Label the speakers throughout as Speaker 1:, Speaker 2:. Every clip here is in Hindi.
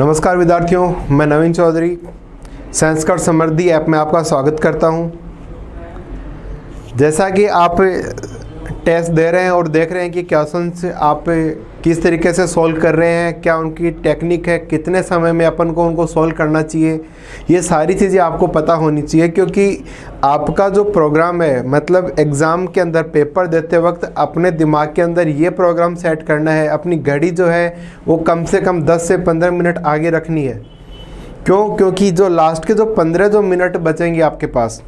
Speaker 1: नमस्कार विद्यार्थियों, मैं नवीन चौधरी संस्कार समृद्धि ऐप में आपका स्वागत करता हूं। जैसा कि आप टेस्ट दे रहे हैं और देख रहे हैं कि क्वेश्चंस आप किस तरीके से सॉल्व कर रहे हैं, क्या उनकी टेक्निक है, कितने समय में अपन को उनको सॉल्व करना चाहिए, ये सारी चीज़ें आपको पता होनी चाहिए। क्योंकि आपका जो प्रोग्राम है, मतलब एग्ज़ाम के अंदर पेपर देते वक्त अपने दिमाग के अंदर ये प्रोग्राम सेट करना है, अपनी घड़ी जो है वो कम से कम 10 से 15 मिनट आगे रखनी है। क्योंकि जो लास्ट के जो 15 मिनट बचेंगे आपके पास,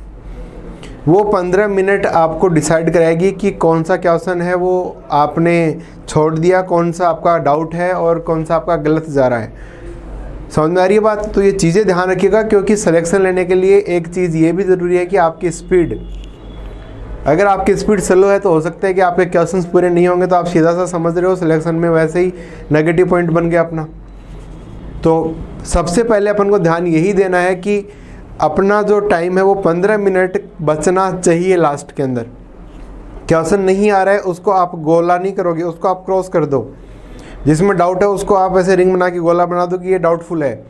Speaker 1: वो 15 मिनट आपको डिसाइड कराएगी कि कौन सा क्वेश्चन है वो आपने छोड़ दिया, कौन सा आपका डाउट है और कौन सा आपका गलत जा रहा है। समझ में आ रही है बात? तो ये चीज़ें ध्यान रखिएगा, क्योंकि सिलेक्शन लेने के लिए एक चीज़ ये भी ज़रूरी है कि आपकी स्पीड, अगर आपकी स्पीड स्लो है तो हो सकता है कि आपके क्वेश्चंस पूरे नहीं होंगे, तो आप सीधा सा समझ रहे हो सिलेक्शन में वैसे ही नेगेटिव पॉइंट बन गया अपना। तो सबसे पहले अपन को ध्यान यही देना है कि अपना जो टाइम है वो 15 मिनट बचना चाहिए लास्ट के अंदर। क्वेश्चन नहीं आ रहा है उसको आप गोला नहीं करोगे, उसको आप क्रॉस कर दो। जिसमें डाउट है उसको आप ऐसे रिंग बना के गोला बना दो कि ये डाउटफुल है।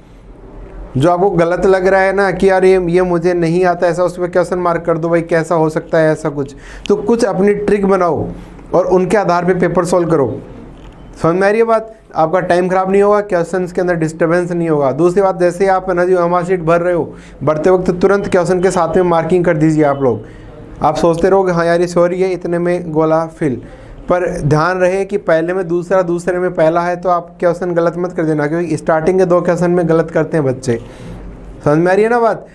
Speaker 1: जो आपको गलत लग रहा है ना कि यार ये मुझे नहीं आता, ऐसा उस पर क्वेश्चन मार्क कर दो, भाई कैसा हो सकता है ऐसा कुछ। तो कुछ अपनी ट्रिक बनाओ और उनके आधार पर पेपर सॉल्व करो। समझ में आ रही है बात? आपका टाइम खराब नहीं होगा, क्वेश्चंस के अंदर डिस्टर्बेंस नहीं होगा। दूसरी बात, जैसे आप है ना जो हमारा शीट भर रहे हो, भरते वक्त तुरंत क्वेश्चन के साथ में मार्किंग कर दीजिए आप लोग। आप सोचते रहोगे हाँ यार ये सॉरी है, इतने में गोला फिल, पर ध्यान रहे कि पहले में दूसरा, दूसरे में पहला है, तो आप क्वेश्चन गलत मत कर देना, क्योंकि स्टार्टिंग के 2 क्वेश्चन में गलत करते हैं बच्चे। समझ में आ रही है ना बात?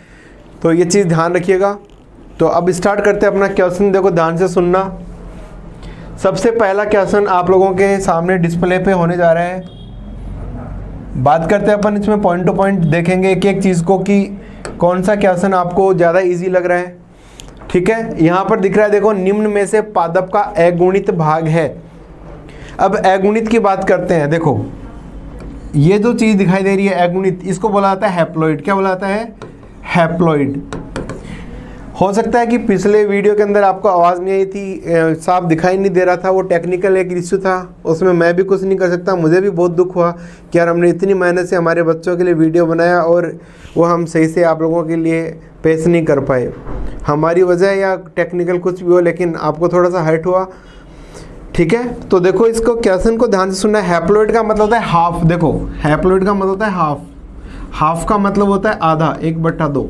Speaker 1: तो ये चीज़ ध्यान रखिएगा। तो अब स्टार्ट करते हैं अपना क्वेश्चन। देखो ध्यान से सुनना। सबसे पहला क्वेश्चन आप लोगों के सामने डिस्प्ले पे होने जा रहा है। बात करते हैं अपन इसमें पॉइंट टू पॉइंट देखेंगे एक एक चीज़ को कि कौन सा क्वेश्चन आपको ज़्यादा इजी लग रहा है। ठीक है, यहाँ पर दिख रहा है, देखो निम्न में से पादप का अगुणित भाग है। अब अगुणित की बात करते हैं। देखो ये जो चीज़ दिखाई दे रही है अगुणित, इसको बोला जाता है हैप्लॉइड। क्या बोला जाता है? हैप्लॉइड। हो सकता है कि पिछले वीडियो के अंदर आपको आवाज़ नहीं आई थी, साफ दिखाई नहीं दे रहा था, वो टेक्निकल एक इश्यू था, उसमें मैं भी कुछ नहीं कर सकता। मुझे भी बहुत दुख हुआ कि यार हमने इतनी मेहनत से हमारे बच्चों के लिए वीडियो बनाया और वो हम सही से आप लोगों के लिए पेश नहीं कर पाए। हमारी वजह या टेक्निकल कुछ भी हो, लेकिन आपको थोड़ा सा हर्ट हुआ। ठीक है, तो देखो इसको क्वेश्चन को ध्यान से सुनना है। हैप्लॉइड का मतलब होता है हाफ। देखो हैप्लॉइड का मतलब होता है हाफ। हाफ का मतलब होता है आधा, 1/2।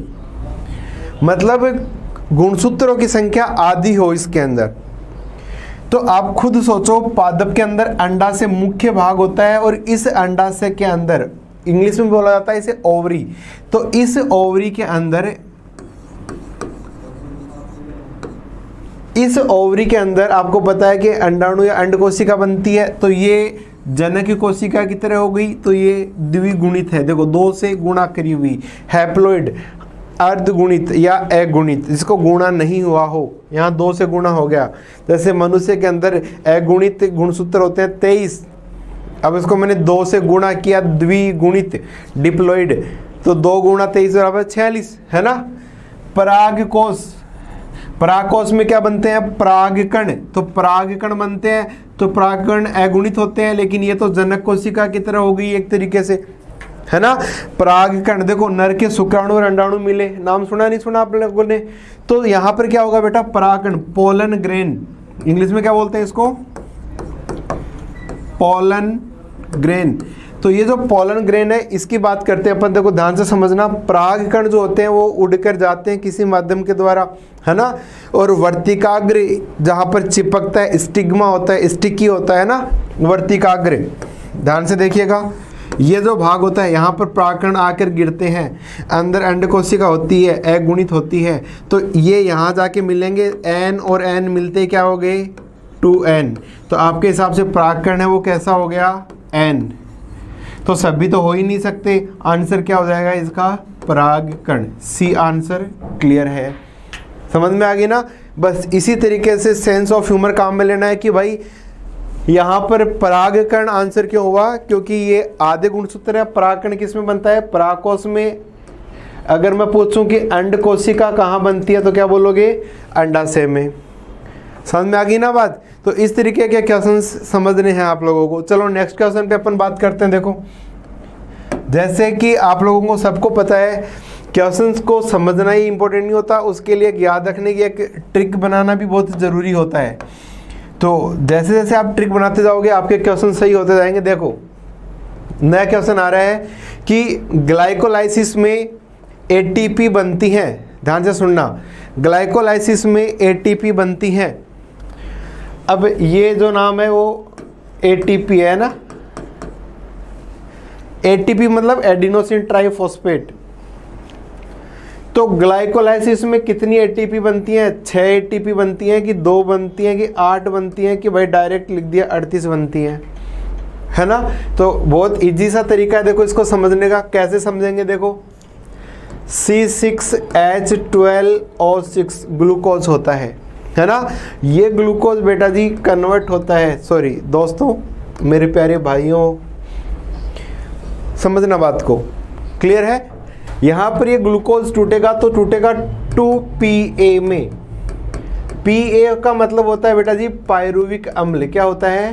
Speaker 1: मतलब गुणसूत्रों की संख्या आधी हो इसके अंदर। तो आप खुद सोचो, पादप के अंदर अंडाशय मुख्य भाग होता है और इस अंडाशय के अंदर इंग्लिश में बोला जाता है इसे ओवरी। तो इस ओवरी के अंदर, इस ओवरी के अंदर आपको पता है कि अंडाणु या अंड कोशिका बनती है। तो ये जनक कोशिका की तरह हो गई, तो ये द्विगुणित है। देखो 2 से गुणा करी हुई। हैप्लॉइड अर्धगुणित या अगुणित, जिसको गुणा नहीं हुआ हो, यहाँ 2 से गुणा हो गया। जैसे मनुष्य के अंदर अगुणित गुणसूत्र होते हैं 23, अब इसको मैंने 2 से गुणा किया, द्विगुणित डिप्लॉइड, तो 2 गुणा 23 बराबर 46 है ना। परागकोश, परागकोश में क्या बनते हैं? परागकण। तो परागकण बनते हैं, तो परागकण अगुणित होते हैं, लेकिन ये तो जनक कोशिका की तरह हो गई एक तरीके से, है ना। परागकण, देखो नर के शुक्राणु और अंडाणु मिले, नाम सुना नहीं सुना आप लोगों ने? तो यहाँ पर क्या होगा बेटा? परागकण, पोलन ग्रेन, इंग्लिश में क्या बोलते हैं इसको? Pollen grain. तो ये जो पोलन ग्रेन है इसकी बात करते हैं अपन। देखो ध्यान से समझना, परागकण जो होते हैं वो उड़कर जाते हैं किसी माध्यम के द्वारा, है ना। और वर्तिकाग्र जहाँ पर चिपकता है, स्टिग्मा होता है, स्टिकी होता है ना, वर्तिकाग्र। ध्यान से देखिएगा, ये जो भाग होता है यहाँ पर परागकण आकर गिरते हैं, अंदर अंड कोशिका होती है, अगुणित होती है, तो ये यहाँ जाके मिलेंगे। n और n मिलते क्या हो गए? 2n। तो आपके हिसाब से परागकण है वो कैसा हो गया? n। तो सभी तो हो ही नहीं सकते, आंसर क्या हो जाएगा इसका? परागकण। सी आंसर क्लियर है। समझ में आ गई ना? बस इसी तरीके से सेंस ऑफ ह्यूमर काम में लेना है कि भाई यहाँ पर परागकण आंसर क्यों हुआ? क्योंकि ये आधे गुणसूत्र है। परागकण किस में बनता है? परागकोश में। अगर मैं पूछूं कि अंड कोशिका कहाँ बनती है तो क्या बोलोगे? अंडाशय में। समझ में आ गई ना बात? तो इस तरीके के क्वेश्चन समझने हैं आप लोगों को। चलो नेक्स्ट क्वेश्चन पे अपन बात करते हैं। देखो जैसे कि आप लोगों को सबको पता है क्वेश्चंस को समझना ही इम्पोर्टेंट नहीं होता, उसके लिए एक याद रखने की एक ट्रिक बनाना भी बहुत ज़रूरी होता है। तो जैसे जैसे आप ट्रिक बनाते जाओगे आपके क्वेश्चन सही होते जाएंगे। देखो नया क्वेश्चन आ रहा है कि ग्लाइकोलाइसिस में एटीपी बनती है, ध्यान से सुनना, ग्लाइकोलाइसिस में एटीपी बनती है। अब ये जो नाम है वो एटीपी है ना, एटीपी मतलब एडिनोसिन ट्राइफॉस्फेट। तो ग्लाइकोलाइसिस में कितनी एटीपी बनती हैं? 6 एटीपी बनती हैं कि 2 बनती हैं कि 8 बनती हैं कि भाई डायरेक्ट लिख दिया 38 बनती हैं, है ना। तो बहुत इजी सा तरीका है देखो इसको समझने का। कैसे समझेंगे देखो, C6H12O6 ग्लूकोज होता है ना। ये ग्लूकोज बेटा जी कन्वर्ट होता है, सॉरी दोस्तों मेरे प्यारे भाइयों समझना बात को, क्लियर है। यहाँ पर ये ग्लूकोज टूटेगा तो टूटेगा 2PA में। PA का मतलब होता है बेटा जी पायरुविक अम्ल। क्या होता है?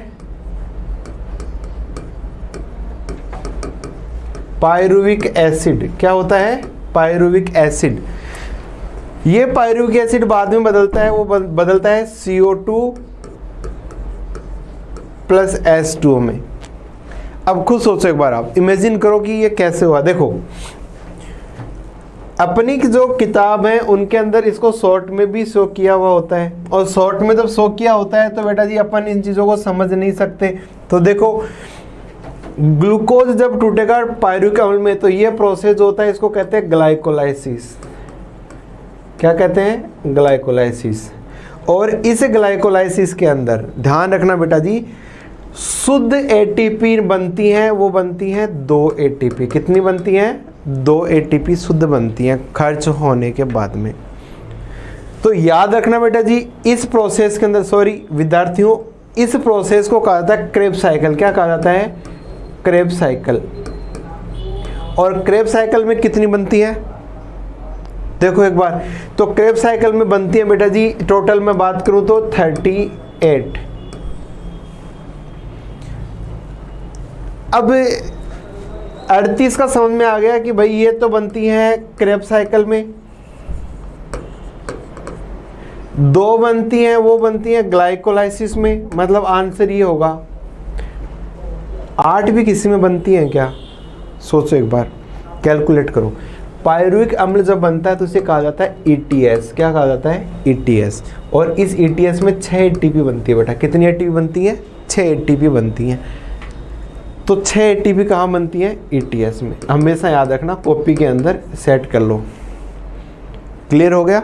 Speaker 1: Pyruvic acid. क्या होता है? Pyruvic acid. ये पायरुविक एसिड बाद में बदलता है, वो बदलता है CO2 प्लस H2O में। अब खुद सोचो एक बार, आप इमेजिन करो कि ये कैसे हुआ। देखो अपनी की जो किताब है उनके अंदर इसको शॉर्ट में भी शो किया हुआ होता है, और शॉर्ट में जब शो किया होता है तो बेटा जी अपन इन चीज़ों को समझ नहीं सकते। तो देखो ग्लूकोज जब टूटेगा पायरुविक अम्ल में तो ये प्रोसेस होता है, इसको कहते हैं ग्लाइकोलाइसिस। क्या कहते हैं? ग्लाइकोलाइसिस। और इस ग्लाइकोलाइसिस के अंदर ध्यान रखना बेटा जी, शुद्ध एटीपी बनती हैं, वो बनती हैं 2 एटीपी। कितनी बनती हैं? 2 एटीपी शुद्ध बनती हैं खर्च होने के बाद में। तो याद रखना बेटा जी इस प्रोसेस के अंदर, सॉरी विद्यार्थियों, इस प्रोसेस को कहा जाता है क्रेब्स साइकिल। क्या कहा जाता है? Krebs cycle. और क्रेब्स साइकिल में कितनी बनती है? देखो एक बार, तो क्रेब्स साइकिल में बनती है बेटा जी टोटल में बात करूं तो 38। अब 38 का समझ में आ गया कि भाई ये तो बनती है क्रेब्स साइकिल में, 2 बनती हैं वो बनती हैं ग्लाइकोलाइसिस में, मतलब आंसर ये होगा। 8 भी किसी में बनती हैं क्या? सोचो एक बार, कैलकुलेट करो। पायरुविक अम्ल जब बनता है तो इसे कहा जाता है ETS। क्या कहा जाता है? ETS। और इस ETS में 6 एटीपी बनती है बेटा। कितनी एटीपी बनती है? 6 एटीपी बनती हैं। तो 6 एटीपी कहाँ बनती है? ETS में। हमेशा याद रखना, कॉपी के अंदर सेट कर लो। क्लियर हो गया?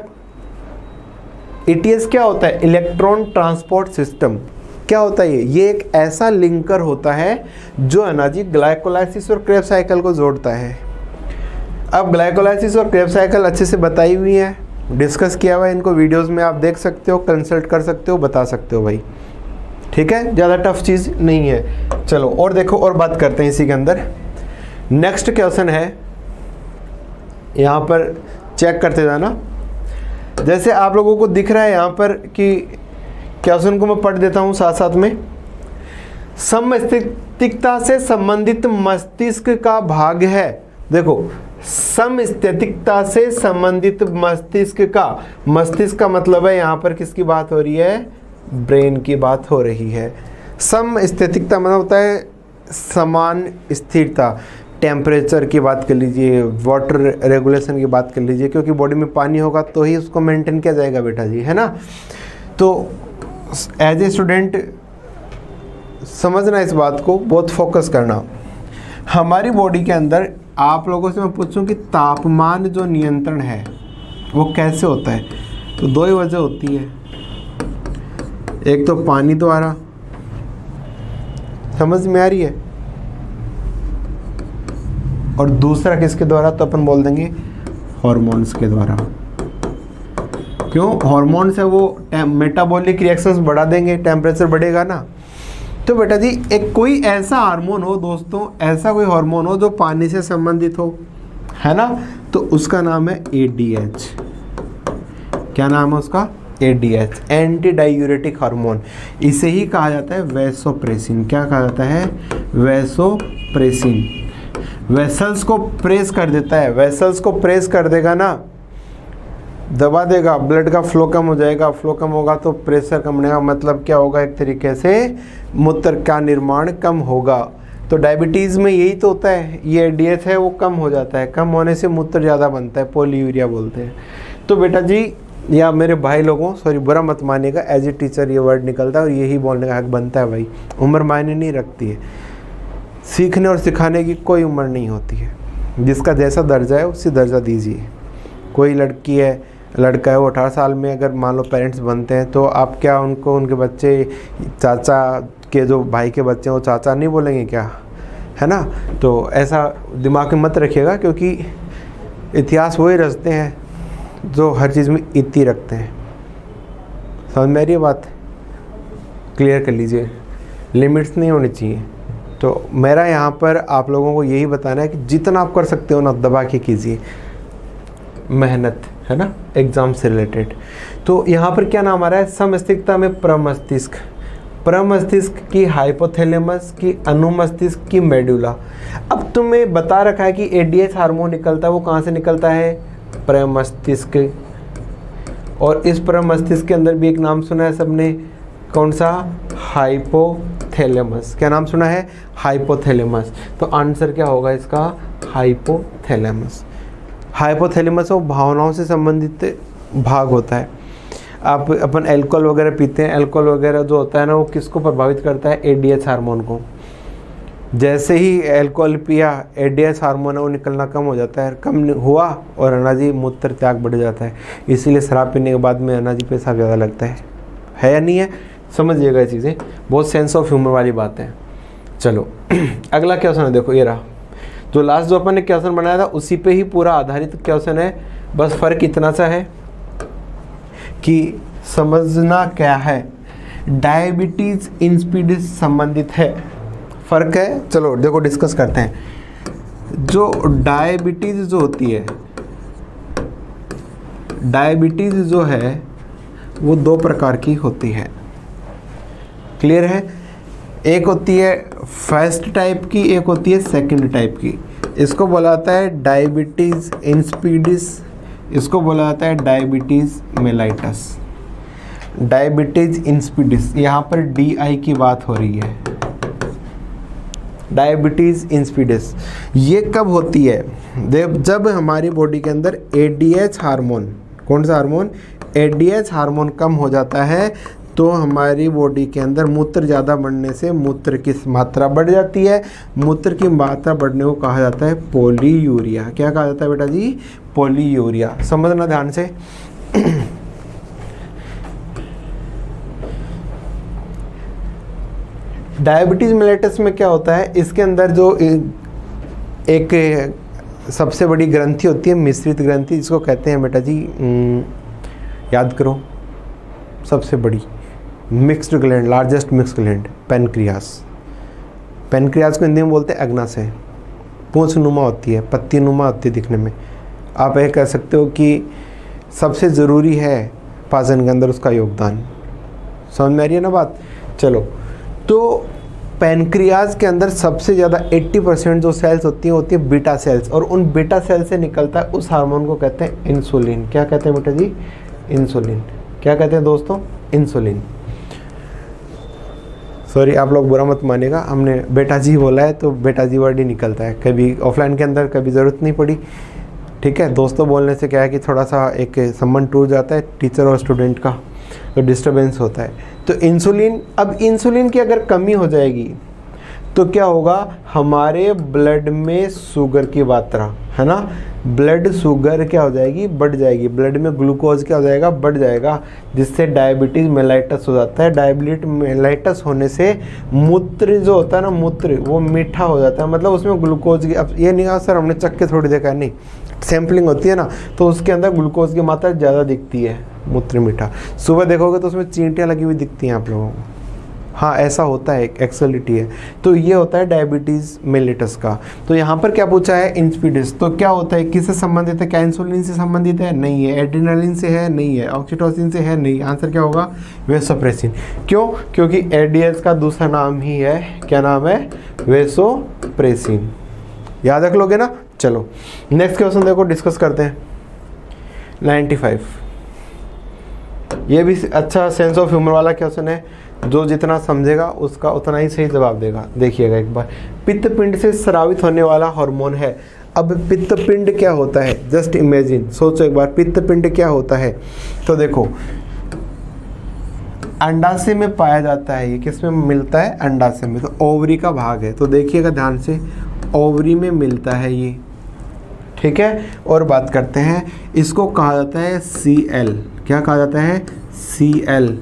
Speaker 1: ETS क्या होता है? Electron transport system. क्या होता है ये एक ऐसा लिंकर होता है जो है ना जी ग्लाइकोलाइसिस और क्रेब्स साइकिल को जोड़ता है। अब ग्लाइकोलाइसिस और क्रेब्स साइकिल अच्छे से बताई हुई है, डिस्कस किया हुआ है, इनको वीडियोस में आप देख सकते हो, कंसल्ट कर सकते हो, बता सकते हो भाई। ठीक है, ज़्यादा टफ चीज़ नहीं है। चलो और देखो और बात करते हैं इसी के अंदर। नेक्स्ट क्वेश्चन है, यहाँ पर चेक करते जाना। जैसे आप लोगों को दिख रहा है यहाँ पर कि क्वेश्चन को मैं पढ़ देता हूँ साथ साथ में। समस्थितिकता से संबंधित मस्तिष्क का भाग है। देखो समस्थितिकता से संबंधित मस्तिष्क का, मस्तिष्क का मतलब है यहाँ पर किसकी बात हो रही है? ब्रेन की बात हो रही है। समस्थितिकता मतलब होता है समान स्थिरता। टेम्परेचर की बात कर लीजिए, वाटर रेगुलेशन की बात कर लीजिए, क्योंकि बॉडी में पानी होगा तो ही उसको मेंटेन किया जाएगा बेटा जी, है ना। तो एज ए स्टूडेंट समझना इस बात को, बहुत फोकस करना। हमारी बॉडी के अंदर आप लोगों से मैं पूछूं कि तापमान जो नियंत्रण है वो कैसे होता है, तो 2 ही वजह होती है। एक तो पानी द्वारा, समझ में आ रही है, और दूसरा किसके द्वारा? तो अपन बोल देंगे हॉर्मोन्स के द्वारा। क्यों? हॉर्मोन्स है वो मेटाबॉलिक रिएक्शंस बढ़ा देंगे, टेम्परेचर बढ़ेगा ना। तो बेटा जी एक कोई ऐसा हार्मोन हो दोस्तों, ऐसा कोई हार्मोन हो जो पानी से संबंधित हो, है ना, तो उसका नाम है ADH। क्या नाम है उसका? ADH, anti diuretic hormone. इसे ही कहा जाता है वैसोप्रेसिन। क्या कहा जाता है? वैसोप्रेसिन। वेसल्स को प्रेस कर देता है, वेसल्स को प्रेस कर देगा ना, दबा देगा, ब्लड का फ्लो कम हो जाएगा, फ्लो कम होगा तो प्रेशर कम होगा, मतलब क्या होगा, एक तरीके से मूत्र का निर्माण कम होगा। तो डायबिटीज़ में यही तो होता है, ये एडीएच है वो कम हो जाता है, कम होने से मूत्र ज़्यादा बनता है, पॉलीयूरिया बोलते हैं। तो बेटा जी या मेरे भाई लोगों, सॉरी बुरा मत मानिएगा, एज ए टीचर ये वर्ड निकलता है और यही बोलने का हक बनता है भाई। उम्र मायने नहीं रखती है, सीखने और सिखाने की कोई उम्र नहीं होती है, जिसका जैसा दर्जा है उसी दर्जा दीजिए। कोई लड़की है लड़का है वो 18 साल में अगर मान लो पेरेंट्स बनते हैं तो आप क्या उनको, उनके बच्चे चाचा के जो भाई के बच्चे हैं वो चाचा नहीं बोलेंगे क्या, है ना। तो ऐसा दिमाग में मत रखिएगा, क्योंकि इतिहास वही रचते हैं जो हर चीज़ में इति रखते हैं। समझ में आ रही है बात, क्लियर कर लीजिए, लिमिट्स नहीं होनी चाहिए। तो मेरा यहाँ पर आप लोगों को यही बताना है कि जितना आप कर सकते हो ना दबा के कीजिए, मेहनत, है ना, एग्ज़ाम से रिलेटेड। तो यहाँ पर क्या नाम आ रहा है, समस्तिष्कता में प्रमस्तिष्क, प्रमस्तिष्क की हाइपोथैलेमस की अनुमस्तिष्क की मेडुला। अब तुम्हें बता रखा है कि एडीएच हार्मोन निकलता है, वो कहाँ से निकलता है, प्रमस्तिष्क। और इस प्रमस्तिष्क के अंदर भी एक नाम सुना है सबने, कौन सा, हाइपोथैलेमस। क्या नाम सुना है, हाइपोथैलेमस। तो आंसर क्या होगा इसका, हाइपोथैलेमस। हाइपोथैलेमस वो भावनाओं से संबंधित भाग होता है। आप अपन अल्कोहल वगैरह पीते हैं, अल्कोहल वगैरह जो होता है ना वो किसको प्रभावित करता है, एडीएच हार्मोन को। जैसे ही अल्कोहल पिया एडीएच हार्मोन है वो निकलना कम हो जाता है, कम हुआ और अनाजी मूत्र त्याग बढ़ जाता है। इसीलिए शराब पीने के बाद में अनाजी पेशाब ज़्यादा लगता है या नहीं है, समझिएगा ये चीज़ें, बहुत सेंस ऑफ ह्यूमर वाली बात है। चलो अगला क्वेश्चन है, देखो ये रहा, जो लास्ट जो अपन ने क्वेश्चन बनाया था उसी पे ही पूरा आधारित क्वेश्चन है, बस फ़र्क इतना सा है कि समझना क्या है, डायबिटीज़ इंसिपिडिस संबंधित है, फ़र्क है। चलो देखो डिस्कस करते हैं। जो डायबिटीज़ जो होती है, डायबिटीज़ जो है वो दो प्रकार की होती है, क्लियर है। एक होती है फर्स्ट टाइप की, एक होती है सेकंड टाइप की। इसको बोला जाता है डायबिटीज़ इंसिपिडिस, इसको बोला जाता है डायबिटीज़ मेलाइटस। डायबिटीज़ इंसिपिडिस, यहाँ पर DI की बात हो रही है, डायबिटीज़ इंसिपिडिस। ये कब होती है, जब हमारी बॉडी के अंदर ADH हार्मोन, कौन सा हार्मोन, ADH हार्मोन कम हो जाता है, तो हमारी बॉडी के अंदर मूत्र ज़्यादा बढ़ने से मूत्र की मात्रा बढ़ जाती है। मूत्र की मात्रा बढ़ने को कहा जाता है पॉलीयूरिया। क्या कहा जाता है बेटा जी, पॉलीयूरिया। समझना ध्यान से। डायबिटीज़ मेलाइटस में क्या होता है, इसके अंदर जो एक सबसे बड़ी ग्रंथि होती है मिश्रित ग्रंथि, जिसको कहते हैं बेटा जी, याद करो, सबसे बड़ी mixed gland, largest mixed gland, pancreas. Pancreas को हिंदी में बोलते हैं अग्नाशय। पूंछ नुमा होती है, पत्ती नुमा होती है दिखने में। आप ये कह सकते हो कि सबसे ज़रूरी है पाचन के अंदर उसका योगदान। समझ में आ रही है ना बात। चलो, तो पेनक्रियाज के अंदर सबसे ज़्यादा 80% जो सेल्स होती है बीटा सेल्स, और उन बीटा सेल से निकलता है उस हार्मोन को कहते हैं इंसुलिन। क्या कहते हैं बेटा जी, इंसुलिन। क्या कहते हैं दोस्तों, इंसुलिन। सॉरी आप लोग बुरा मत मानिएगा, हमने बेटा जी बोला है तो बेटा जी वर्ड ही निकलता है, कभी ऑफलाइन के अंदर कभी ज़रूरत नहीं पड़ी, ठीक है। दोस्तों बोलने से क्या है कि थोड़ा सा एक संबंध टूट जाता है टीचर और स्टूडेंट का, तो डिस्टर्बेंस होता है। तो इंसुलिन, अब इंसुलिन की अगर कमी हो जाएगी तो क्या होगा, हमारे ब्लड में शुगर की मात्रा, है ना, ब्लड शुगर क्या हो जाएगी, बढ़ जाएगी। ब्लड में ग्लूकोज क्या हो जाएगा, बढ़ जाएगा, जिससे डायबिटीज़ मेलाइटस हो जाता है। डायबिटीज मेलाइटस होने से मूत्र जो होता है ना, मूत्र वो मीठा हो जाता है, मतलब उसमें ग्लूकोज की, अब ये नहीं कहा सर हमने चख के थोड़ी देखा, नहीं, सैम्पलिंग होती है ना, तो उसके अंदर ग्लूकोज की मात्रा ज़्यादा दिखती है, मूत्र मीठा। सुबह देखोगे तो उसमें चींटियाँ लगी हुई दिखती हैं आप लोगों को। हाँ ऐसा होता है, एक एक्सेलिटी है। तो ये होता है डायबिटीज़ मेलिटस का। तो यहाँ पर क्या पूछा है, इंसिपिडिस। तो क्या होता है, किससे संबंधित है, क्या इंसुलिन से संबंधित है, नहीं है। एड्रेनालिन से है, नहीं है। ऑक्सीटोसिन से है, नहीं। आंसर क्या होगा, वेसोप्रेसिन। क्यों, क्योंकि एडीएच का दूसरा नाम ही है, क्या नाम है, वेसोप्रेसिन। याद रख लोगे ना। चलो नेक्स्ट क्वेश्चन देखो, डिस्कस करते हैं। 95, ये भी अच्छा सेंस ऑफ ह्यूमर वाला क्वेश्चन है, जो जितना समझेगा उसका उतना ही सही जवाब देगा। देखिएगा एक बार, पित्तपिंड से स्रावित होने वाला हार्मोन है। अब पित्तपिंड क्या होता है, जस्ट इमेजिन, सोचो एक बार, पित्तपिंड क्या होता है। तो देखो, अंडाशय में पाया जाता है। ये किस में मिलता है, अंडाशय में, तो ओवरी का भाग है। तो देखिएगा ध्यान से, ओवरी में मिलता है ये, ठीक है। और बात करते हैं, इसको कहा जाता है Cl, क्या कहा जाता है, Cl,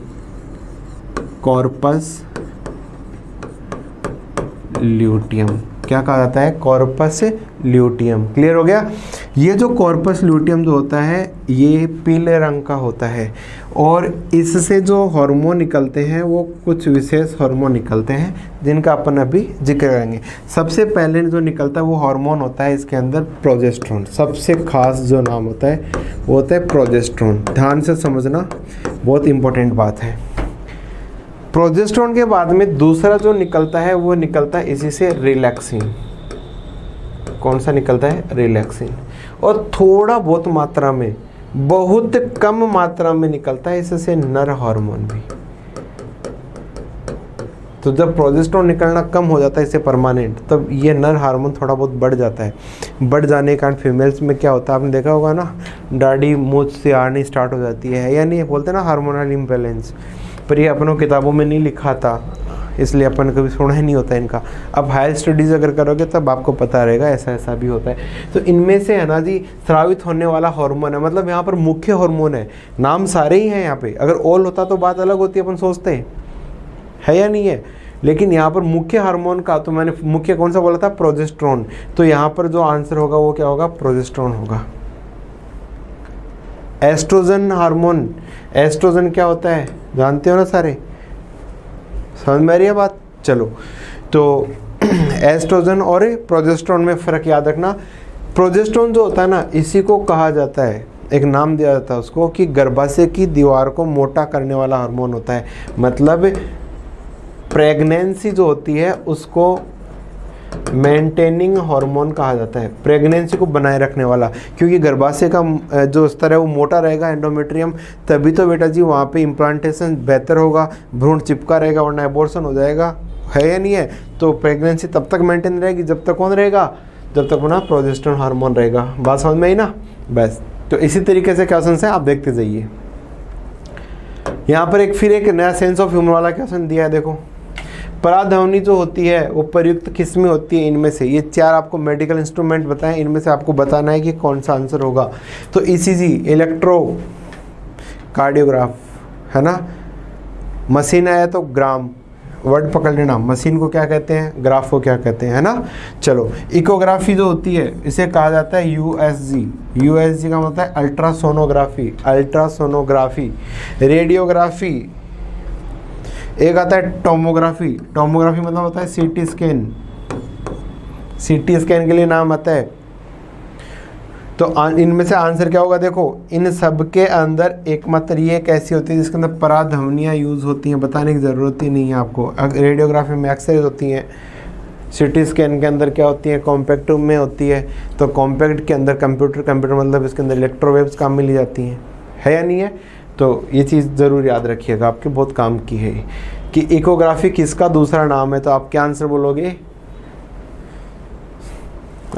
Speaker 1: कॉर्पस ल्यूटियम, क्या कहा जाता है, कॉर्पस ल्यूटियम। क्लियर हो गया। ये जो कॉर्पस ल्यूटियम जो होता है ये पीले रंग का होता है, और इससे जो हार्मोन निकलते हैं वो कुछ विशेष हार्मोन निकलते हैं जिनका अपन अभी जिक्र करेंगे। सबसे पहले जो निकलता है वो हार्मोन होता है इसके अंदर प्रोजेस्टेरोन। सबसे खास जो नाम होता है वो होता है प्रोजेस्टेरोन। ध्यान से समझना, बहुत इंपॉर्टेंट बात है। प्रोजेस्टेरोन के बाद में दूसरा जो निकलता है वो निकलता है इसी से रिलैक्सिन। कौन सा निकलता है, रिलैक्सिन। और थोड़ा बहुत मात्रा में, बहुत कम मात्रा में निकलता है इससे नर हार्मोन भी। तो जब प्रोजेस्टेरोन निकलना कम हो जाता है इससे परमानेंट, तब ये नर हार्मोन थोड़ा बहुत बढ़ जाता है। बढ़ जाने के कारण फीमेल्स में क्या होता है, आपने देखा होगा ना, दाढ़ी मूंछ से आनी स्टार्ट हो जाती है, यानी बोलते हैं ना हार्मोनल इम्बैलेंस। पर ये अपनों किताबों में नहीं लिखा था, इसलिए अपन कभी सुना ही नहीं होता इनका। अब हायर स्टडीज़ अगर करोगे तब आपको पता रहेगा ऐसा ऐसा भी होता है। तो इनमें से है ना जी, स्रावित होने वाला हार्मोन है, मतलब यहाँ पर मुख्य हार्मोन है। नाम सारे ही हैं यहाँ पे, अगर ऑल होता तो बात अलग होती, अपन सोचते हैं, है या नहीं है। लेकिन यहाँ पर मुख्य हार्मोन का, तो मैंने मुख्य कौन सा बोला था, प्रोजेस्टेरोन। तो यहाँ पर जो आंसर होगा वो क्या होगा, प्रोजेस्टेरोन होगा। एस्ट्रोजन हार्मोन, एस्ट्रोजन क्या होता है जानते हो ना सारे, समझ में आ रही है बात। चलो, तो एस्ट्रोजन और प्रोजेस्टेरोन में फ़र्क याद रखना। प्रोजेस्टेरोन जो होता है ना, इसी को कहा जाता है, एक नाम दिया जाता है उसको, कि गर्भाशय की दीवार को मोटा करने वाला हार्मोन होता है। मतलब प्रेगनेंसी जो होती है उसको मेंटेनिंग हार्मोन कहा जाता है, प्रेगनेंसी को बनाए रखने वाला। क्योंकि गर्भाशय का जो स्तर है वो मोटा रहेगा, एंडोमेट्रियम, तभी तो बेटा जी वहाँ पे इम्प्लांटेशन बेहतर होगा, भ्रूण चिपका रहेगा, वरना एबॉर्शन हो जाएगा, है या नहीं है। तो प्रेगनेंसी तब तक मेंटेन रहेगी जब तक कौन रहेगा, जब तक ना प्रोजेस्टेरोन हार्मोन रहेगा। बात समझ में आई ना, बस। तो इसी तरीके से क्वेश्चन है, आप देखते जाइए। यहाँ पर एक नया सेंस ऑफ ह्यूमर वाला क्वेश्चन दिया है, देखो। पराध्वनि जो होती है वो प्रयुक्त किस में होती है, इनमें से ये चार आपको मेडिकल इंस्ट्रूमेंट बताएं, इनमें से आपको बताना है कि कौन सा आंसर होगा। तो ईसीजी, इलेक्ट्रो कार्डियोग्राफ, है ना। मशीन आया तो ग्राम, वर्ड पकड़ लेना, मशीन को क्या कहते हैं, ग्राफ को क्या कहते हैं, है ना। चलो, इकोग्राफी जो होती है इसे कहा जाता है यूएसजी। यूएसजी का मतलब है अल्ट्रासोनोग्राफी, अल्ट्रासोनोग्राफी। रेडियोग्राफी, एक आता है टोमोग्राफी। टोमोग्राफी मतलब होता है सीटी स्कैन, सीटी स्कैन के लिए नाम आता है। तो इनमें से आंसर क्या होगा, देखो, इन सब के अंदर एकमात्र ये कैसी होती है जिसके अंदर पराध्वनियाँ यूज़ होती हैं, बताने की ज़रूरत ही नहीं है आपको। रेडियोग्राफी में एक्सरे होती हैं, सीटी स्कैन के अंदर क्या होती है, कॉम्पैक्ट में होती है। तो कॉम्पैक्ट के अंदर कंप्यूटर मतलब इसके अंदर इलेक्ट्रोवेव्स काम में ली जाती हैं, है या नहीं है। तो ये चीज़ ज़रूर याद रखिएगा, आपके बहुत काम की है कि इकोग्राफी किसका दूसरा नाम है। तो आप क्या आंसर बोलोगे,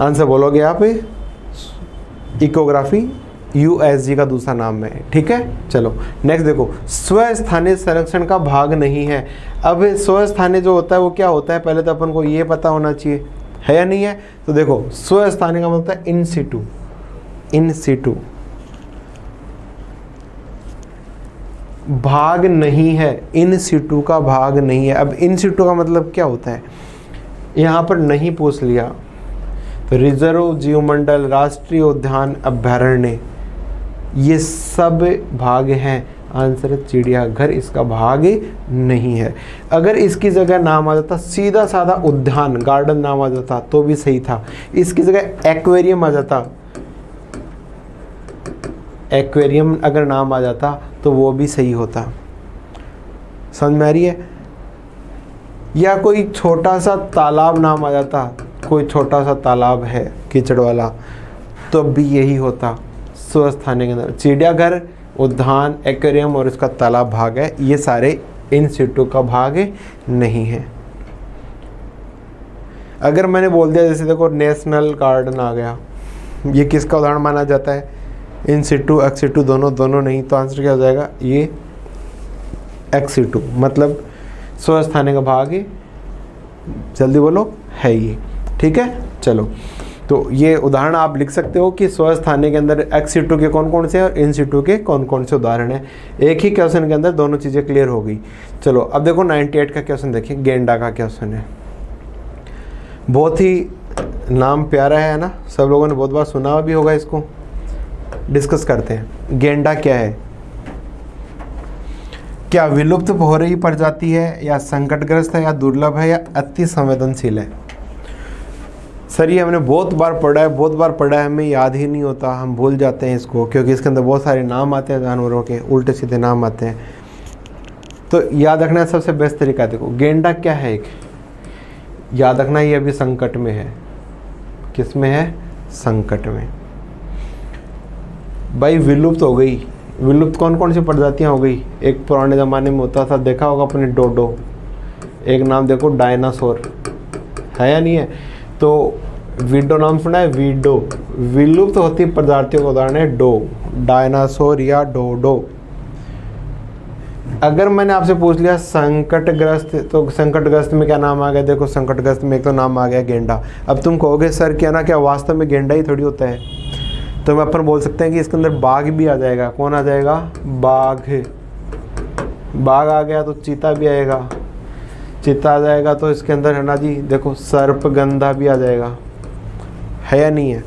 Speaker 1: आंसर बोलोगे आप इकोग्राफी यूएसजी का दूसरा नाम है, ठीक है। चलो नेक्स्ट देखो, स्वस्थानीय संरक्षण का भाग नहीं है। अब स्वस्थानीय जो होता है वो क्या होता है, पहले तो अपन को ये पता होना चाहिए, है या नहीं है। तो देखो, स्वस्थानीय का मतलब है इन सिटू, इन सिटू, भाग नहीं है, इन सिटू का भाग नहीं है। अब इन सिटू का मतलब क्या होता है, यहाँ पर नहीं पूछ लिया तो रिजर्व, जीवमंडल, राष्ट्रीय उद्यान, अभयारण्य, ये सब भाग हैं। आंसर चिड़ियाघर इसका भाग नहीं है। अगर इसकी जगह नाम आ जाता सीधा साधा उद्यान, गार्डन नाम आ जाता तो भी सही था। इसकी जगह एक्वेरियम आ जाता, एक्वेरियम अगर नाम आ जाता तो वो भी सही होता। समझ में आ रही है। या कोई छोटा सा तालाब नाम आ जाता, कोई छोटा सा तालाब है कीचड़ वाला, तो भी यही होता स्वस्थ थाने के अंदर। चिड़ियाघर, उद्यान, एक्वेरियम और इसका तालाब भाग है, ये सारे इन सिटू का भाग नहीं है। अगर मैंने बोल दिया जैसे देखो नेशनल गार्डन आ गया, ये किसका उदाहरण माना जाता है? इन सिटू एक्स सिटू दोनों नहीं, तो आंसर क्या हो जाएगा? ये एक्स सिटू, मतलब स्वस्थ थाने का भाग है, जल्दी बोलो, है ये। ठीक है, चलो, तो ये उदाहरण आप लिख सकते हो कि स्वस्थ थाने के अंदर एक्स सिटू के कौन कौन से हैं और इन सिटू के कौन कौन से उदाहरण हैं। एक ही क्वेश्चन के अंदर दोनों चीज़ें क्लियर हो गई। चलो अब देखो 98 का क्वेश्चन देखिए, गेंडा का क्वेश्चन है। बहुत ही नाम प्यारा है ना, सब लोगों ने बहुत बार सुना भी होगा इसको। डिस्कस करते हैं, गेंडा क्या है? क्या विलुप्त हो रही प्रजाति है, या संकटग्रस्त है, या दुर्लभ है, या अति संवेदनशील है? सर ये हमने बहुत बार पढ़ा है, हमें याद ही नहीं होता, हम भूल जाते हैं इसको, क्योंकि इसके अंदर बहुत सारे नाम आते हैं जानवरों के, उल्टे सीधे नाम आते हैं। तो याद रखना सबसे बेस्ट तरीका, देखो गेंडा क्या है, एक याद रखना, ये अभी संकट में है। किस में है? संकट में। भाई विलुप्त हो गई, विलुप्त कौन कौन सी प्रजातियां हो गई? एक पुराने ज़माने में होता था, देखा होगा अपने डोडो, एक नाम देखो डायनासोर, है या नहीं है? तो वीडो नाम सुना है? वीडो विलुप्त होती प्रजातियों का उदाहरण है डो, डायनासोर या डोडो। अगर मैंने आपसे पूछ लिया संकटग्रस्त, तो संकटग्रस्त में क्या नाम आ गया? देखो संकटग्रस्त में एक तो नाम आ गया गेंडा। अब तुम कहोगे सर क्या ना, क्या वास्तव में गेंडा ही थोड़ी होता है? तो हम अपन बोल सकते हैं कि इसके अंदर बाघ भी आ जाएगा। कौन आ जाएगा? बाघ। बाघ आ गया तो चीता भी आएगा, चीता आ जाएगा तो इसके अंदर है ना जी, देखो सर्पगंधा भी आ जाएगा, है या नहीं है?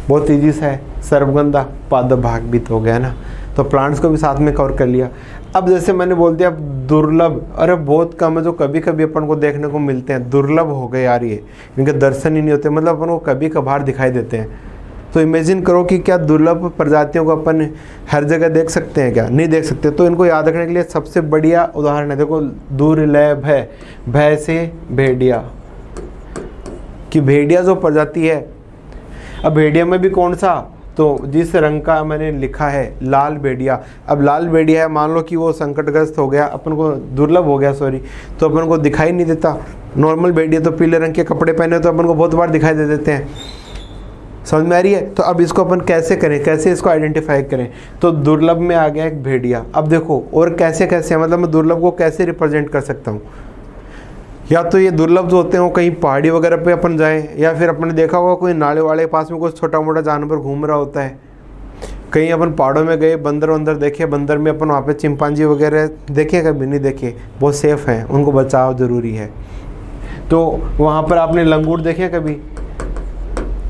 Speaker 1: बहुत ईजी सा है, सर्पगंधा, पादभाग भी तो हो गया ना। तो प्लांट्स को भी साथ में कवर कर लिया। अब जैसे मैंने बोल दिया दुर्लभ, अरे बहुत कम है जो कभी कभी अपन को देखने को मिलते हैं, दुर्लभ हो गए यार ये, इनके दर्शन ही नहीं होते, मतलब अपन को कभी कभार दिखाई देते हैं। तो इमेजिन करो कि क्या दुर्लभ प्रजातियों को अपन हर जगह देख सकते हैं क्या? नहीं देख सकते। तो इनको याद रखने के लिए सबसे बढ़िया उदाहरण है, देखो दुर्लभ है, भय से भेड़िया, कि भेड़िया जो प्रजाति है, अब भेड़िया में भी कौन सा, तो जिस रंग का मैंने लिखा है लाल भेड़िया। अब लाल भेड़िया है, मान लो कि वो संकटग्रस्त हो गया, अपन को दुर्लभ हो गया सॉरी, तो अपन को दिखाई नहीं देता। नॉर्मल भेड़िया तो पीले रंग के कपड़े पहने तो अपन को बहुत बार दिखाई दे देते हैं, समझ में आ रही है? तो अब इसको अपन कैसे करें, कैसे इसको आइडेंटिफाई करें? तो दुर्लभ में आ गया एक भेड़िया। अब देखो और कैसे कैसे, मतलब मैं दुर्लभ को कैसे रिप्रेजेंट कर सकता हूँ? या तो ये दुर्लभ जो होते हैं वो कहीं पहाड़ी वगैरह पे अपन जाएं, या फिर अपन ने देखा होगा कोई नाले वाले के पास में कोई छोटा मोटा जानवर घूम रहा होता है, कहीं अपन पहाड़ों में गए, बंदर वंदर देखे, बंदर में अपन वहाँ पे चिंपांजी वगैरह देखे, कभी नहीं देखे, बहुत सेफ हैं, उनको बचाव ज़रूरी है। तो वहाँ पर आपने लंगूर देखे कभी?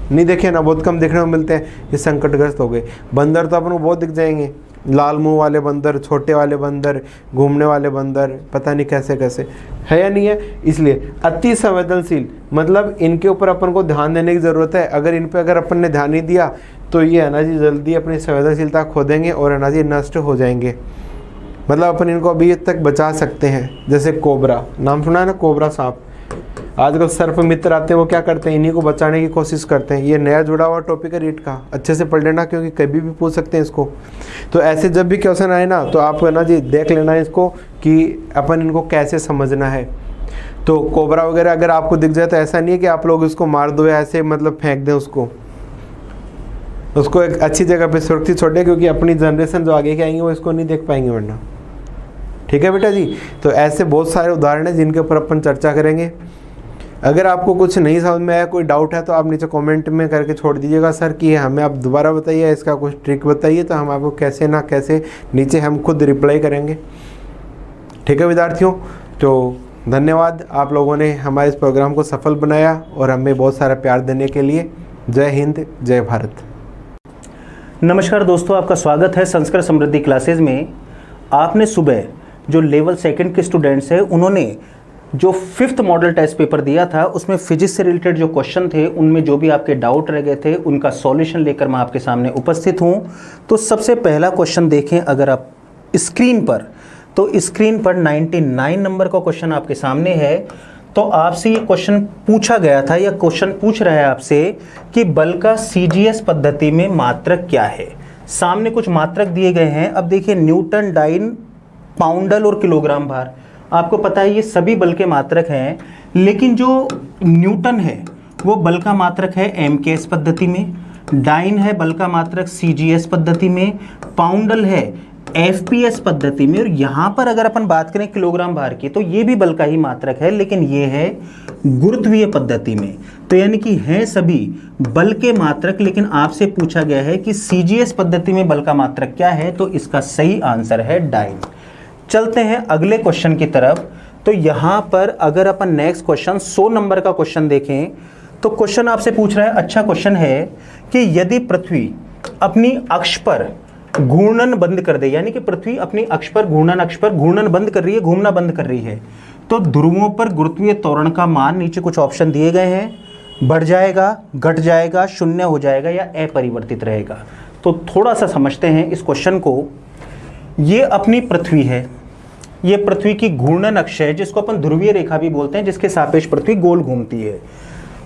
Speaker 1: नहीं देखे ना, बहुत कम देखने को मिलते हैं, ये संकटग्रस्त हो गए। बंदर तो अपन को बहुत दिख जाएंगे, लाल मुंह वाले बंदर, छोटे वाले बंदर, घूमने वाले बंदर, पता नहीं कैसे कैसे, है या नहीं है? इसलिए अति संवेदनशील, मतलब इनके ऊपर अपन को ध्यान देने की ज़रूरत है। अगर इन पे अगर अपन ने ध्यान नहीं दिया तो ये है ना जी जल्दी अपनी संवेदनशीलता खो देंगे और है ना जी नष्ट हो जाएंगे। मतलब अपन इनको अभी तक बचा सकते हैं। जैसे कोबरा, नाम सुना है ना, कोबरा सांप। आजकल सर्प मित्र आते हैं, वो क्या करते हैं, इन्हीं को बचाने की कोशिश करते हैं। ये नया जुड़ा हुआ टॉपिक है रीट का, अच्छे से पढ़ लेना क्योंकि कभी भी पूछ सकते हैं इसको। तो ऐसे जब भी क्वेश्चन आए ना तो आप है ना जी देख लेना इसको कि अपन इनको कैसे समझना है। तो कोबरा वगैरह अगर आपको दिख जाए तो ऐसा नहीं है कि आप लोग उसको मार दो या ऐसे मतलब फेंक दें उसको एक अच्छी जगह पे सुरक्षित छोड़े, क्योंकि अपनी जनरेशन जो आगे के आएंगे वो इसको नहीं देख पाएंगे वरना। ठीक है बेटा जी, तो ऐसे बहुत सारे उदाहरण हैं जिनके ऊपर अपन चर्चा करेंगे। अगर आपको कुछ नहीं समझ में आया, कोई डाउट है तो आप नीचे कमेंट में करके छोड़ दीजिएगा सर कि हमें आप दोबारा बताइए, इसका कुछ ट्रिक बताइए, तो हम आपको कैसे ना कैसे नीचे हम खुद रिप्लाई करेंगे। ठीक है विद्यार्थियों, तो धन्यवाद, आप लोगों ने हमारे इस प्रोग्राम को सफल बनाया और हमें बहुत सारा प्यार देने के लिए। जय हिंद, जय भारत।
Speaker 2: नमस्कार दोस्तों, आपका स्वागत है संस्कृत समृद्धि क्लासेज में। आपने सुबह जो लेवल 2 के स्टूडेंट्स हैं उन्होंने जो 5th मॉडल टेस्ट पेपर दिया था उसमें फिजिक्स से रिलेटेड जो क्वेश्चन थे उनमें जो भी आपके डाउट रह गए थे उनका सॉल्यूशन लेकर मैं आपके सामने उपस्थित हूं। तो सबसे पहला क्वेश्चन देखें अगर आप स्क्रीन पर, तो स्क्रीन पर 99 नंबर का क्वेश्चन आपके सामने है। तो आपसे ये क्वेश्चन पूछा गया था या क्वेश्चन पूछ रहा है आपसे कि बल का सीजीएस पद्धति में मात्रक क्या है। सामने कुछ मात्रक दिए गए हैं। अब देखिए न्यूटन, डाइन, पाउंडल और किलोग्राम भार, आपको पता है ये सभी बल के मात्रक हैं, लेकिन जो न्यूटन है वो बल का मात्रक है एमकेएस पद्धति में, डाइन है बल का मात्रक सीजीएस पद्धति में, पाउंडल है एफपीएस पद्धति में, और यहाँ पर अगर अपन बात करें किलोग्राम भार की तो ये भी बल का ही मात्रक है, लेकिन ये है गुरुत्वीय पद्धति में। तो यानी कि हैं सभी बल के मात्रक, लेकिन आपसे पूछा गया है कि सीजीएस पद्धति में बल का मात्रक क्या है, तो इसका सही आंसर है डाइन। चलते हैं अगले क्वेश्चन की तरफ। तो यहाँ पर अगर अपन नेक्स्ट क्वेश्चन 100 नंबर का क्वेश्चन देखें तो क्वेश्चन आपसे पूछ रहा है, अच्छा क्वेश्चन है कि यदि पृथ्वी अपनी अक्ष पर घूर्णन बंद कर दे, यानी कि पृथ्वी अपनी अक्ष पर घूर्णन बंद कर रही है, घूमना बंद कर रही है, तो ध्रुवों पर गुरुत्वीय त्वरण का मान, नीचे कुछ ऑप्शन दिए गए हैं, बढ़ जाएगा, घट जाएगा, शून्य हो जाएगा या अपरिवर्तित रहेगा। तो थोड़ा सा समझते हैं इस क्वेश्चन को। ये अपनी पृथ्वी है, ये पृथ्वी की घूर्णन अक्ष है जिसको अपन ध्रुवीय रेखा भी बोलते हैं, जिसके सापेक्ष पृथ्वी गोल घूमती है,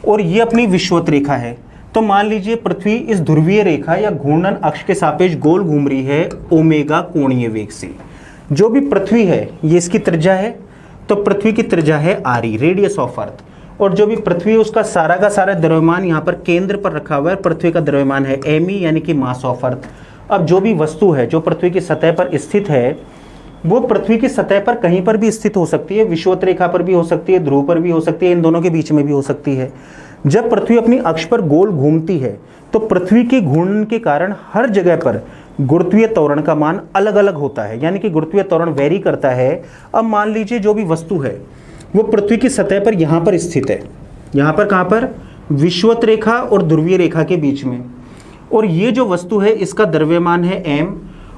Speaker 2: और ये अपनी विषुवत रेखा है। तो मान लीजिए पृथ्वी इस ध्रुवीय रेखा या घूर्णन अक्ष के सापेक्ष गोल घूम रही है ओमेगा कोणीय वेग से। जो भी पृथ्वी है ये इसकी त्रिज्या है, तो पृथ्वी की त्रिज्या है आरी, रेडियस ऑफ अर्थ, और जो भी पृथ्वी है उसका सारा का सारा द्रव्यमान यहाँ पर केंद्र पर रखा हुआ है, पृथ्वी का द्रव्यमान है एम ई, यानी कि मास ऑफ अर्थ। अब जो भी वस्तु है जो पृथ्वी की सतह पर स्थित है वो पृथ्वी की सतह पर कहीं पर भी स्थित हो सकती है, विषुवत रेखा पर भी हो सकती है, ध्रुव पर भी हो सकती है, इन दोनों के बीच में भी हो सकती है। जब पृथ्वी अपनी अक्ष पर गोल घूमती है तो पृथ्वी के घूर्णन के कारण हर जगह पर गुरुत्वीय त्वरण का मान अलग अलग होता है, यानी कि गुरुत्वीय त्वरण वेरी करता है। अब मान लीजिए जो भी वस्तु है वो पृथ्वी की सतह पर यहाँ पर स्थित है, यहाँ पर कहाँ पर, विषुवत रेखा और ध्रुवीय रेखा के बीच में, और ये जो वस्तु है इसका द्रव्यमान है m,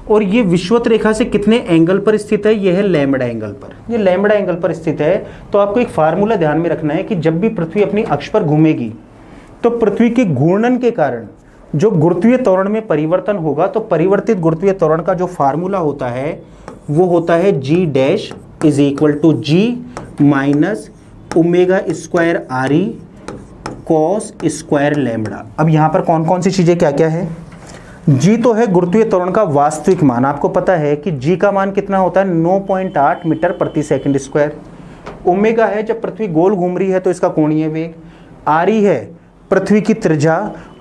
Speaker 2: और ये विषुवत रेखा से कितने एंगल पर स्थित है, ये है लैम्बडा एंगल पर, ये लैम्बडा एंगल पर स्थित है। तो आपको एक फार्मूला ध्यान में रखना है कि जब भी पृथ्वी अपनी अक्ष पर घूमेगी तो पृथ्वी के घूर्णन के कारण जो गुरुत्वीय त्वरण में परिवर्तन होगा, तो परिवर्तित गुरुत्वीय त्वरण का जो फार्मूला होता है वो होता है G dash is equal to G minus omega square R E cos square lambda. अब यहाँ पर कौन कौन सी चीज़ें क्या क्या है, जी तो है गुरुत्वीय त्वरण का वास्तविक मान, आपको पता है कि जी का मान कितना होता है 9.8 मीटर प्रति सेकंड स्क्वायर। ओमेगा है जब पृथ्वी गोल घूम रही है तो इसका कोणीय वेग, आर ई है पृथ्वी की त्रिज्या,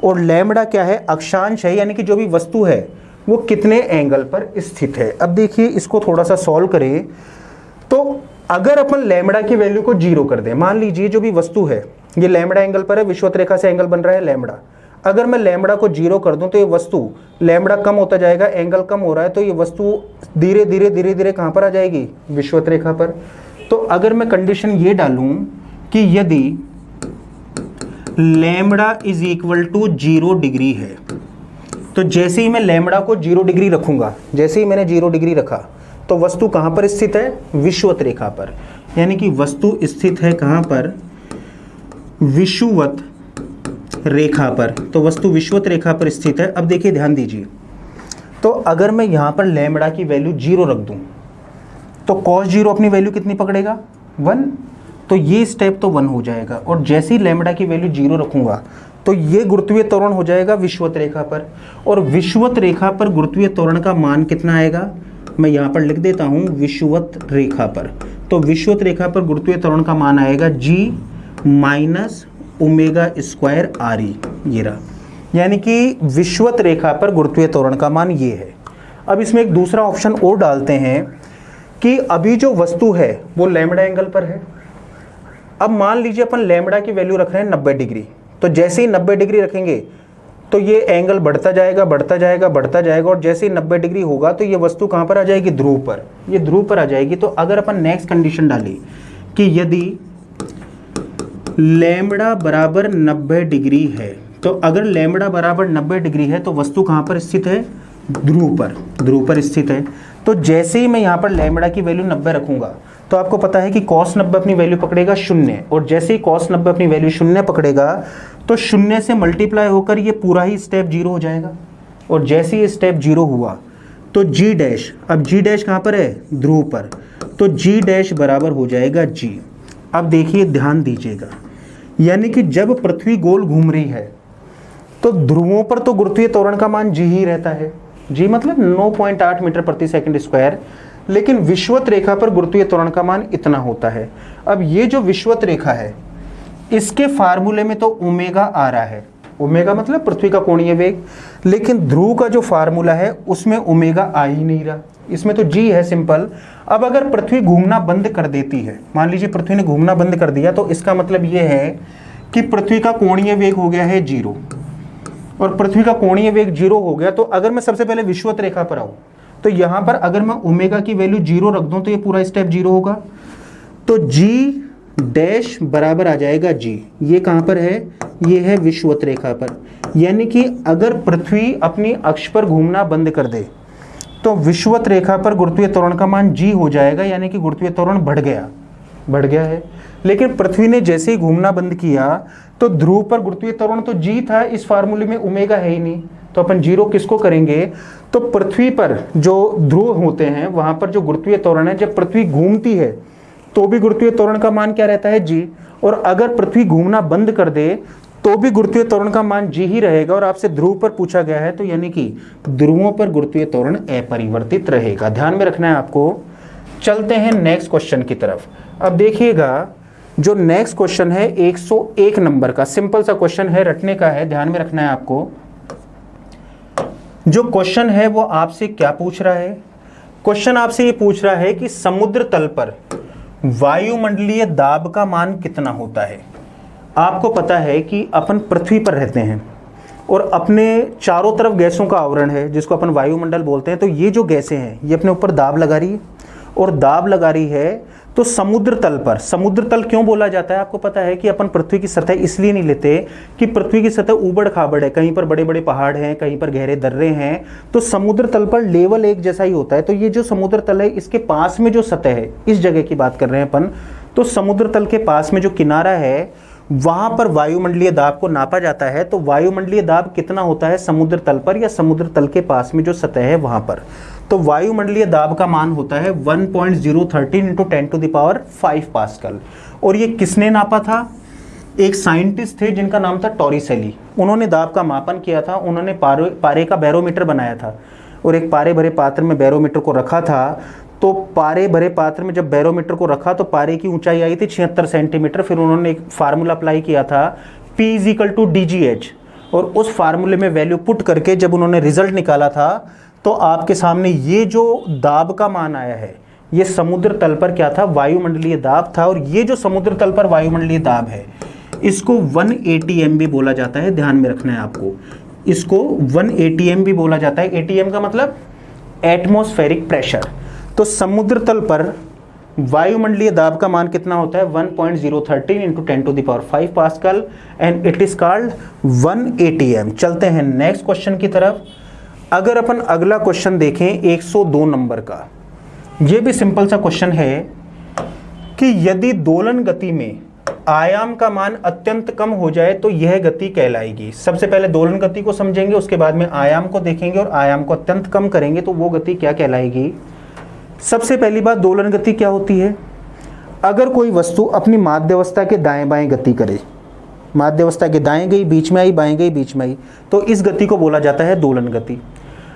Speaker 2: और लैम्बडा क्या है, अक्षांश है, यानी कि जो भी वस्तु है वो कितने एंगल पर स्थित है। अब देखिए इसको थोड़ा सा सॉल्व करें तो अगर अपन लैम्बडा की वैल्यू को 0 कर दें, मान लीजिए जो भी वस्तु है ये लैम्बडा एंगल पर है, विषुवत रेखा से एंगल बन रहा है लैम्बडा, अगर मैं लैम्बडा को 0 कर दूं तो ये वस्तु, लैम्बडा कम होता जाएगा, एंगल कम हो रहा है, तो ये वस्तु धीरे धीरे धीरे धीरे कहाँ पर आ जाएगी, विषुवत रेखा पर। तो अगर मैं कंडीशन ये डालूं कि यदि lambda is equal to 0 degree है, तो जैसे ही मैं लैम्बडा को 0 डिग्री रखूंगा, जैसे ही मैंने 0 डिग्री रखा तो वस्तु कहाँ पर स्थित है, विषुवत रेखा पर, यानी कि वस्तु स्थित है कहाँ पर, विषुवत रेखा पर, तो वस्तु विषुवत रेखा पर स्थित है। अब देखिए ध्यान दीजिए, तो अगर मैं यहाँ पर लैम्बडा की वैल्यू 0 रख दूँ तो cos 0 अपनी वैल्यू कितनी पकड़ेगा, 1, तो ये स्टेप तो 1 हो जाएगा, और जैसे ही लैम्बडा की वैल्यू 0 रखूँगा तो ये गुरुत्वीय त्वरण हो जाएगा विषुवत रेखा पर, और विषुवत रेखा पर गुरुत्वीय त्वरण का मान कितना आएगा, मैं यहाँ पर लिख देता हूँ विषुवत रेखा पर, तो विषुवत रेखा पर गुरुत्वीय त्वरण का मान आएगा g minus omega square R ई, ये रहा, यानी कि विषुवत रेखा पर गुरुत्वीय त्वरण का मान ये है। अब इसमें एक दूसरा ऑप्शन और डालते हैं कि अभी जो वस्तु है वो लैम्बडा एंगल पर है। अब मान लीजिए अपन लैम्बडा की वैल्यू रख रहे हैं 90 डिग्री, तो जैसे ही 90 डिग्री रखेंगे तो ये एंगल बढ़ता जाएगा बढ़ता जाएगा बढ़ता जाएगा, और जैसे ही 90 डिग्री होगा तो ये वस्तु कहाँ पर आ जाएगी, ध्रुव पर, ये ध्रुव पर आ जाएगी। तो अगर अपन नेक्स्ट कंडीशन डालें कि यदि लैम्बडा बराबर 90 डिग्री है, तो अगर लैम्बडा बराबर 90 डिग्री है तो वस्तु कहाँ पर स्थित है, ध्रुव पर स्थित है। तो जैसे ही मैं यहाँ पर लैम्बडा की वैल्यू 90 रखूंगा तो आपको पता है कि cos 90 अपनी वैल्यू पकड़ेगा 0, और जैसे ही cos 90 अपनी वैल्यू 0 पकड़ेगा तो 0 से मल्टीप्लाई होकर ये पूरा ही स्टेप 0 हो जाएगा, और जैसे ही स्टेप 0 हुआ तो g डैश, अब g डैश कहाँ पर है, ध्रुव पर, तो g डैश बराबर हो जाएगा g, अब देखिए ध्यान दीजिएगा, यानी कि जब पृथ्वी गोल घूम रही है तो ध्रुवों पर तो गुरुत्वीय त्वरण का मान जी ही रहता है, जी मतलब 9.8 मीटर प्रति सेकंड स्क्वायर, लेकिन विषुवत रेखा पर गुरुत्वीय त्वरण का मान इतना होता है। अब ये जो विषुवत रेखा है इसके फार्मूले में तो ओमेगा आ रहा है, ओमेगा मतलब पृथ्वी का कोणीय वेग, लेकिन ध्रुव का जो फार्मूला है उसमें ओमेगा आ ही नहीं रहा, इसमें तो जी है सिंपल। अब अगर पृथ्वी घूमना बंद कर देती है, मान लीजिए पृथ्वी ने घूमना बंद कर दिया, तो इसका मतलब ये है कि पृथ्वी का कोणीय वेग हो गया है 0, और पृथ्वी का कोणीय वेग 0 हो गया तो अगर मैं सबसे पहले विषुवत रेखा पर आऊं तो यहां पर अगर मैं ओमेगा की वैल्यू 0 रख दूं तो ये पूरा स्टेप 0 होगा, तो जी डैश बराबर आ जाएगा जी, ये कहां पर है, ये है विषुवत रेखा पर। यानी कि अगर पृथ्वी अपनी अक्ष पर घूमना बंद कर दे तो विषुवत रेखा पर गुरुत्वीय त्वरण का मान जी हो जाएगा, यानी कि गुरुत्वीय त्वरण बढ़ गया है। लेकिन पृथ्वी ने जैसे ही घूमना बंद किया तो ध्रुव पर गुरुत्वीय त्वरण तो जी था, इस फार्मूले में ओमेगा है ही नहीं, तो अपन 0 किसको करेंगे, तो पृथ्वी पर जो ध्रुव होते हैं वहां पर जो गुरुत्वीय त्वरण है, जब पृथ्वी घूमती है तो भी गुरुत्वीय त्वरण का मान क्या रहता है, जी, और अगर पृथ्वी घूमना बंद कर दे तो भी गुरुत्वीय त्वरण का मान जी ही रहेगा, और आपसे ध्रुव पर पूछा गया है तो यानी कि ध्रुवों पर गुरुत्वीय त्वरण अपरिवर्तित रहेगा, ध्यान में रखना है आपको। चलते हैं नेक्स्ट क्वेश्चन की तरफ। अब देखिएगा जो नेक्स्ट क्वेश्चन है 101 नंबर का सिंपल सा क्वेश्चन है, रटने का है, ध्यान में रखना है आपको। जो क्वेश्चन है वो आपसे क्या पूछ रहा है, क्वेश्चन आपसे ये पूछ रहा है कि समुद्र तल पर वायुमंडलीय दाब का मान कितना होता है। आपको पता है कि अपन पृथ्वी पर रहते हैं और अपने चारों तरफ गैसों का आवरण है जिसको अपन वायुमंडल बोलते हैं, तो ये जो गैसें हैं ये अपने ऊपर दाब लगा रही है, और दाब लगा रही है तो समुद्र तल पर, समुद्र तल क्यों बोला जाता है, आपको पता है कि अपन पृथ्वी की सतह इसलिए नहीं लेते कि पृथ्वी की सतह ऊबड़ खाबड़ है, कहीं पर बड़े बड़े पहाड़ हैं, कहीं पर गहरे दर्रे हैं, तो समुद्र तल पर लेवल एक जैसा ही होता है। तो ये जो समुद्र तल है इसके पास में जो सतह है, इस जगह की बात कर रहे हैं अपन, तो समुद्र तल के पास में जो किनारा है वहां पर वायुमंडलीय दाब को नापा जाता है। तो वायुमंडलीय दाब कितना होता है समुद्र तल पर या समुद्र तल के पास में जो सतह है वहां पर, तो वायुमंडलीय दाब का मान होता है 1.013 × 10⁵ पास्कल। और ये किसने नापा था, एक साइंटिस्ट थे जिनका नाम था टॉरिसेली, उन्होंने दाब का मापन किया था, उन्होंने पारे का बैरोमीटर बनाया था, और एक पारे भरे पात्र में बैरोमीटर को रखा था। तो पारे भरे पात्र में जब बैरोमीटर को रखा तो पारे की ऊंचाई आई थी 76 सेंटीमीटर। फिर उन्होंने एक फार्मूला अप्लाई किया था P = DGH, और उस फार्मूले में वैल्यू पुट करके जब उन्होंने रिजल्ट निकाला था तो आपके सामने ये जो दाब का मान आया है ये समुद्र तल पर क्या था, वायुमंडलीय दाब था। और ये जो समुद्र तल पर वायुमंडलीय दाब है इसको 1 ATM बोला जाता है, ध्यान में रखना है आपको, इसको 1 ATM भी बोला जाता है। ATM का मतलब एटमॉस्फेरिक प्रेशर। तो समुद्र तल पर वायुमंडलीय दाब का मान कितना होता है 1.013 × 10⁵ pascal, and it is called 1 ATM। चलते हैं नेक्स्ट क्वेश्चन की तरफ। अगर अपन अगला क्वेश्चन देखें 102 नंबर का, यह भी सिंपल सा क्वेश्चन है कि यदि दोलन गति में आयाम का मान अत्यंत कम हो जाए तो यह गति कहलाएगी। सबसे पहले दोलन गति को समझेंगे, उसके बाद में आयाम को देखेंगे, और आयाम को अत्यंत कम करेंगे तो वो गति क्या कहलाएगी। सबसे पहली बात, दोलन गति क्या होती है, अगर कोई वस्तु अपनी माध्यावस्था के दाएं बाएं गति करे, माध्यावस्था के दाएं गई, बीच में आई, बाएं गई, बीच में आई, तो इस गति को बोला जाता है दोलन गति।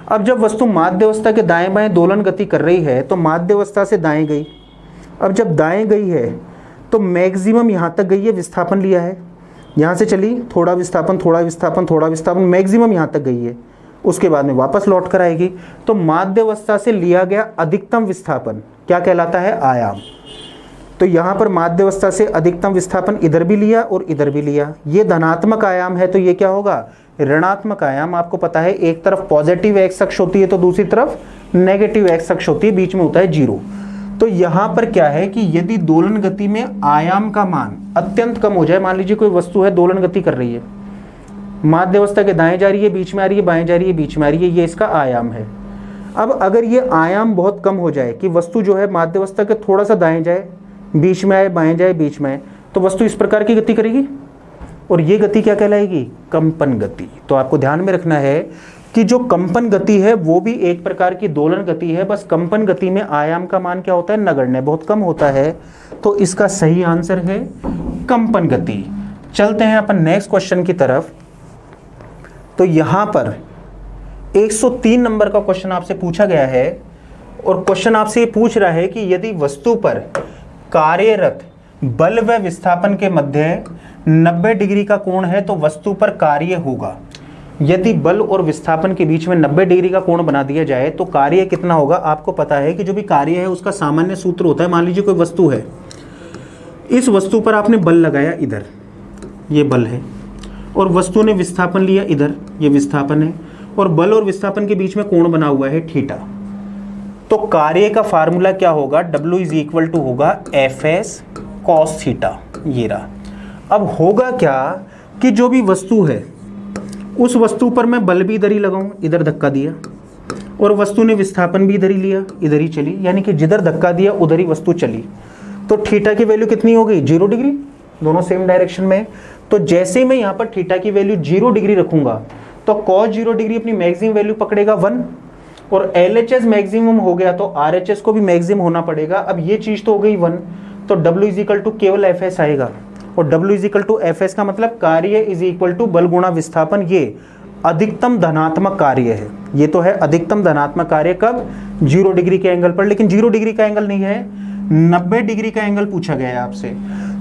Speaker 2: अब जब वस्तु माध्यावस्था के दाएं बाएं दोलन गति कर रही है तो माध्यावस्था से दाएं गई, अब जब दाएं गई है तो मैक्सिमम यहाँ तक गई है, विस्थापन लिया है, यहाँ से चली, थोड़ा विस्थापन, थोड़ा विस्थापन, थोड़ा विस्थापन, मैक्सिमम यहाँ तक गई है, उसके बाद में वापस लौट कर आएगी। तो माध्यावस्था से लिया गया अधिकतम विस्थापन क्या कहलाता है, आयाम। तो यहाँ पर माध्यावस्था से अधिकतम विस्थापन इधर भी लिया और इधर भी लिया, ये धनात्मक आयाम है, तो ये क्या होगा, ऋणात्मक आयाम। आपको पता है एक तरफ पॉजिटिव एक्स अक्ष होती है तो दूसरी तरफ नेगेटिव एक्स अक्ष होती है, बीच में होता है 0। तो यहाँ पर क्या है कि यदि दोलन गति में आयाम का मान अत्यंत कम हो जाए, मान लीजिए कोई वस्तु है दोलन गति कर रही है, माध्यावस्था के दाएं जा रही है, बीच में आ रही है, बाएं जा रही है, बीच में आ रही है, ये इसका आयाम है। अब अगर ये आयाम बहुत कम हो जाए कि वस्तु जो है माध्यावस्था के थोड़ा सा दाएं जाए, बीच में आए, बाएं जाए, बीच में आए, तो वस्तु इस प्रकार की गति करेगी, और ये गति क्या कहलाएगी, कंपन गति। तो आपको ध्यान में रखना है कि जो कंपन गति है वो भी एक प्रकार की दोलन गति है, बस कंपन गति में आयाम का मान क्या होता है, नगण्य, बहुत कम होता है। तो इसका सही आंसर है कंपन गति। चलते हैं अपन नेक्स्ट क्वेश्चन की तरफ। तो यहां पर 103 नंबर का क्वेश्चन आपसे पूछा गया है और क्वेश्चन आपसे ये पूछ रहा है कि यदि वस्तु पर कार्यरत बल व विस्थापन के मध्य 90 डिग्री का कोण है तो वस्तु पर कार्य होगा। यदि बल और विस्थापन के बीच में 90 डिग्री का कोण बना दिया जाए तो कार्य कितना होगा। आपको पता है कि जो भी कार्य है उसका सामान्य सूत्र होता है। मान लीजिए कोई वस्तु है, इस वस्तु पर आपने बल लगाया, इधर ये बल है, और वस्तु ने विस्थापन लिया, इधर ये विस्थापन है, और बल और विस्थापन के बीच में कोण बना हुआ है थीटा। तो कार्य का फार्मूला क्या होगा, W इज इक्वल टू होगा Fs cos थीटा। ये रहा। अब होगा क्या कि जो भी वस्तु है उस वस्तु पर मैं बल भी इधर ही लगाऊं, इधर धक्का दिया, और वस्तु ने विस्थापन भी इधर ही लिया, इधर ही चली, यानी कि जिधर धक्का दिया उधर ही वस्तु चली। तो थीटा की वैल्यू कितनी हो गई, 0 डिग्री, दोनों सेम डायरेक्शन में। तो जैसे मैं यहाँ पर थीटा की वैल्यू 0 डिग्री रखूंगा तो cos 0 डिग्री अपनी मैक्सिमम वैल्यू पकड़ेगा 1, और LHS मैक्सिमम हो गया तो RHS को भी मैक्सिमम होना पड़ेगा। अब ये चीज तो हो गई 1, तो W इज इक्वल टू केवल Fs आएगा, और W is equal to Fs का मतलब कार्य इज इक्वल टू बल गुणा विस्थापन। ये अधिकतम धनात्मक कार्य है, ये तो है अधिकतम धनात्मक कार्य कब, 0 डिग्री के एंगल पर। लेकिन 0 डिग्री का एंगल नहीं है, 90 डिग्री का एंगल पूछा गया है आपसे।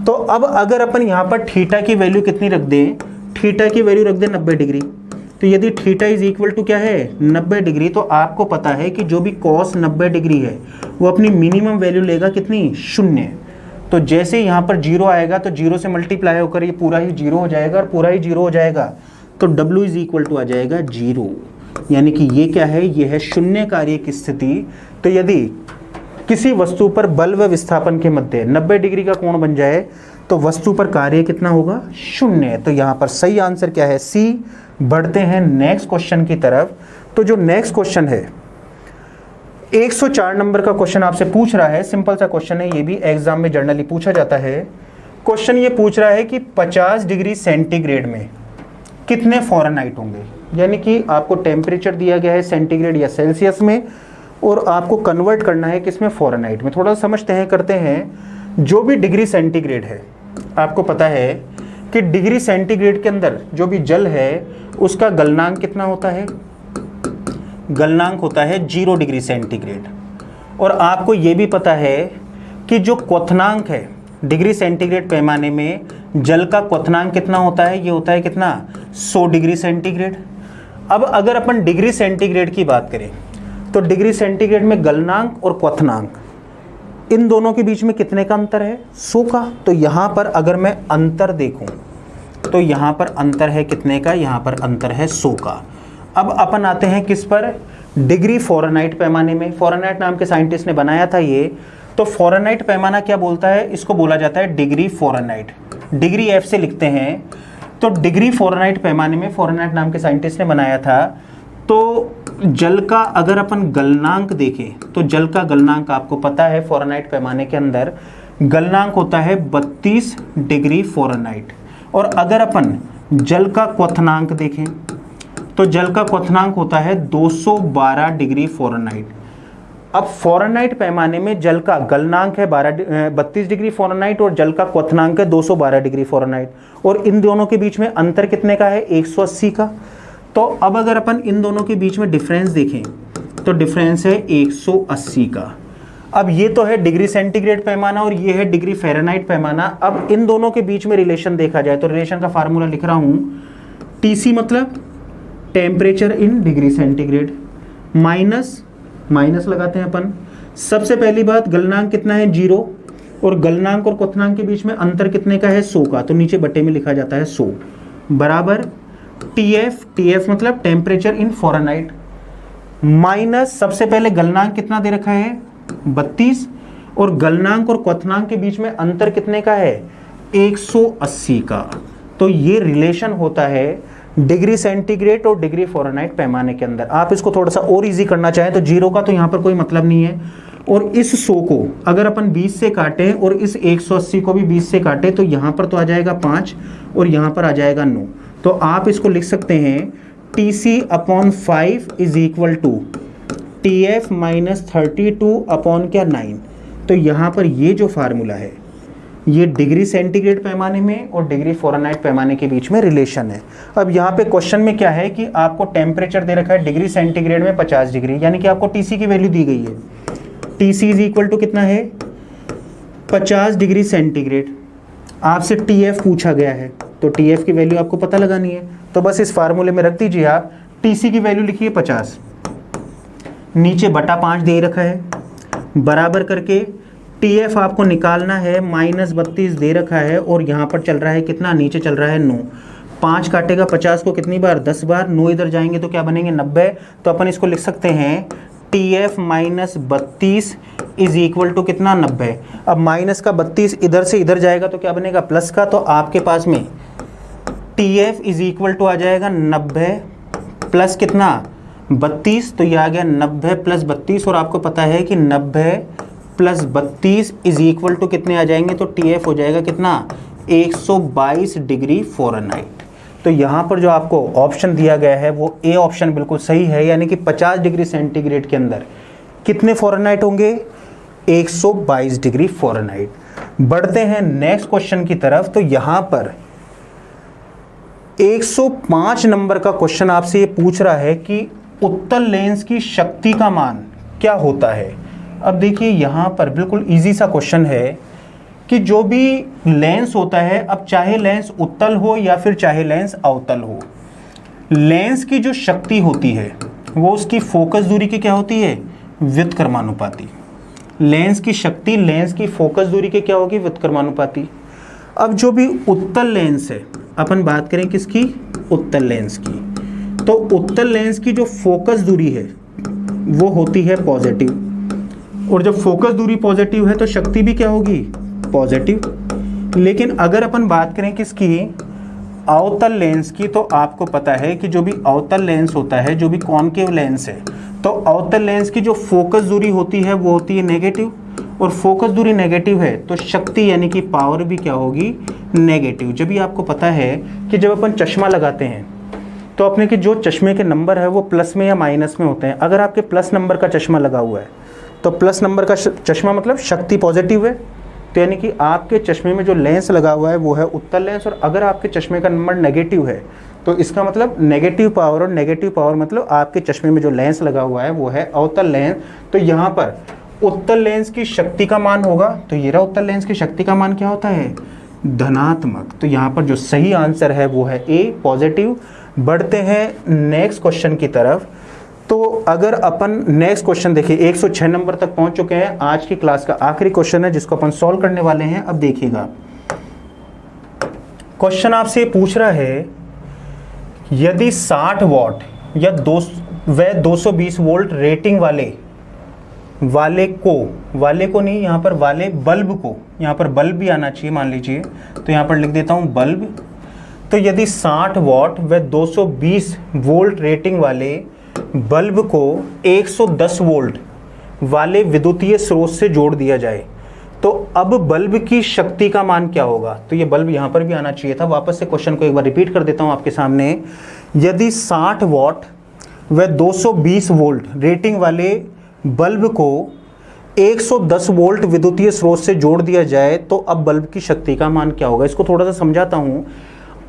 Speaker 2: तो अब अगर अपन यहाँ पर थीटा की वैल्यू कितनी रख दें, थीटा की वैल्यू रख दें 90 डिग्री, तो यदि थीटा इज इक्वल टू क्या है, 90 डिग्री, तो आपको पता है कि जो भी cos 90 डिग्री है वो अपनी मिनिमम वैल्यू लेगा कितनी, 0। तो जैसे यहाँ पर 0 आएगा तो 0 से मल्टीप्लाई होकर ये पूरा ही 0 हो जाएगा, और पूरा ही 0 हो जाएगा तो W इज इक्वल टू आ जाएगा 0, यानी कि ये क्या है, ये है शून्य कार्य की स्थिति। तो यदि किसी वस्तु पर बल व विस्थापन के मध्य 90 डिग्री का कोण बन जाए तो वस्तु पर कार्य कितना होगा, 0। तो यहाँ पर सही आंसर क्या है, C। बढ़ते हैं नेक्स्ट क्वेश्चन की तरफ। तो जो नेक्स्ट क्वेश्चन है 104 नंबर का क्वेश्चन आपसे पूछ रहा है, सिंपल सा क्वेश्चन है, ये भी एग्जाम में जनरली पूछा जाता है। क्वेश्चन ये पूछ रहा है कि 50 डिग्री सेंटीग्रेड में कितने फ़ारेनहाइट होंगे, यानी कि आपको टेम्परेचर दिया गया है सेंटीग्रेड या सेल्सियस में, और आपको कन्वर्ट करना है किसमें, फ़ारेनहाइट में। थोड़ा समझते हैं, करते हैं। जो भी डिग्री सेंटीग्रेड है, आपको पता है कि डिग्री सेंटीग्रेड के अंदर जो भी जल है उसका गलनांक कितना होता है, गलनांक होता है 0 डिग्री सेंटीग्रेड। और आपको ये भी पता है कि जो क्वथनांक है डिग्री सेंटीग्रेड पैमाने में, जल का क्वथनांक कितना होता है, ये होता है कितना, 100 डिग्री सेंटीग्रेड। अब अगर अपन डिग्री सेंटीग्रेड की बात करें तो डिग्री सेंटीग्रेड में गलनांक और क्वथनांक, इन दोनों के बीच में कितने का अंतर है, 100 का। तो यहाँ पर अगर मैं अंतर देखूं तो यहाँ पर अंतर है कितने का, यहाँ पर अंतर है 100 का। अब अपन आते हैं किस पर, डिग्री फ़ारेनहाइट पैमाने में। फ़ारेनहाइट नाम के साइंटिस्ट ने बनाया था ये। तो फ़ारेनहाइट पैमाना क्या बोलता है, इसको बोला जाता है डिग्री फ़ारेनहाइट, डिग्री F से लिखते हैं। तो डिग्री फ़ारेनहाइट पैमाने में फ़ारेनहाइट नाम के साइंटिस्ट ने बनाया था। तो जल का अगर अपन गलनांक देखें तो जल का गलनांक आपको पता है फ़ारेनहाइट पैमाने के अंदर गलनांक होता है 32 डिग्री फ़ारेनहाइट। और अगर अपन जल का क्वथनांक देखें तो जल का क्वथनांक होता है 212 डिग्री फ़ारेनहाइट। अब फ़ारेनहाइट पैमाने में जल का गलनांक है 32 डिग्री फ़ारेनहाइट और जल का क्वथनांक है 212 डिग्री फ़ारेनहाइट, और इन दोनों के बीच में अंतर कितने का है, 180 का। तो अब अगर अपन इन दोनों के बीच में डिफरेंस देखें तो डिफरेंस है 180 का। अब ये तो है डिग्री सेंटीग्रेड पैमाना और ये है डिग्री फ़ारेनहाइट पैमाना। अब इन दोनों के बीच में रिलेशन देखा जाए तो रिलेशन का फार्मूला लिख रहा हूँ, TC मतलब temperature in degree centigrade, minus लगाते हैं अपन। सबसे पहली बात, गलनांक कितना है, 0, और गलनांक और क्वथनांक के बीच में अंतर कितने का है, 100 का। तो नीचे बटे में लिखा जाता है 100 बराबर TF मतलब टेम्परेचर इन फ़ारेनहाइट, माइनस सबसे पहले गलनांक कितना दे रखा है, 32, और गलनांक और क्वथनांक के बीच में अंतर कितने का है, 180 का। तो ये रिलेशन होता है डिग्री सेंटीग्रेड और डिग्री फ़ारेनहाइट पैमाने के अंदर। आप इसको थोड़ा सा और इजी करना चाहें तो 0 का तो यहाँ पर कोई मतलब नहीं है, और इस 100 को अगर अपन 20 से काटें और इस 180 को भी 20 से काटें तो यहाँ पर तो आ जाएगा 5 और यहाँ पर आ जाएगा 9। तो आप इसको लिख सकते हैं TC/5 is equal to TF minus 32 upon क्या 9। तो यहाँ पर ये जो फार्मूला है ये डिग्री सेंटीग्रेड पैमाने में और डिग्री फ़ारेनहाइट पैमाने के बीच में रिलेशन है। अब यहाँ पे क्वेश्चन में क्या है कि आपको टेम्परेचर दे रखा है डिग्री सेंटीग्रेड में 50 डिग्री, यानी कि आपको TC की वैल्यू दी गई है। TC इज इक्वल टू कितना है 50 डिग्री सेंटीग्रेड। आपसे TF पूछा गया है तो TF की वैल्यू आपको पता लगानी है, तो बस इस फार्मूले में रख दीजिए आप। TC की वैल्यू लिखिए 50, नीचे बटा 5 दे रखा है, बराबर करके TF आपको निकालना है -32 दे रखा है, और यहाँ पर चल रहा है कितना, नीचे चल रहा है 9। 5 काटेगा 50 को कितनी बार, 10 बार। 9 इधर जाएंगे तो क्या बनेंगे 90। तो अपन इसको लिख सकते हैं TF minus 32 is equal to कितना 90। अब माइनस का 32 इधर से इधर जाएगा तो क्या बनेगा प्लस का, तो आपके पास में TF इज इक्वल टू आ जाएगा 90 प्लस कितना 32, तो ये आ गया 90 प्लस 32, और आपको पता है कि 90 प्लस 32 इज इक्वल टू कितने आ जाएंगे, तो TF हो जाएगा कितना 122 डिग्री फ़ारेनहाइट। तो यहाँ पर जो आपको ऑप्शन दिया गया है वो ए ऑप्शन बिल्कुल सही है, यानी कि 50 डिग्री सेंटीग्रेड के अंदर कितने फ़ारेनहाइट होंगे 122 डिग्री फ़ारेनहाइट। बढ़ते हैं नेक्स्ट क्वेश्चन की तरफ। तो यहाँ पर 105 नंबर का क्वेश्चन आपसे ये पूछ रहा है कि उत्तल लेंस की शक्ति का मान क्या होता है। अब देखिए यहाँ पर बिल्कुल इजी सा क्वेश्चन है कि जो भी लेंस होता है, अब चाहे लेंस उत्तल हो या फिर चाहे लेंस अवतल हो, लेंस की जो शक्ति होती है वो उसकी फोकस दूरी की क्या होती है, व्युत्क्रमानुपाती। लेंस की शक्ति लेंस की फोकस दूरी के क्या होगी, व्युत्क्रमानुपाती। अब जो भी उत्तल लेंस है, अपन बात करें किसकी, उत्तल लेंस की, तो उत्तल लेंस की जो फोकस दूरी है वो होती है पॉजिटिव, और जब फोकस दूरी पॉजिटिव है तो शक्ति भी क्या होगी, पॉजिटिव। लेकिन अगर अपन बात करें किसकी, अवतल लेंस की, तो आपको पता है कि जो भी अवतल लेंस होता है, जो भी कॉनकेव लेंस है, तो अवतल लेंस की जो फोकस दूरी होती है वो होती है नेगेटिव, और फोकस दूरी नेगेटिव है तो शक्ति यानी कि पावर भी क्या होगी, नेगेटिव। जब भी आपको पता है कि जब अपन चश्मा लगाते हैं तो अपने के जो चश्मे के नंबर है वो प्लस में या माइनस में होते हैं। अगर आपके प्लस नंबर का चश्मा लगा हुआ है तो प्लस नंबर का चश्मा मतलब शक्ति पॉजिटिव है, तो यानी कि आपके चश्मे में जो लेंस लगा हुआ है वो है उत्तल लेंस। और अगर आपके चश्मे का नंबर नेगेटिव है तो इसका मतलब नेगेटिव पावर, और नेगेटिव पावर मतलब आपके चश्मे में जो लेंस लगा हुआ है वो है अवतल लेंस। तो यहाँ पर उत्तल लेंस की शक्ति का मान होगा, तो ये रहा उत्तल लेंस की शक्ति का मान क्या होता है, धनात्मक। तो यहाँ पर जो सही आंसर है वो है ए, पॉजिटिव। बढ़ते हैं नेक्स्ट क्वेश्चन की तरफ। तो अगर अपन नेक्स्ट क्वेश्चन देखिए, 106 नंबर तक पहुंच चुके हैं। आज की क्लास का आखिरी क्वेश्चन है जिसको अपन सॉल्व करने वाले हैं। अब देखिएगा, क्वेश्चन आपसे पूछ रहा है यदि 60 वॉट या 220 वोल्ट रेटिंग वाले को नहीं, यहाँ पर वाले बल्ब को, यहाँ पर बल्ब भी आना चाहिए मान लीजिए, तो यहाँ पर लिख देता हूँ बल्ब। तो यदि 60 वॉट व 220 वोल्ट रेटिंग वाले बल्ब को 110 वोल्ट वाले विद्युतीय स्रोत से जोड़ दिया जाए, तो अब बल्ब की शक्ति का मान क्या होगा। तो ये बल्ब यहाँ पर भी आना चाहिए था। वापस से क्वेश्चन को एक बार रिपीट कर देता हूँ आपके सामने। यदि 60 वॉट व 220 वोल्ट रेटिंग वाले बल्ब को 110 वोल्ट विद्युतीय स्रोत से जोड़ दिया जाए, तो अब बल्ब की शक्ति का मान क्या होगा। इसको थोड़ा सा समझाता हूँ।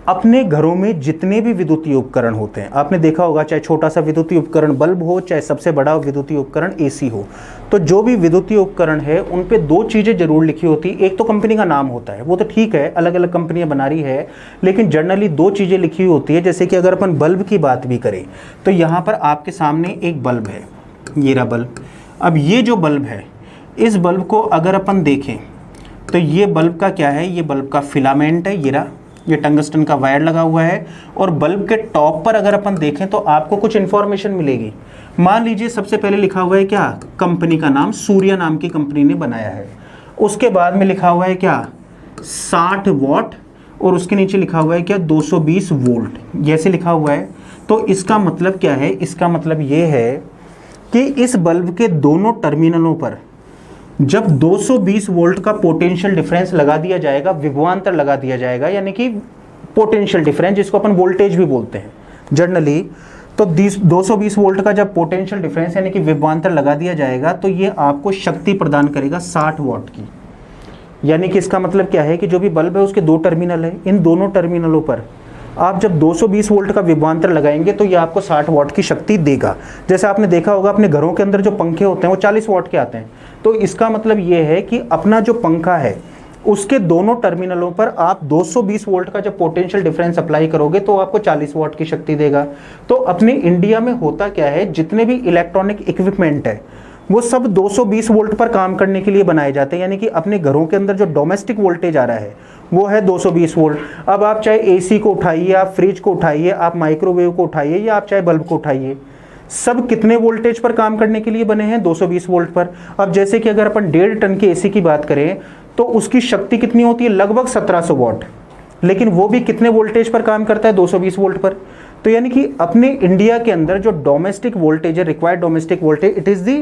Speaker 2: अपने घरों में जितने भी विद्युतीय उपकरण होते हैं, आपने देखा होगा, चाहे छोटा सा विद्युतीय उपकरण बल्ब हो, चाहे सबसे बड़ा विद्युतीय उपकरण एसी हो, तो जो भी विद्युतीय उपकरण है उन पे दो चीज़ें जरूर लिखी होती। एक तो कंपनी का नाम होता है, वो तो ठीक है, अलग अलग कंपनियां बना रही है, लेकिन जनरली दो चीज़ें लिखी हुई होती है। जैसे कि अगर अपन बल्ब की बात भी करें तो यहाँ पर आपके सामने एक बल्ब है, ये रहा बल्ब। अब ये जो बल्ब है, इस बल्ब को अगर अपन देखें तो ये बल्ब का क्या है, ये बल्ब का फिलामेंट है, ये रहा, ये टंगस्टन का वायर लगा हुआ है। और बल्ब के टॉप पर अगर अपन देखें तो आपको कुछ इन्फॉर्मेशन मिलेगी। मान लीजिए सबसे पहले लिखा हुआ है क्या, कंपनी का नाम, सूर्या नाम की कंपनी ने बनाया है। उसके बाद में लिखा हुआ है क्या, 60 वॉट, और उसके नीचे लिखा हुआ है क्या, 220 वोल्ट, जैसे लिखा हुआ है। तो इसका मतलब क्या है, इसका मतलब ये है कि इस बल्ब के दोनों टर्मिनलों पर जब 220 वोल्ट का पोटेंशियल डिफरेंस लगा दिया जाएगा, विभवांतर लगा दिया जाएगा, यानी कि पोटेंशियल डिफरेंस जिसको अपन वोल्टेज भी बोलते हैं, जनरली तो 220 वोल्ट का जब पोटेंशियल डिफरेंस यानी कि विभवांतर लगा दिया जाएगा तो ये आपको शक्ति प्रदान करेगा 60 वाट की। यानी कि इसका मतलब क्या है कि जो भी बल्ब है उसके 2 टर्मिनल है, इन दोनों टर्मिनलों पर आप जब 220 वोल्ट का विभवांतर लगाएंगे तो ये आपको 60 वाट की शक्ति देगा। जैसे आपने देखा होगा अपने घरों के अंदर जो पंखे होते हैं वो 40 वाट के आते हैं, तो इसका मतलब ये है कि अपना जो पंखा है उसके दोनों टर्मिनलों पर आप 220 वोल्ट का जब पोटेंशियल डिफरेंस अप्लाई करोगे तो आपको 40 वाट की शक्ति देगा। तो अपने इंडिया में होता क्या है, जितने भी इलेक्ट्रॉनिक इक्विपमेंट है वो सब 220 वोल्ट पर काम करने के लिए बनाए जाते हैं। यानी कि अपने घरों के अंदर जो डोमेस्टिक वोल्टेज आ रहा है वो है 220 वोल्ट। अब आप चाहे एसी को उठाइए, आप फ्रिज को उठाइए, आप माइक्रोवेव को उठाइए या आप चाहे बल्ब को उठाइए, सब कितने वोल्टेज पर काम करने के लिए बने हैं, 220 वोल्ट पर। अब जैसे कि अगर अपन 1.5 टन के एसी की बात करें तो उसकी शक्ति कितनी होती है, लगभग 1700 वाट, लेकिन वो भी कितने वोल्टेज पर काम करता है, 220 वोल्ट पर। तो यानी कि अपने इंडिया के अंदर जो डोमेस्टिक वोल्टेज है, required domestic voltage, it is the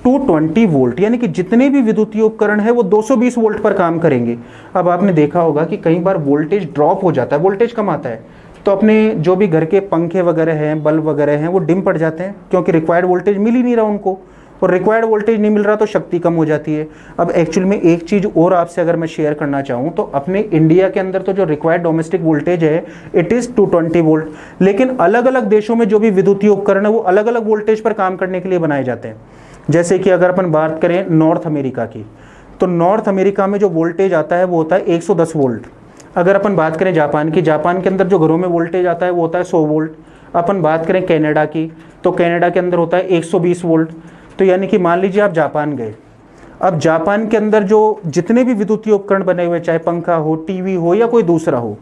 Speaker 2: 220 volt. यानी कि जितने भी विद्युतीय उपकरण है वो 220 वोल्ट पर काम करेंगे। अब आपने देखा होगा कि कई बार वोल्टेज ड्रॉप हो जाता है, वोल्टेज कम आता है, तो अपने जो भी घर के पंखे वगैरह हैं, बल्ब वगैरह हैं, वो डिम पड़ जाते हैं क्योंकि रिक्वायर्ड वोल्टेज मिल ही नहीं रहा उनको, और रिक्वायर्ड वोल्टेज नहीं मिल रहा तो शक्ति कम हो जाती है। अब एक्चुअल में एक चीज़ और आपसे अगर मैं शेयर करना चाहूँ तो अपने इंडिया के अंदर तो जो रिक्वायर्ड डोमेस्टिक वोल्टेज है इट इज़ 220 वोल्ट, लेकिन अलग अलग देशों में जो भी विद्युतीय उपकरण है वो अलग अलग वोल्टेज पर काम करने के लिए बनाए जाते हैं। जैसे कि अगर अपन बात करें नॉर्थ अमेरिका की, तो नॉर्थ अमेरिका में जो वोल्टेज आता है वो होता है 110 वोल्ट। अगर अपन बात करें जापान की, जापान के अंदर जो घरों में वोल्टेज आता है वो होता है 100 वोल्ट। अपन बात करें कनाडा की, तो कनाडा के अंदर होता है 120 वोल्ट। तो यानी कि मान लीजिए आप जापान गए, अब जापान के अंदर जो जितने भी विद्युतीय उपकरण बने हुए, चाहे पंखा हो, टीवी हो या कोई दूसरा हो,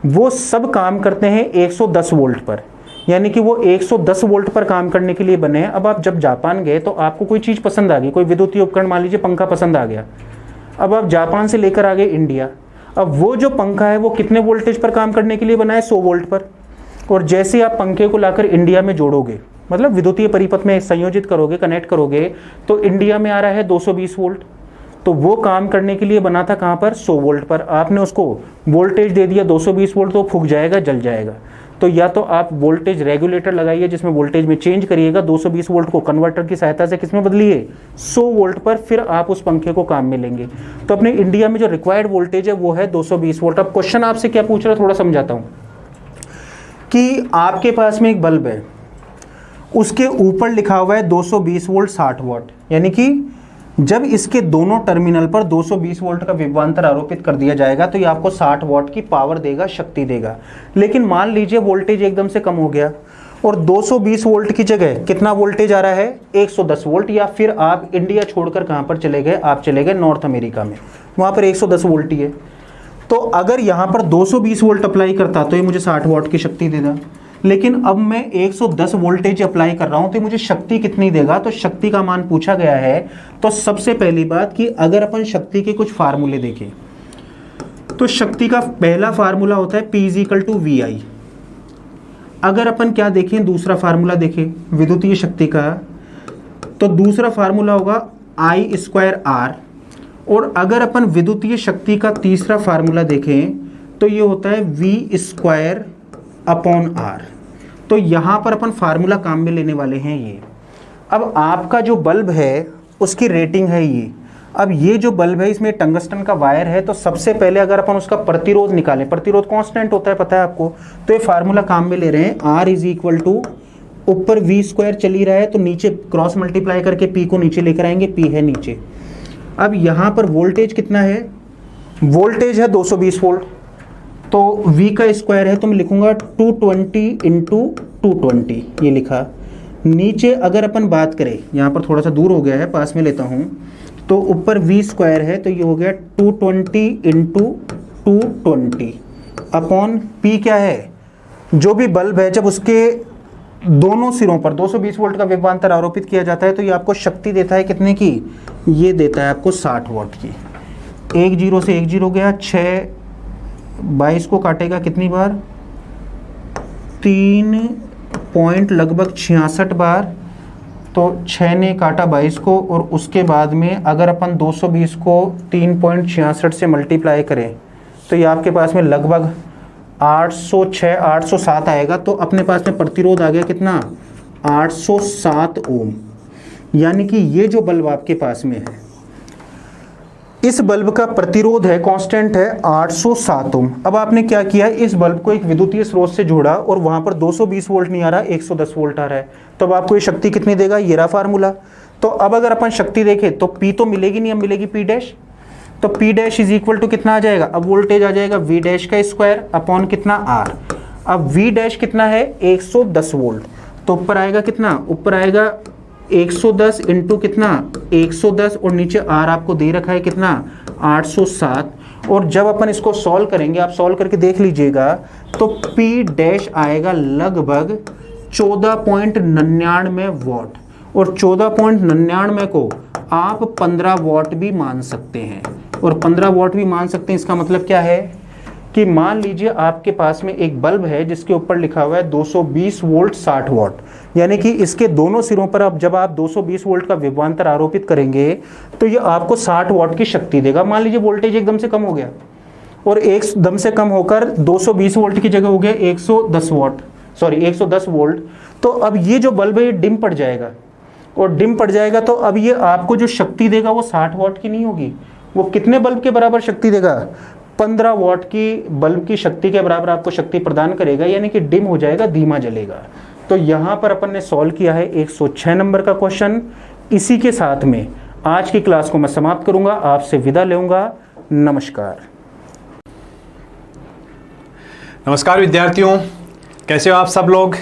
Speaker 2: वो सब काम करते हैं 110 वोल्ट पर। यानी कि वो 110 वोल्ट पर काम करने के लिए बने हैं। अब आप जब जापान गए तो आपको कोई चीज़ पसंद आ गई, कोई विद्युतीय उपकरण, मान लीजिए पंखा पसंद आ गया, अब आप जापान से लेकर आ गए इंडिया। अब वो जो पंखा है वो कितने वोल्टेज पर काम करने के लिए बना है, 100 वोल्ट पर। और जैसे आप पंखे को लाकर इंडिया में जोड़ोगे, मतलब विद्युतीय परिपथ में संयोजित करोगे, कनेक्ट करोगे, तो इंडिया में आ रहा है 220 वोल्ट। तो वो काम करने के लिए बना था कहाँ पर, 100 वोल्ट पर। आपने उसको वोल्टेज दे दिया 220 वोल्ट, तो फूक जाएगा, जल जाएगा। तो या तो आप वोल्टेज रेगुलेटर लगाइए जिसमें वोल्टेज में चेंज करिएगा, 220 वोल्ट को कन्वर्टर की सहायता से किसमें बदलिए, 100 वोल्ट पर, फिर आप उस पंखे को काम में लेंगे। तो अपने इंडिया में जो रिक्वायर्ड वोल्टेज है वो है 220 वोल्ट। अब क्वेश्चन आपसे क्या पूछ रहा है, थोड़ा समझाता हूँ कि आपके पास में एक बल्ब है, उसके ऊपर लिखा हुआ है 220 वोल्ट 60 वाट। यानी कि जब इसके दोनों टर्मिनल पर 220 वोल्ट का विभवांतर आरोपित कर दिया जाएगा तो ये आपको 60 वाट की पावर देगा, शक्ति देगा। लेकिन मान लीजिए वोल्टेज एकदम से कम हो गया और 220 वोल्ट की जगह कितना वोल्टेज आ रहा है, 110 वोल्ट। या फिर आप इंडिया छोड़कर कहाँ पर चले गए, आप चले गए नॉर्थ अमेरिका में, वहाँ पर 110 वोल्ट ही है। तो अगर यहाँ पर 220 वोल्ट अप्लाई करता तो ये मुझे 60 वाट की शक्ति देगा, लेकिन अब मैं 110 वोल्टेज अप्लाई कर रहा हूं तो मुझे शक्ति कितनी देगा। तो शक्ति का मान पूछा गया है। तो सबसे पहली बात कि अगर अपन शक्ति के कुछ फार्मूले देखें तो शक्ति का पहला फार्मूला होता है P = VI। अगर अपन क्या देखें, दूसरा फार्मूला देखें विद्युतीय शक्ति का, तो दूसरा फार्मूला होगा I²R। और अगर अपन विद्युतीय शक्ति का तीसरा फार्मूला देखें तो ये होता है V²/R। तो यहाँ पर अपन फार्मूला काम में लेने वाले हैं ये। अब आपका जो बल्ब है उसकी रेटिंग है ये। अब ये जो बल्ब है इसमें टंगस्टन का वायर है, तो सबसे पहले अगर अपन उसका प्रतिरोध निकालें, प्रतिरोध कांस्टेंट होता है पता है आपको, तो ये फार्मूला काम में ले रहे हैं। R ऊपर V² चल ही रहा है तो नीचे क्रॉस मल्टीप्लाई करके P को नीचे लेकर आएंगे, P है नीचे। अब यहाँ पर वोल्टेज कितना है, वोल्टेज है 220 वोल्ट, तो V का स्क्वायर है तो मैं लिखूंगा 220 × 220, ये लिखा। नीचे अगर अपन बात करें, यहाँ पर थोड़ा सा दूर हो गया है, पास में लेता हूँ, तो ऊपर V² है तो ये हो गया 220 × 220 अपॉन P क्या है, जो भी बल्ब है जब उसके दोनों सिरों पर 220 वोल्ट का विभवांतर आरोपित किया जाता है तो ये आपको शक्ति देता है कितने की, ये देता है आपको 60 वाट की। 1 0 से 1 0 गया, 6 22 को काटेगा कितनी बार, 3 पॉइंट लगभग 66 बार, तो 6 ने काटा 22 को, और उसके बाद में अगर अपन 220 को 3.66 से मल्टीप्लाई करें तो ये आपके पास में लगभग 806 807 आएगा, तो अपने पास में प्रतिरोध आ गया कितना, 807 ओम। यानी कि ये जो बल्ब आपके पास में है, इस बल्ब का प्रतिरोध है, कांस्टेंट है 807 ओम। अब आपने क्या किया, इस बल्ब को एक विद्युतीय स्रोत से जोड़ा और वहां पर 220 वोल्ट नहीं आ रहा, 110 वोल्ट आ रहा है, तो अब आपको ये शक्ति कितनी देगा, ये रहा फार्मूला। तो अब अगर अपन शक्ति देखें तो P तो मिलेगी नहीं, अब मिलेगी P डैश, तो P dash is equal to कितना आ जाएगा, अब वोल्टेज आ जाएगा V डैश का स्क्वायर अपॉन कितना R। अब V डैश कितना है, 110 वोल्ट, तो ऊपर आएगा कितना, ऊपर आएगा 110 इंटू कितना, 110 और नीचे R आपको दे रखा है कितना, 807। और जब अपन इसको सॉल्व करेंगे, आप सॉल्व करके देख लीजिएगा, तो P डैश आएगा लगभग 14.99 वॉट, और 14.99 को आप 15 वॉट भी मान सकते हैं। और 15 वॉट भी मान सकते हैं, इसका मतलब क्या है कि मान लीजिए आपके पास में एक बल्ब है जिसके ऊपर लिखा हुआ है 220 वोल्ट 60 वॉट, यानी कि इसके दोनों सिरों पर अब जब आप 220 वोल्ट का विभवांतर आरोपित करेंगे तो ये आपको 60 वॉट की शक्ति देगा। मान लीजिए वोल्टेज एकदम से कम हो गया और एकदम से कम होकर 220 वोल्ट की जगह हो गया 110 वोल्ट, तो अब ये जो बल्ब है ये डिम पड़ जाएगा, और डिम पड़ जाएगा तो अब ये आपको जो शक्ति देगा वो 60 वॉट की नहीं होगी, वो कितने बल्ब के बराबर शक्ति देगा, 15 वॉट की बल्ब की शक्ति के बराबर आपको शक्ति प्रदान करेगा, यानी कि डिम हो जाएगा, धीमा जलेगा। तो यहाँ पर अपन ने सॉल्व किया है 106 नंबर का क्वेश्चन। इसी के साथ में आज की क्लास को मैं समाप्त करूंगा, आपसे विदा लूंगा। नमस्कार।
Speaker 3: नमस्कार विद्यार्थियों, कैसे हो आप सब लोग।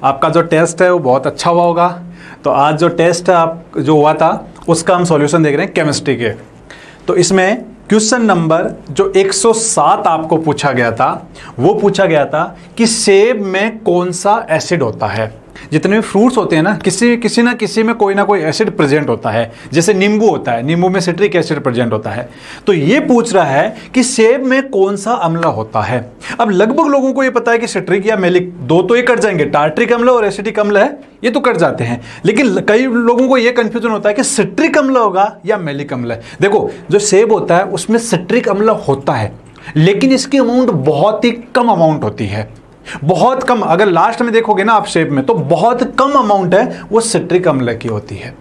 Speaker 3: आपका जो टेस्ट है वो बहुत अच्छा हुआ होगा। तो आज जो टेस्ट आप जो हुआ था उसका हम सॉल्यूशन देख रहे हैं केमिस्ट्री के। तो इसमें क्वेश्चन नंबर जो 107 आपको पूछा गया था, वो पूछा गया था कि सेब में कौन सा एसिड होता है। जितने भी फ्रूट्स होते हैं ना, किसी ना किसी में कोई ना कोई एसिड प्रेजेंट होता है। जैसे नींबू होता है, नींबू में सिट्रिक एसिड प्रेजेंट होता है। तो ये पूछ रहा है कि सेब में कौन सा अम्ल होता है। अब लगभग लोगों को ये पता है कि सिट्रिक या मेलिक, दो तो ये कट जाएंगे, टार्ट्रिक अम्ल और एसिटिक अम्ल है, ये तो कट जाते हैं। लेकिन कई लोगों को ये कंफ्यूजन होता है कि सिट्रिक अम्ल होगा या मेलिक अम्ल है। देखो, जो सेब होता है उसमें सिट्रिक अम्ल होता है, लेकिन इसकी अमाउंट बहुत ही कम अमाउंट होती है, बहुत कम। अगर लास्ट में देखोगे ना आप सेब में, तो बहुत कम अमाउंट है वो सिट्रिक अम्ल की होती है।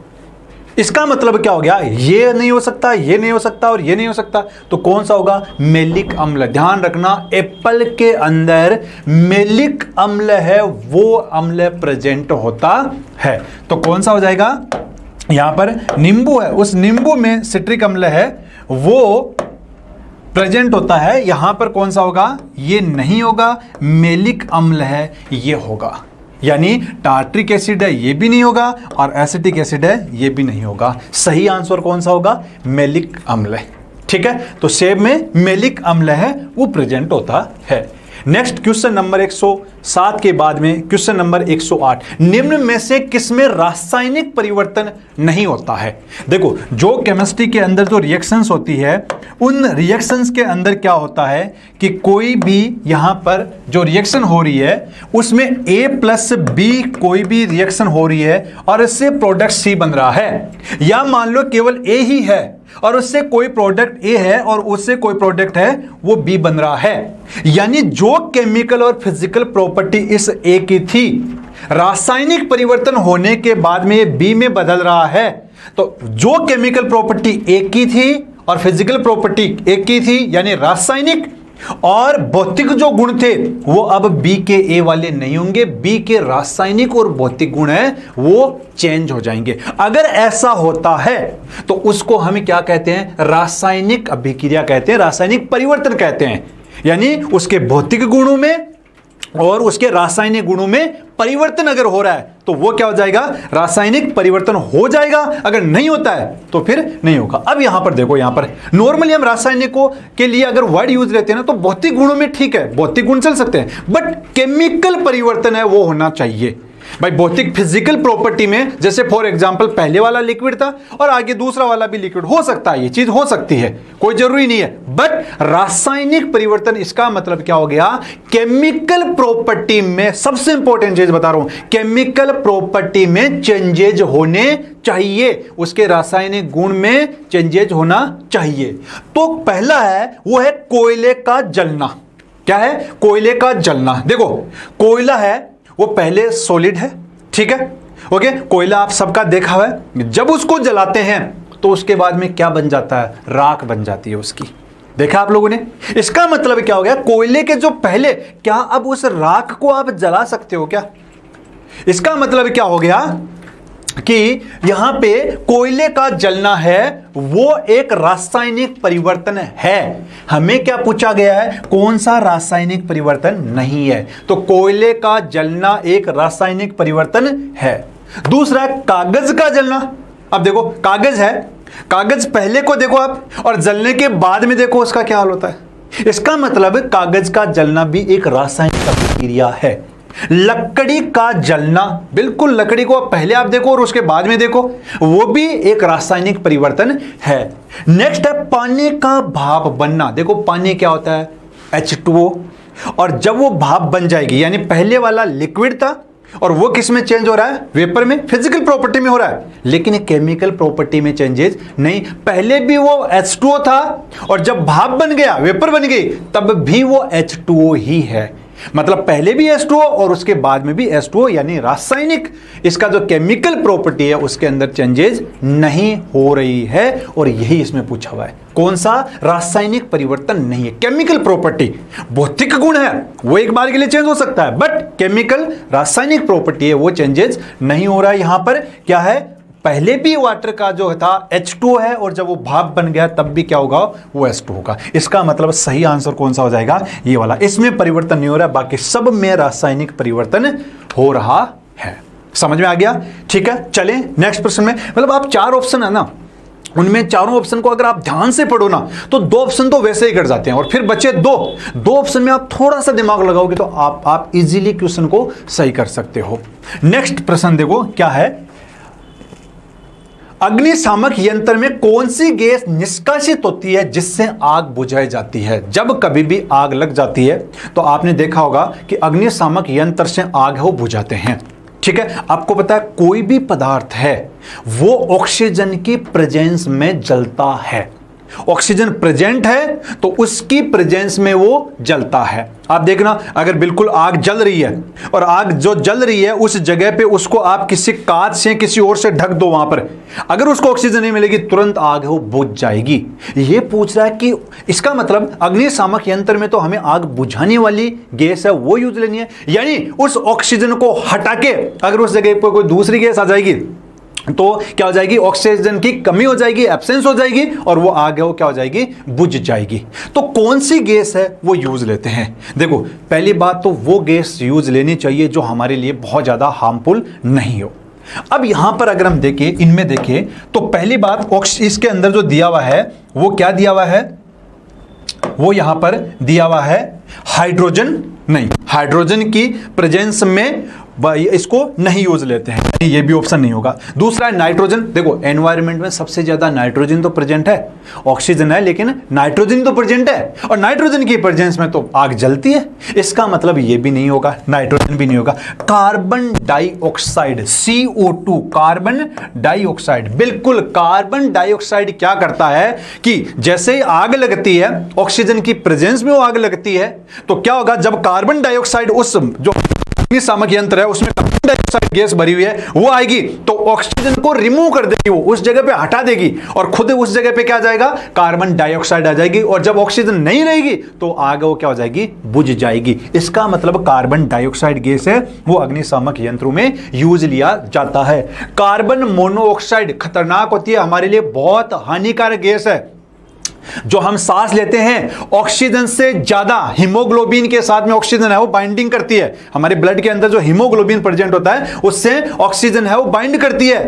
Speaker 3: इसका मतलब क्या हो गया, ये नहीं हो सकता, ये नहीं हो सकता और ये नहीं हो सकता, तो कौन सा होगा, मेलिक अम्ल। ध्यान रखना, एप्पल के अंदर मेलिक अम्ल है, वो अम्ल प्रेजेंट होता है। तो कौन सा हो जाएगा, यहां पर नींबू है, उस नींबू में सिट्रिक अम्ल है, वो प्रेजेंट होता है। यहां पर कौन सा होगा, ये नहीं होगा, मेलिक अम्ल है, ये होगा। यानी टार्ट्रिक एसिड है, ये भी नहीं होगा, और एसिटिक एसिड है, ये भी नहीं होगा। सही आंसर कौन सा होगा, मेलिक अम्ल है। ठीक है, तो सेब में मेलिक अम्ल है, वो प्रेजेंट होता है। नेक्स्ट क्वेश्चन नंबर 107 के बाद में क्वेश्चन नंबर 108, निम्न में से किसमें रासायनिक परिवर्तन नहीं होता है। देखो, जो केमिस्ट्री के अंदर जो रिएक्शंस होती है, उन रिएक्शंस के अंदर क्या होता है कि कोई भी यहां पर जो रिएक्शन हो रही है उसमें A+B कोई भी रिएक्शन हो रही है और इससे प्रोडक्ट C बन रहा है, या मान लो केवल A ही है और उससे कोई प्रोडक्ट A है और उससे कोई प्रोडक्ट है वो B बन रहा है। यानी जो केमिकल और फिजिकल प्रॉपर्टी इस A की थी, रासायनिक परिवर्तन होने के बाद में ये B में बदल रहा है। तो जो केमिकल प्रॉपर्टी A की थी और फिजिकल प्रॉपर्टी A की थी, यानी रासायनिक और भौतिक जो गुण थे वो अब B के A वाले नहीं होंगे, B के रासायनिक और भौतिक गुण है वो चेंज हो जाएंगे। अगर ऐसा होता है तो उसको हम क्या कहते हैं, रासायनिक अभिक्रिया कहते हैं, रासायनिक परिवर्तन कहते हैं। यानी उसके भौतिक गुणों में और उसके रासायनिक गुणों में परिवर्तन अगर हो रहा है तो वो क्या हो जाएगा, रासायनिक परिवर्तन हो जाएगा। अगर नहीं होता है तो फिर नहीं होगा। अब यहां पर देखो, यहां पर नॉर्मली हम रासायनिकों के लिए अगर वर्ड यूज रहते हैं ना, तो भौतिक गुणों में ठीक है, भौतिक गुण चल सकते हैं, बट केमिकल परिवर्तन है वो होना चाहिए भाई। भौतिक फिजिकल प्रॉपर्टी में जैसे फॉर एग्जांपल पहले वाला लिक्विड था और आगे दूसरा वाला भी लिक्विड हो सकता है, ये चीज हो सकती है, कोई जरूरी नहीं है। बट रासायनिक परिवर्तन, इसका मतलब क्या हो गया, केमिकल प्रॉपर्टी में, सबसे इंपॉर्टेंट चीज बता रहा हूं, केमिकल प्रॉपर्टी में चेंजेज होने चाहिए, उसके रासायनिक गुण में चेंजेज होना चाहिए। तो पहला है वो है कोयले का जलना। क्या है? कोयले का जलना। देखो कोयला है वो पहले सॉलिड है, ठीक है, ओके। कोयला आप सबका देखा हुआ है, जब उसको जलाते हैं तो उसके बाद में क्या बन जाता है? राख बन जाती है उसकी। देखा आप लोगों ने? इसका मतलब क्या हो गया? कोयले के जो पहले, क्या अब उस राख को आप जला सकते हो क्या? इसका मतलब क्या हो गया कि यहां पे कोयले का जलना है वो एक रासायनिक परिवर्तन है। हमें क्या पूछा गया है? कौन सा रासायनिक परिवर्तन नहीं है। तो कोयले का जलना एक रासायनिक परिवर्तन है। दूसरा, कागज का जलना। अब देखो कागज है, कागज पहले को देखो आप और जलने के बाद में देखो उसका क्या हाल होता है। इसका मतलब कागज का जलना भी एक रासायनिक प्रतिक्रिया है। लकड़ी का जलना, बिल्कुल लकड़ी को पहले आप देखो और उसके बाद में देखो, वो भी एक रासायनिक परिवर्तन है। नेक्स्ट है पानी का भाप बनना। देखो पानी क्या होता है? H2O। और जब वो भाप बन जाएगी, यानी पहले वाला लिक्विड था और वो किस में चेंज हो रहा है? वेपर में, फिजिकल प्रॉपर्टी में हो रहा है, लेकिन केमिकल प्रॉपर्टी में चेंजेस नहीं। पहले भी वो H2O था और जब भाप बन गया, वेपर बन गई, तब भी वो H2O ही है। मतलब पहले भी H2O और उसके बाद में भी H2O, यानी रासायनिक इसका जो केमिकल प्रॉपर्टी है उसके अंदर चेंजेस नहीं हो रही है। और यही इसमें पूछा हुआ है, कौन सा रासायनिक परिवर्तन नहीं है। केमिकल प्रॉपर्टी, भौतिक गुण है वो एक बार के लिए चेंज हो सकता है, बट केमिकल रासायनिक प्रॉपर्टी है वो चेंजेस नहीं हो रहा है। यहां पर क्या है? पहले भी वाटर का जो था H2O है और जब वो भाप बन गया तब भी क्या होगा? वो H2O होगा। इसका मतलब सही आंसर कौन सा हो जाएगा? ये वाला। इसमें परिवर्तन नहीं हो रहा, बाकी सब में रासायनिक परिवर्तन हो रहा है। समझ में आ गया? ठीक है, चलें नेक्स्ट प्रश्न में। मतलब आप 4 ऑप्शन है ना, उनमें चारों ऑप्शन को अगर आप ध्यान से पढ़ो ना तो 2 ऑप्शन तो वैसे ही कट जाते हैं और फिर बचे 2 ऑप्शन में आप थोड़ा सा दिमाग लगाओगे तो आप इजीली क्वेश्चन को सही कर सकते हो। नेक्स्ट प्रश्न देखो क्या है? अग्निशामक यंत्र में कौन सी गैस निष्कासित होती है जिससे आग बुझाई जाती है? जब कभी भी आग लग जाती है तो आपने देखा होगा कि अग्निशामक यंत्र से आग है वो बुझाते हैं, ठीक है। आपको पता है कोई भी पदार्थ है वो ऑक्सीजन की प्रेजेंस में जलता है। ऑक्सीजन प्रेजेंट है तो उसकी प्रेजेंस में वो जलता है। आप देखना, अगर बिल्कुल आग जल रही है और आग जो जल रही है उस जगह पे उसको आप किसी कांच से किसी और से ढक दो, वहां पर अगर उसको ऑक्सीजन नहीं मिलेगी तुरंत आग है वो बुझ जाएगी। ये पूछ रहा है कि इसका मतलब अग्निशामक यंत्र में तो हमें आग बुझाने वाली गैस है वो यूज लेनी है, यानी उस ऑक्सीजन को हटा के अगर उस जगह पर कोई दूसरी गैस आ जाएगी तो क्या हो जाएगी? ऑक्सीजन की कमी हो जाएगी, एब्सेंस हो जाएगी और वो आगे वो क्या हो जाएगी? बुझ जाएगी। तो कौन सी गैस है वो यूज लेते हैं? देखो पहली बात तो वो गैस यूज लेनी चाहिए जो हमारे लिए बहुत ज्यादा हार्मफुल नहीं हो। अब यहां पर अगर हम देखें, इनमें देखें तो पहली बात इसके अंदर जो दिया हुआ है वो क्या दिया हुआ है? वो यहां पर दिया हुआ है हाइड्रोजन नहीं, हाइड्रोजन की प्रेजेंस में इसको नहीं यूज लेते हैं, ये भी ऑप्शन नहीं होगा। दूसरा है नाइट्रोजन। देखो एनवायरनमेंट में सबसे ज्यादा नाइट्रोजन तो प्रेजेंट है, ऑक्सीजन है लेकिन नाइट्रोजन तो प्रेजेंट है और नाइट्रोजन की प्रेजेंस में तो आग जलती है। इसका मतलब ये भी नहीं होगा, नाइट्रोजन भी नहीं होगा। Carbon dioxide CO2, carbon dioxide, बिल्कुल कार्बन डाइऑक्साइड क्या करता है कि जैसे ही आग लगती है ऑक्सीजन की प्रेजेंस में वो आग लगती है तो क्या होगा? जब कार्बन डाइऑक्साइड उस जो अग्निशामक यंत्र है उसमें कार्बन डाइऑक्साइड गैस भरी हुई है वो आएगी तो ऑक्सीजन को रिमूव कर देगी, वो उस जगह पे हटा देगी और खुद उस जगह पे क्या आ जाएगा? कार्बन डाइऑक्साइड आ जाएगी और जब ऑक्सीजन नहीं रहेगी तो आग वो क्या हो जाएगी? बुझ जाएगी। इसका मतलब कार्बन डाइऑक्साइड गैस है वो अग्निशामक यंत्रों में यूज लिया जाता है। कार्बन मोनोऑक्साइड खतरनाक होती है, हमारे लिए बहुत हानिकारक गैस है। जो हम सांस लेते हैं ऑक्सीजन से ज्यादा हीमोग्लोबिन के साथ में ऑक्सीजन है वो बाइंडिंग करती है। हमारे ब्लड के अंदर जो हीमोग्लोबिन प्रेजेंट होता है उससे ऑक्सीजन है वो बाइंड करती है।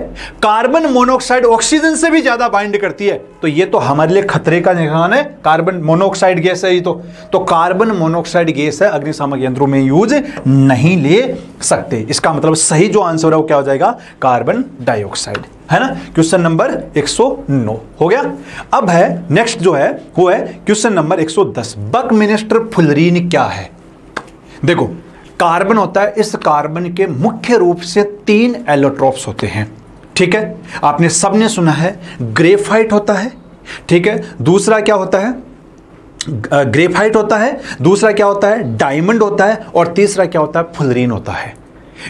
Speaker 3: कार्बन मोनोऑक्साइड ऑक्सीजन से भी ज्यादा बाइंड करती है, तो ये तो हमारे लिए खतरे का निशान है। कार्बन मोनोऑक्साइड गैस है ये तो कार्बन मोनोऑक्साइड गैस है, अग्निशामक यंत्रों में यूज नहीं ले सकते। इसका मतलब सही जो आंसर है वो क्या हो जाएगा? कार्बन डाइऑक्साइड, है ना। क्वेश्चन नंबर 109 हो गया। अब है नेक्स्ट जो है वो है क्वेश्चन नंबर 110। बकमिंस्टर फुलरीन क्या है? देखो कार्बन होता है, इस कार्बन के मुख्य रूप से 3 एलोट्रोप्स होते हैं, ठीक है। आपने सबने सुना है ग्रेफाइट होता है, ठीक है। दूसरा क्या होता है? ग्रेफाइट होता है, दूसरा क्या होता है डायमंड होता है, और तीसरा क्या होता है फुलरीन होता है।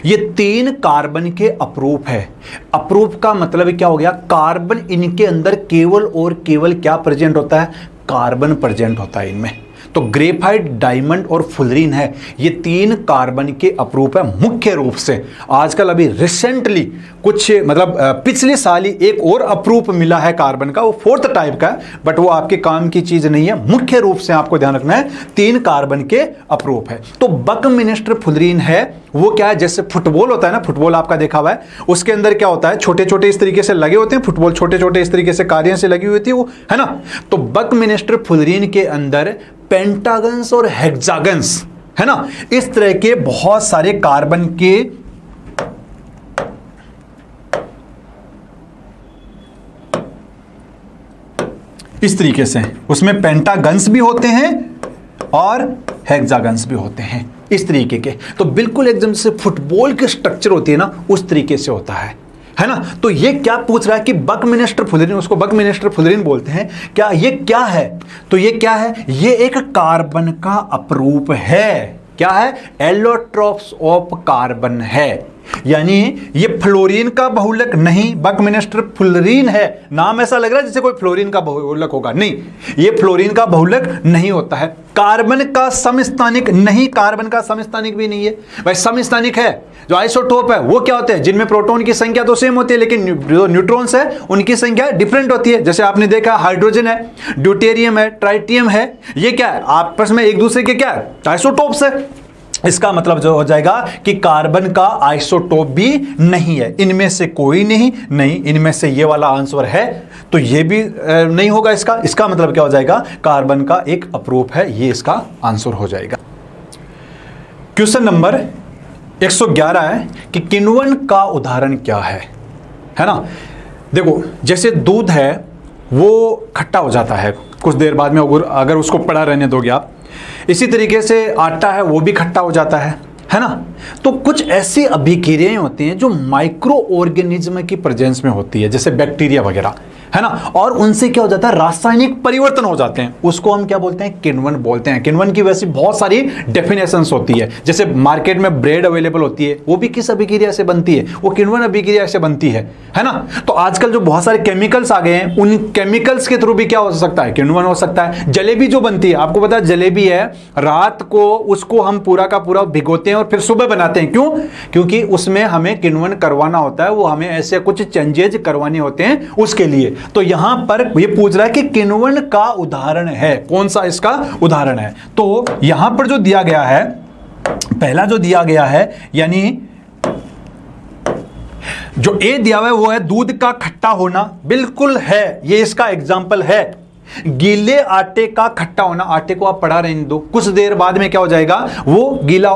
Speaker 3: ये 3 कार्बन के अपरूप है। अपरूप का मतलब क्या हो गया, कार्बन इनके अंदर केवल और केवल क्या प्रेजेंट होता है, कार्बन प्रेजेंट होता है इनमें। तो ग्रेफाइट, डायमंड और फुलरीन है, ये 3 कार्बन के अपरूप है मुख्य रूप से। आजकल अभी रिसेंटली कुछ मतलब पिछले साल ही एक और अपरूप मिला है कार्बन का, वो 4th टाइप का है, बट वो आपके काम की चीज नहीं है। मुख्य रूप से आपको ध्यान रखना है 3 कार्बन के अपरूप है। तो बकमिंस्टर फुलरीन है वो क्या है, जैसे फुटबॉल होता है ना, फुटबॉल आपका देखा हुआ है, उसके अंदर क्या होता है छोटे छोटे इस तरीके से लगे होते हैं, फुटबॉल छोटे छोटे इस तरीके से कारियां से लगी हुई होती है वो, है ना। तो बकमिंस्टर फुलरीन के अंदर पेंटागन्स और हेक्सागन्स, है ना, इस तरह के बहुत सारे कार्बन के इस तरीके से उसमें पेंटागन्स भी होते हैं और हेक्सागन्स भी होते हैं इस तरीके के। तो बिल्कुल एकदम से फुटबॉल की स्ट्रक्चर होती है ना, उस तरीके से होता है ना। तो ये क्या पूछ रहा है कि बकमिंस्टर फुलरीन, उसको बकमिंस्टर फुलरीन बोलते हैं, क्या ये क्या है, तो ये क्या है, ये एक कार्बन का अपरूप है। क्या है, एलोट्रोप्स ऑफ कार्बन है, यानी ये फ्लोरीन का बहुलक नहीं, बकमिंस्टर फुलरीन है। नाम ऐसा लग रहा है जैसे कोई फ्लोरीन का बहुलक होगा, नहीं, ये फ्लोरीन का बहुलक नहीं होता है। कार्बन का समस्थानिक नहीं, कार्बन का समस्थानिक भी नहीं है भाई। समस्थानिक है जो आइसोटोप है वो क्या होते हैं, जिनमें प्रोटॉन की संख्या तो सेम होती है, लेकिन जो न्यूट्रॉन्स है उनकी संख्या डिफरेंट होती है। जैसे आपने देखा हाइड्रोजन है, ड्यूटेरियम है, ट्राइटियम है, ये क्या है, आपस में एक दूसरे के क्या है, आइसोटोप्स है। इसका मतलब जो हो जाएगा कि कार्बन का आइसोटोप भी नहीं है, इनमें से कोई नहीं, इनमें से ये वाला आंसर है, तो ये भी नहीं होगा इसका मतलब क्या हो जाएगा, कार्बन का एक अपरूप है, ये इसका आंसर हो जाएगा। क्वेश्चन नंबर 111 है कि किण्वन का उदाहरण क्या है ना। देखो जैसे दूध है वो खट्टा हो जाता है कुछ देर बाद में, अगर उसको पड़ा रहने दोगे आप। इसी तरीके से आटा है वो भी खट्टा हो जाता है ना। तो कुछ ऐसी अभिक्रियाएं होती हैं जो माइक्रो ऑर्गेनिज्म की प्रेजेंस में होती है, जैसे बैक्टीरिया वगैरह, है ना, और उनसे क्या हो जाता है, रासायनिक परिवर्तन हो जाते हैं, उसको हम क्या बोलते हैं, किण्वन बोलते हैं। किण्वन की वैसी बहुत सारी डेफिनेशंस होती है, जैसे मार्केट में ब्रेड अवेलेबल होती है, वो भी किस अभिक्रिया से बनती है, वो किण्वन अभिक्रिया से बनती है ना। तो आजकल जो बहुत सारे केमिकल्स आ गए हैं, उन केमिकल्स के थ्रू भी क्या हो सकता है, किण्वन हो सकता है। जलेबी जो बनती है, आपको पता है जलेबी है, रात को उसको हम पूरा का पूरा भिगोते हैं और फिर सुबह बनाते हैं, क्यों, क्योंकि उसमें हमें किण्वन करवाना होता है, वो हमें ऐसे कुछ चेंजेज करवाने होते हैं उसके लिए। तो यहां पर ये पूछ रहा है कि किण्वन का उदाहरण है, कौन सा इसका उदाहरण है। तो यहां पर जो दिया गया है, पहला जो दिया गया है, यानी जो ए दिया हुआ है वो है दूध का खट्टा होना, बिल्कुल है, ये इसका एग्जाम्पल है। गीले आटे का खट्टा होना, आटे को आप पड़ा रहने दो, कुछ देर बाद में क्या हो जाएगा, वो गीला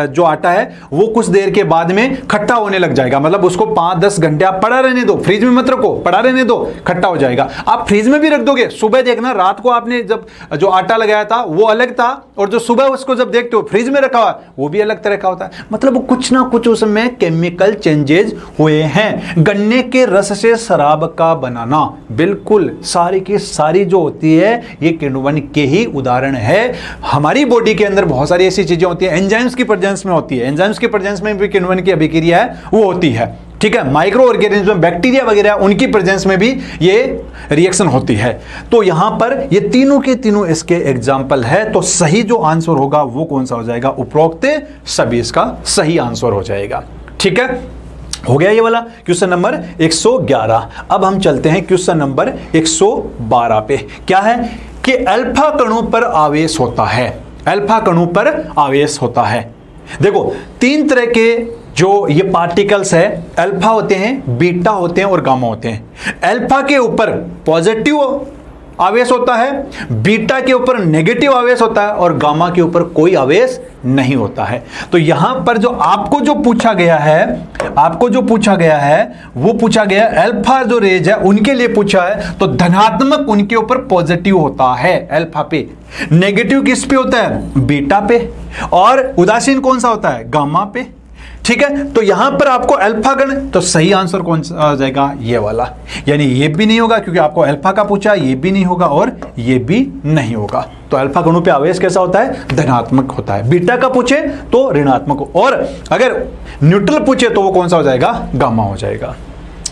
Speaker 3: जो आटा है वो कुछ देर के बाद में खट्टा होने लग जाएगा। मतलब उसको 5-10 घंटे आप पड़ा रहने दो, फ्रिज में मत रखो, पड़ा रहने दो, खट्टा हो जाएगा। आप फ्रिज में भी रख दोगे, सुबह देखना रात को आपने जब जो आटा लगाया था वो अलग था, और जो सुबह उसको जब देखते हो फ्रिज में रखा हुआ वो भी अलग तरह का होता है। मतलब कुछ ना कुछ उसमें केमिकल चेंजेस हुए हैं। गन्ने के रस से शराब का बनाना, बिल्कुल सारी की सारी जो होती है ये किण्वन के ही उदाहरण है। हमारी बॉडी के अंदर बहुत सारी ऐसी चीजें होती हैं, एंजाइम्स की प्रेजेंस में होती है, एंजाइम्स की प्रेजेंस में भी किण्वन की अभिक्रिया है वो होती है, ठीक है। माइक्रो ऑर्गेनिज्म, बैक्टीरिया वगैरह, उनकी प्रेजेंस में भी ये रिएक्शन होती है। तो यहां पर ये तीनों के तीनों इसके एग्जाम्पल है। तो सही जो आंसर होगा वो कौन सा हो जाएगा, उपरोक्त सभी इसका सही आंसर हो जाएगा, ठीक है। हो गया ये वाला क्वेश्चन नंबर 111। अब हम चलते हैं क्वेश्चन नंबर 112 पे। क्या है कि अल्फा कणों पर आवेश होता है, अल्फा कणों पर आवेश होता है। देखो 3 तरह के जो ये पार्टिकल्स है, अल्फा होते हैं, बीटा होते हैं और गामा होते हैं। अल्फा के ऊपर पॉजिटिव आवेश होता है, बीटा के ऊपर नेगेटिव आवेश होता है, और गामा के ऊपर कोई आवेश नहीं होता है। तो यहां पर जो आपको जो पूछा गया है, वो पूछा गया अल्फा जो रेज है उनके लिए पूछा है, तो धनात्मक उनके ऊपर पॉजिटिव होता है अल्फा पे, नेगेटिव किस पे होता है, बीटा पे, और उदासीन कौन सा होता है, गामा पे, ठीक है। तो यहां पर आपको अल्फा गण, तो सही आंसर कौन सा आ जाएगा, ये वाला, यानी ये भी नहीं होगा क्योंकि आपको अल्फा का पूछा, ये भी नहीं होगा और ये भी नहीं होगा। तो अल्फा के अणु पे आवेश कैसा होता है, धनात्मक होता है। बीटा का पूछे तो ऋणात्मक, और अगर न्यूट्रल पूछे तो वो कौन सा हो जाएगा, गामा हो जाएगा।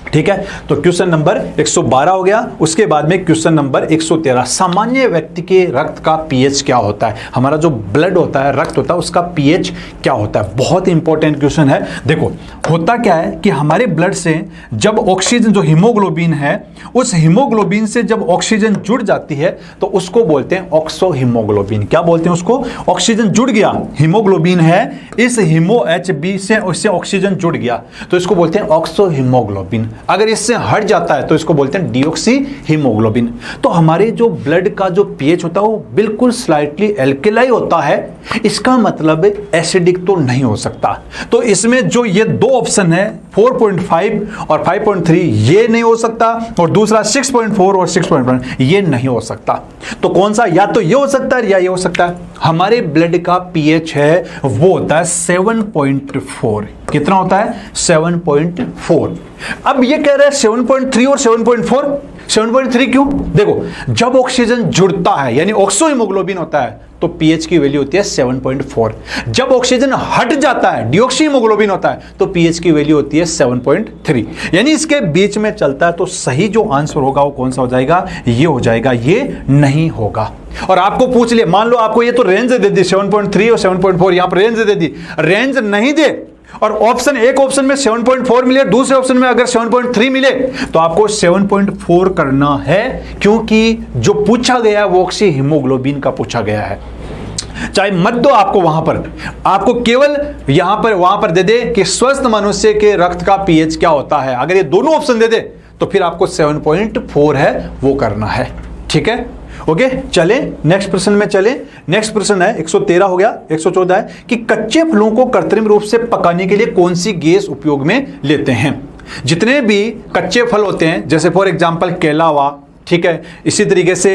Speaker 3: ठीक है, तो क्वेश्चन नंबर 112 हो गया। उसके बाद में क्वेश्चन नंबर 113, सामान्य व्यक्ति के रक्त का पीएच क्या होता है। हमारा जो ब्लड होता है, रक्त होता है, उसका पीएच क्या होता है, बहुत इंपॉर्टेंट क्वेश्चन है। देखो होता क्या है कि हमारे ब्लड से जब ऑक्सीजन, जो हीमोग्लोबिन है, उस हीमोग्लोबिन से जब ऑक्सीजन जुड़ जाती है तो उसको बोलते हैं ऑक्सो हीमोग्लोबिन। क्या बोलते हैं उसको, ऑक्सीजन जुड़ गया, हीमोग्लोबिन है, इस हीमो HB से उससे ऑक्सीजन जुड़ गया तो इसको बोलते हैं ऑक्सो हीमोग्लोबिन। अगर इससे हट जाता है तो इसको बोलते हैं डीऑक्सी हीमोग्लोबिन। तो हमारे जो ब्लड का जो पीएच होता है वो बिल्कुल स्लाइटली एल्केलाई होता है, इसका मतलब एसिडिक तो नहीं हो सकता। तो इसमें जो ये दो ऑप्शन है 4.5 और 5.3 ये नहीं हो सकता, और दूसरा 6.4 और 6.1 ये नहीं हो सकता। तो कौन सा, या तो ये हो सकता है या ये हो सकता है। हमारे ब्लड का पीएच है वो होता है 7.4। कितना होता है, 7.4। अब ये कह रहा है 7.3 और 7.4। 7.3 क्यों, देखो जब ऑक्सीजन जुड़ता है यानी ऑक्सो हीमोग्लोबिन होता है तो पीएच की वैल्यू होती है 7.4। जब ऑक्सीजन हट जाता है, डीऑक्सी हीमोग्लोबिन होता है, तो पीएच की वैल्यू होती है 7.3। यानी इसके बीच में चलता है। तो सही जो आंसर होगा वो कौन सा हो जाएगा, ये हो जाएगा, ये नहीं होगा। और आपको पूछ लिया, मान लो आपको ये तो रेंज दे दी 7.3 और 7.4, यहां पर रेंज दे दी, रेंज नहीं दे और ऑप्शन, एक ऑप्शन में 7.4 मिले, दूसरे ऑप्शन में अगर 7.3 मिले तो आपको 7.4 करना है, क्योंकि जो पूछा गया है वो ऑक्सी हीमोग्लोबिन का पूछा गया है। चाहे मत दो आपको वहां पर, आपको केवल यहां पर वहां पर दे दे कि स्वस्थ मनुष्य के रक्त का पीएच क्या होता है। अगर ये दोनों ऑप्शन दे दे तो फिर आपको 7.4 है वो करना है। ठीक है, ओके, चले नेक्स्ट प्रश्न में चले। नेक्स्ट प्रश्न है 113 हो गया। 114 है कि कच्चे फलों को कृत्रिम रूप से पकाने के लिए कौन सी गैस उपयोग में लेते हैं। जितने भी कच्चे फल होते हैं, जैसे फॉर एग्जांपल केला हुआ, ठीक है, इसी तरीके से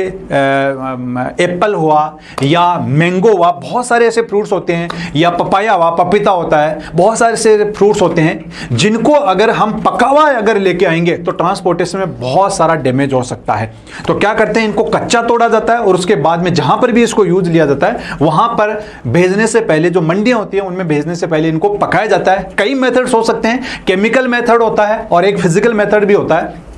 Speaker 3: एप्पल हुआ या मैंगो हुआ, बहुत सारे ऐसे फ्रूट्स होते हैं, या पपाया हुआ, पपीता होता है, बहुत सारे ऐसे फ्रूट्स होते हैं जिनको अगर हम पका हुआ अगर लेके आएंगे तो ट्रांसपोर्टेशन में बहुत सारा डैमेज हो सकता है। तो क्या करते हैं, इनको कच्चा तोड़ा जाता है और उसके बाद में जहां पर भी इसको यूज लिया जाता है वहां पर भेजने से पहले, जो मंडियां होती हैं उनमें भेजने से पहले इनको पकाया जाता है। कई मेथड्स हो सकते हैं, केमिकल मेथड होता है और एक फिजिकल मेथड भी होता है,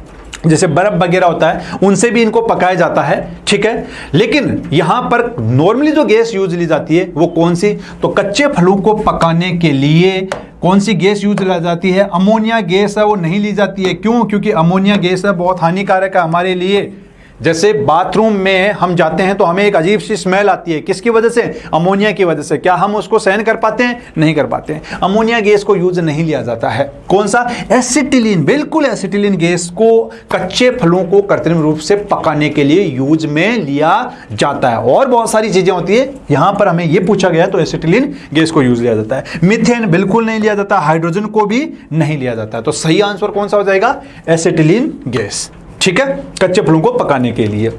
Speaker 3: जैसे बर्फ वगैरह होता है, उनसे भी इनको पकाया जाता है। ठीक है, लेकिन यहां पर नॉर्मली जो गैस यूज ली जाती है वो कौन सी, तो कच्चे फलों को पकाने के लिए कौन सी गैस यूज ली जाती है, अमोनिया गैस है वो नहीं ली जाती है। क्यों, क्योंकि अमोनिया गैस है बहुत हानिकारक है हमारे लिए। जैसे बाथरूम में हम जाते हैं तो हमें एक अजीब सी स्मेल आती है, किसकी वजह से, अमोनिया की वजह से। क्या हम उसको सहन कर पाते हैं, नहीं कर पाते हैं। अमोनिया गैस को यूज नहीं लिया जाता है। कौन सा, एसिटिलीन, बिल्कुल एसिटिलीन गैस को कच्चे फलों को कृत्रिम रूप से पकाने के लिए यूज में लिया जाता है। और बहुत सारी चीजें होती है, यहां पर हमें यह पूछा गया तो एसिटिलीन गैस को यूज लिया जाता है। मीथेन बिल्कुल नहीं लिया जाता, हाइड्रोजन को भी नहीं लिया जाता है। तो सही आंसर कौन सा हो जाएगा, एसिटिलीन गैस। ठीक है, कच्चे फलों को पकाने के लिए।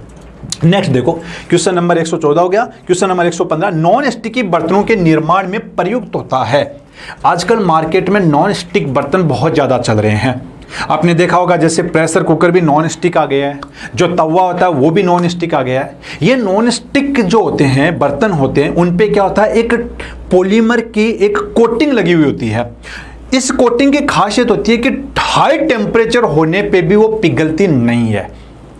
Speaker 3: नेक्स्ट देखो, क्वेश्चन नंबर 114 हो गया। क्वेश्चन नंबर 115, नॉन स्टिकी बर्तनों के निर्माण में प्रयुक्त होता है। आजकल मार्केट में नॉन स्टिक बर्तन बहुत ज्यादा चल रहे हैं। आपने देखा होगा जैसे प्रेशर कुकर भी नॉन स्टिक आ गया है, जो तवा होता है वो भी नॉन स्टिक आ गया है। ये नॉन स्टिक जो होते हैं, बर्तन होते हैं, उन पे क्या होता है, एक पॉलीमर की एक कोटिंग लगी हुई होती है। इस कोटिंग की खासियत होती है कि हाई टेम्परेचर होने पे भी वो पिघलती नहीं है।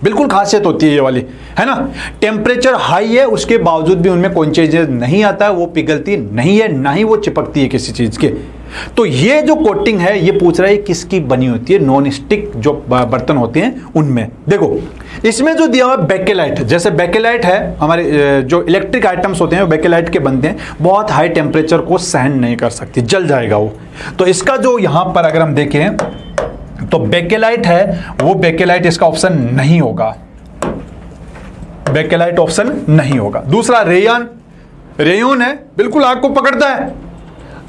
Speaker 3: बिल्कुल खासियत होती है ये वाली, है ना। टेम्परेचर हाई है उसके बावजूद भी उनमें कोई चीज नहीं आता है, वो पिघलती नहीं है, ना ही वो चिपकती है किसी चीज के। तो ये जो कोटिंग है ये पूछ रहा है किसकी बनी होती है, नॉन स्टिक जो बर्तन होते हैं उनमें। देखो इसमें जो दिया हुआ बेकेलाइट, जैसे बेकेलाइट है, हमारे जो इलेक्ट्रिक आइटम्स होते हैं वो बेकेलाइट के बनते हैं, बहुत हाई टेम्परेचर को सहन नहीं कर सकती, जल जाएगा वो। तो इसका जो यहां पर अगर हम देखें तो बेकेलाइट है, वो बेकेलाइट इसका ऑप्शन नहीं होगा, बेकेलाइट ऑप्शन नहीं होगा। दूसरा रेयन, रेयन है, बिल्कुल आग को पकड़ता है,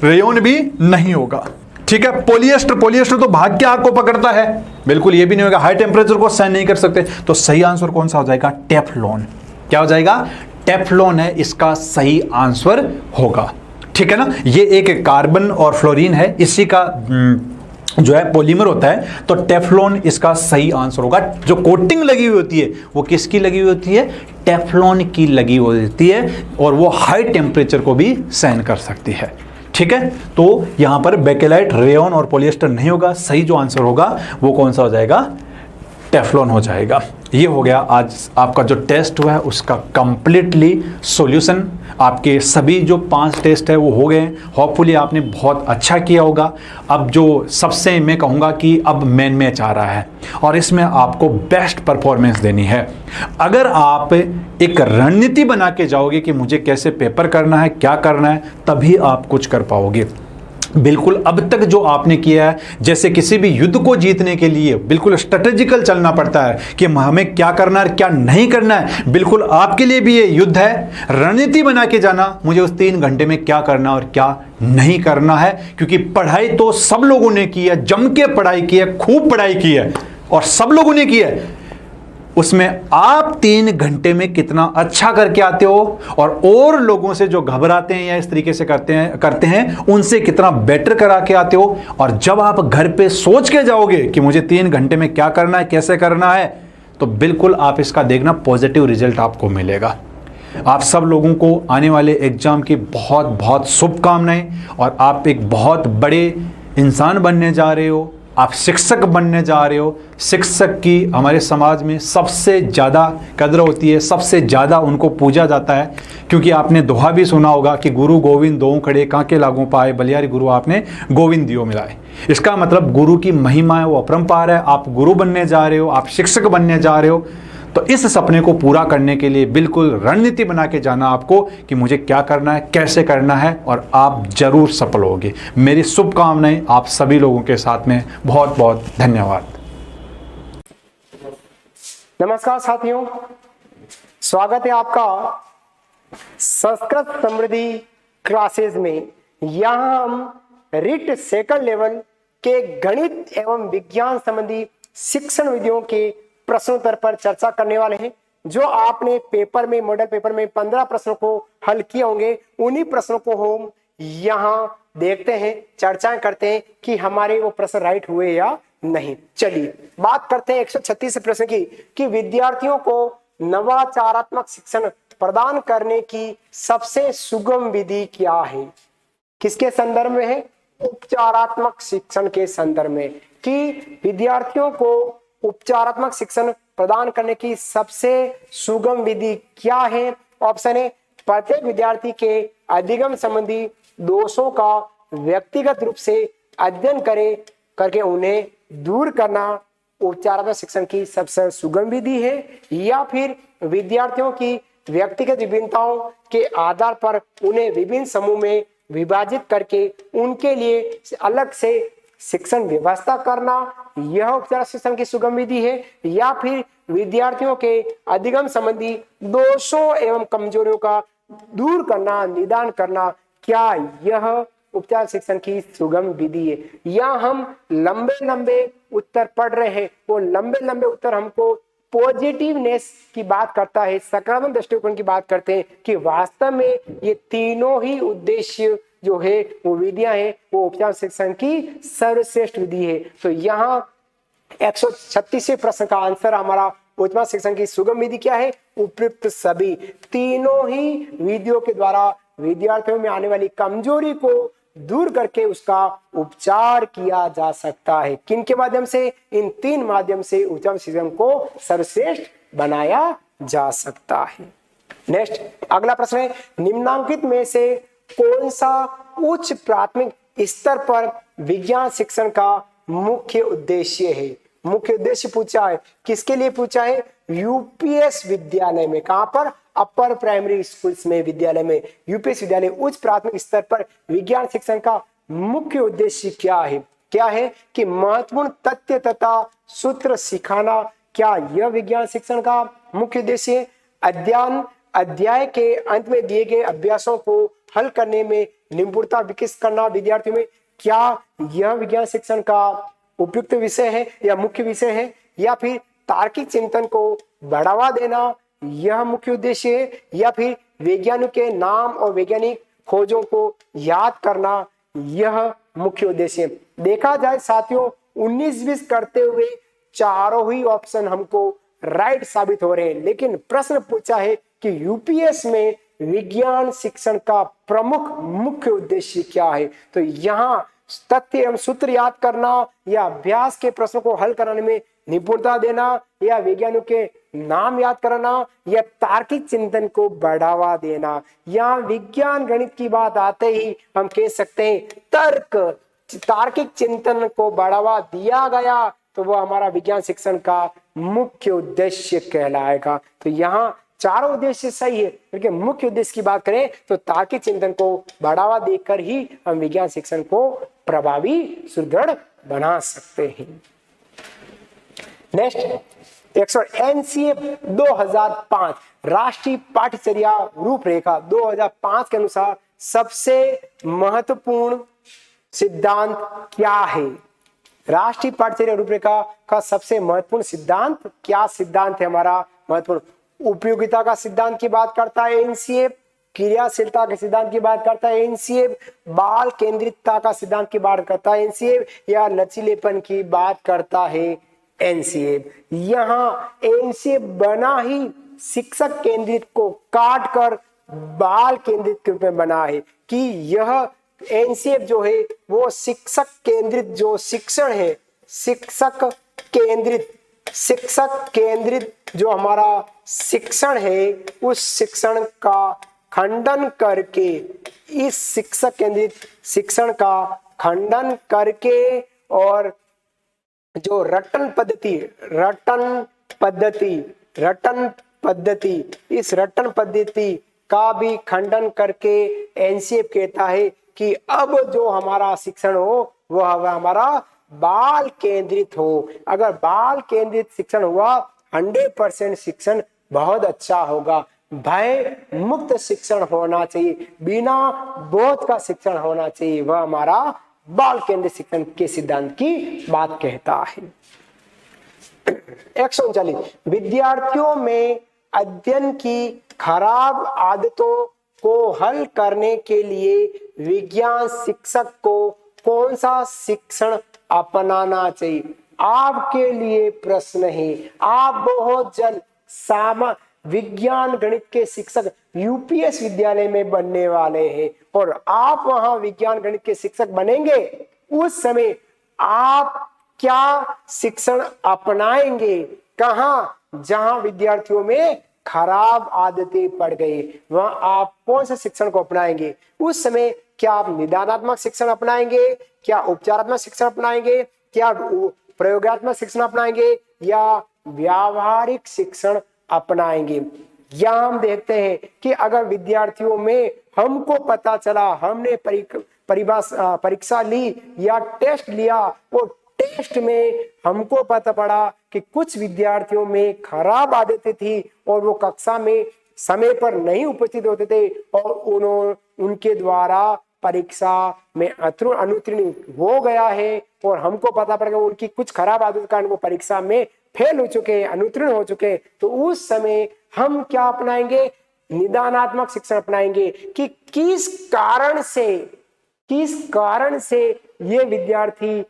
Speaker 3: रेयन भी नहीं होगा। ठीक है, पॉलिएस्टर, पॉलिएस्टर तो भाग के आग को पकड़ता है, बिल्कुल ये भी नहीं होगा, हाई टेम्परेचर को सहन नहीं कर सकते। तो सही आंसर कौन सा हो जाएगा, टेफ्लॉन। क्या हो जाएगा, टेफ्लॉन है इसका सही आंसर होगा। ठीक है ना, ये एक कार्बन और फ्लोरीन है, इसी का जो है पॉलीमर होता है, तो टेफ्लॉन इसका सही आंसर होगा। जो कोटिंग लगी हुई होती है वो किसकी लगी हुई होती है? टेफ्लॉन की लगी हुई होती है, और वो हाई टेम्परेचर को भी सहन कर सकती है। ठीक है, तो यहां पर बेकेलाइट, रेयॉन और पॉलिएस्टर नहीं होगा। सही जो आंसर होगा वो कौन सा हो जाएगा? टेफ्लॉन हो जाएगा। ये हो गया आज आपका जो टेस्ट हुआ है उसका कंप्लीटली सॉल्यूशन। आपके सभी जो 5 टेस्ट है वो हो गए। होपफुली आपने बहुत अच्छा किया होगा। अब जो सबसे मैं कहूँगा कि अब मेन मैच आ रहा है और इसमें आपको बेस्ट परफॉर्मेंस देनी है। अगर आप एक रणनीति बना के जाओगे कि मुझे कैसे पेपर करना है, क्या करना है, तभी आप कुछ कर पाओगे। बिल्कुल अब तक जो आपने किया है, जैसे किसी भी युद्ध को जीतने के लिए बिल्कुल स्ट्रेटेजिकल चलना पड़ता है कि हमें क्या करना है क्या नहीं करना है, बिल्कुल आपके लिए भी ये युद्ध है। रणनीति बना के जाना, मुझे उस 3 घंटे में क्या करना और क्या नहीं करना है, क्योंकि पढ़ाई तो सब लोगों ने की है, जम के पढ़ाई की है, खूब पढ़ाई की है और सब लोगों ने की है। उसमें आप 3 घंटे में कितना अच्छा करके आते हो और लोगों से जो घबराते हैं या इस तरीके से करते हैं उनसे कितना बेटर करा के आते हो। और जब आप घर पे सोच के जाओगे कि मुझे 3 घंटे में क्या करना है, कैसे करना है, तो बिल्कुल आप इसका देखना पॉजिटिव रिजल्ट आपको मिलेगा। आप सब लोगों को आने वाले एग्जाम की बहुत बहुत शुभकामनाएं, और आप एक बहुत बड़े इंसान बनने जा रहे हो। आप शिक्षक बनने जा रहे हो। शिक्षक की हमारे समाज में सबसे ज़्यादा कदर होती है, सबसे ज़्यादा उनको पूजा जाता है, क्योंकि आपने दोहा भी सुना होगा कि गुरु गोविंद दो खड़े कांके लागू पाए, बलियारी गुरु आपने गोविंद दियो मिलाए। इसका मतलब गुरु की महिमा है वो अपरंपार है। आप गुरु बनने जा रहे हो, आप शिक्षक बनने जा रहे हो, तो इस सपने को पूरा करने के लिए बिल्कुल रणनीति बना के जाना आपको कि मुझे क्या करना है, कैसे करना है, और आप जरूर सफल होगे। मेरी शुभकामनाएं आप सभी लोगों के साथ में। बहुत बहुत धन्यवाद।
Speaker 4: नमस्कार साथियों, स्वागत है आपका संस्कृत समृद्धि क्लासेस में। यहाँ हम रिट सेकंड लेवल के गणित एवं विज्ञान संबंधी शिक्षण विधियों के प्रश्नोत्तर पर चर्चा करने वाले हैं। जो आपने पेपर में, मॉडल पेपर में 15 प्रश्नों को हल किए होंगे, उन्हीं प्रश्नों को हम यहाँ देखते हैं, चर्चाएं करते हैं कि हमारे वो प्रश्न राइट हुए या नहीं। चलिए बात करते हैं 136 प्रश्न की कि विद्यार्थियों को नवाचारात्मक शिक्षण प्रदान करने की सबसे सुगम विधि क्या है। किसके संदर्भ में है? उपचारात्मक शिक्षण के संदर्भ में, कि विद्यार्थियों को उपचारात्मक शिक्षण प्रदान करने की सबसे सुगम विधि क्या है। ऑप्शन है, प्रत्येक विद्यार्थी के अधिगम संबंधी दोषों का व्यक्तिगत रूप से अध्ययन करके उन्हें दूर करना उपचारात्मक शिक्षण की सबसे सुगम विधि है। या फिर विद्यार्थियों की व्यक्तिगत विभिन्नताओं के आधार पर उन्हें विभिन्न समूह में विभाजित करके उनके लिए अलग से शिक्षण व्यवस्था करना, यह उपचार शिक्षण की सुगम विधि है। या फिर विद्यार्थियों के अधिगम संबंधी दोषों एवं कमजोरियों का दूर करना, निदान करना, क्या यह उपचार शिक्षण की सुगम विधि है। या हम लंबे लंबे उत्तर पढ़ रहे हैं, वो लंबे लंबे उत्तर हमको पॉजिटिवनेस की बात करता है, सकारात्मक दृष्टिकोण की बात करते हैं कि वास्तव में ये तीनों ही उद्देश्य जो है वो विधियां हैं, वो उपचार शिक्षण की सर्वश्रेष्ठ विधि है। तो यहाँ 136वें प्रश्न का आंसर हमारा उपचार शिक्षण की सुगम विधि क्या है? उपयुक्त सभी तीनों ही विधियों के द्वारा विद्यार्थियों में आने वाली कमजोरी को दूर करके उसका उपचार किया जा सकता है। किन के माध्यम से? इन 3 माध्यम से उपचार शिक्षण को सर्वश्रेष्ठ बनाया जा सकता है। नेक्स्ट अगला प्रश्न है, निम्नांकित में से कौन सा उच्च प्राथमिक स्तर पर विज्ञान शिक्षण का मुख्य उद्देश्य है? मुख्य उद्देश्य पूछा है, किसके लिए पूछा है? यूपीएस विद्यालय में। कहां पर? अपर प्राइमरी स्कूल्स में, विद्यालय में। यूपीएस विद्यालय उच्च प्राथमिक स्तर पर विज्ञान शिक्षण का मुख्य उद्देश्य क्या है? क्या है कि महत्वपूर्ण तथ्य तथा सूत्र सिखाना। क्या यह विज्ञान शिक्षण का मुख्य उद्देश्य है? अध्याय के अंत में दिए गए अभ्यासों को हल करने में निपुणता विकसित करना विद्यार्थियों में, क्या यह विज्ञान शिक्षण का उपयुक्त विषय है या मुख्य विषय है? या फिर तार्किक चिंतन को बढ़ावा देना, यह मुख्य उद्देश्य है? या फिर वैज्ञानिक के नाम और वैज्ञानिक खोजों को याद करना, यह मुख्य उद्देश्य है। देखा जाए साथियों 19-20 करते हुए चारों ही ऑप्शन हमको राइट साबित हो रहे हैं, लेकिन प्रश्न पूछा है कि यूपीएस में विज्ञान शिक्षण का प्रमुख मुख्य उद्देश्य क्या है। तो यहाँ तथ्य एवं सूत्र याद करना या अभ्यास के प्रश्नों को हल कराने में निपुणता देना या विज्ञानियों के नाम याद कराना या तार्किक चिंतन को बढ़ावा देना। यहाँ विज्ञान गणित की बात आते ही हम कह सकते हैं तार्किक चिंतन को बढ़ावा दिया गया तो वह हमारा विज्ञान शिक्षण का मुख्य उद्देश्य कहलाएगा। तो यहाँ चारों उद्देश्य सही है, लेकिन मुख्य उद्देश्य की बात करें तो तार्किक चिंतन को बढ़ावा देकर ही हम विज्ञान शिक्षण को प्रभावी सुदृढ़ बना सकते हैं। नेक्स्ट एनसीए 2005 राष्ट्रीय पाठ्यचर्या रूपरेखा 2005 के अनुसार सबसे महत्वपूर्ण सिद्धांत क्या है। राष्ट्रीय पाठ्यचर्या रूपरेखा का सबसे महत्वपूर्ण सिद्धांत क्या सिद्धांत है हमारा महत्वपूर्ण? उपयोगिता का सिद्धांत की बात करता है एनसीए, क्रियाशीलता के सिद्धांत की बात करता है एनसीए, बाल केंद्रितता का सिद्धांत की बात करता है एनसीए, या लचीलेपन की बात करता है एनसीए। यहाँ एनसीए बना ही शिक्षक केंद्रित को काट कर बाल केंद्रित के रूप में बना है कि यह एनसीए जो है वो शिक्षक केंद्रित जो शिक्षण है, शिक्षक केंद्रित जो हमारा शिक्षण है उस शिक्षण का खंडन करके, इस शिक्षक केंद्रित शिक्षण का खंडन करके और जो रटन पद्धति इस रटन पद्धति का भी खंडन करके एनसीएफ कहता है कि अब जो हमारा शिक्षण हो वह हमारा बाल केंद्रित हो। अगर बाल केंद्रित शिक्षण हुआ 100% शिक्षण बहुत अच्छा होगा। भय मुक्त शिक्षण होना चाहिए, बिना बोध का शिक्षण होना चाहिए, वह हमारा बाल केंद्रित शिक्षण के सिद्धांत की बात कहता है। 139 विद्यार्थियों में अध्ययन की खराब आदतों को हल करने के लिए विज्ञान शिक्षक को कौन सा शिक्षण अपनाना चाहिए। आपके लिए प्रश्न है, आप बहुत जल्द विज्ञान गणित के शिक्षक यूपीएस विद्यालय में बनने वाले हैं और आप वहां विज्ञान गणित के शिक्षक बनेंगे। उस समय आप क्या शिक्षण अपनाएंगे? कहां? जहां विद्यार्थियों में खराब आदतें पड़ गई वहां आप कौन सा शिक्षण को अपनाएंगे? उस समय क्या आप निदानात्मक शिक्षण अपनाएंगे, क्या उपचारात्मक शिक्षण अपनाएंगे, क्या प्रयोगात्मक शिक्षण अपनाएंगे या व्यावहारिक शिक्षण अपनाएंगे? यहाँ हम देखते हैं कि अगर विद्यार्थियों में हमको पता चला, हमने परीक्षा ली या टेस्ट लिया और टेस्ट में हमको पता पड़ा कि कुछ विद्यार्थियों में खराब आदतें थी और वो कक्षा में समय पर नहीं उपस्थित होते थे और उनके द्वारा परीक्षा में अनुत्तीर्ण हो गया है और हमको पता पड़ गया उनकी कुछ खराब आदत के कारण वो परीक्षा में फेल हो चुके हैं, अनुत्तीर्ण हो चुके हैं, तो उस समय हम क्या अपनाएंगे? निदानात्मक शिक्षण अपनाएंगे कि किस कारण से ये विद्यार्थी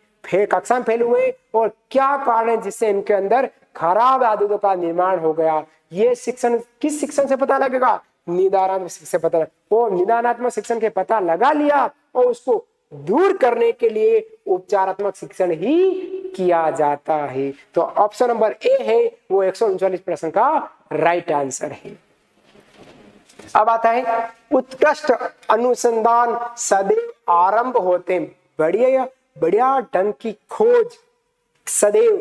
Speaker 4: कक्षा में फेल हुए और क्या कारण है जिससे इनके अंदर खराब आदतों का निर्माण हो गया। ये शिक्षण किस शिक्षण से पता लगेगा? निदानात्मक शिक्षण से पता वो निदानात्मक शिक्षण के पता लगा लिया और उसको दूर करने के लिए उपचारात्मक शिक्षण ही किया जाता है। तो ऑप्शन नंबर ए है वो 139 प्रश्न का राइट आंसर है। अब आता है उत्कृष्ट अनुसंधान सदैव आरंभ होते बढ़िया ढंग की खोज सदैव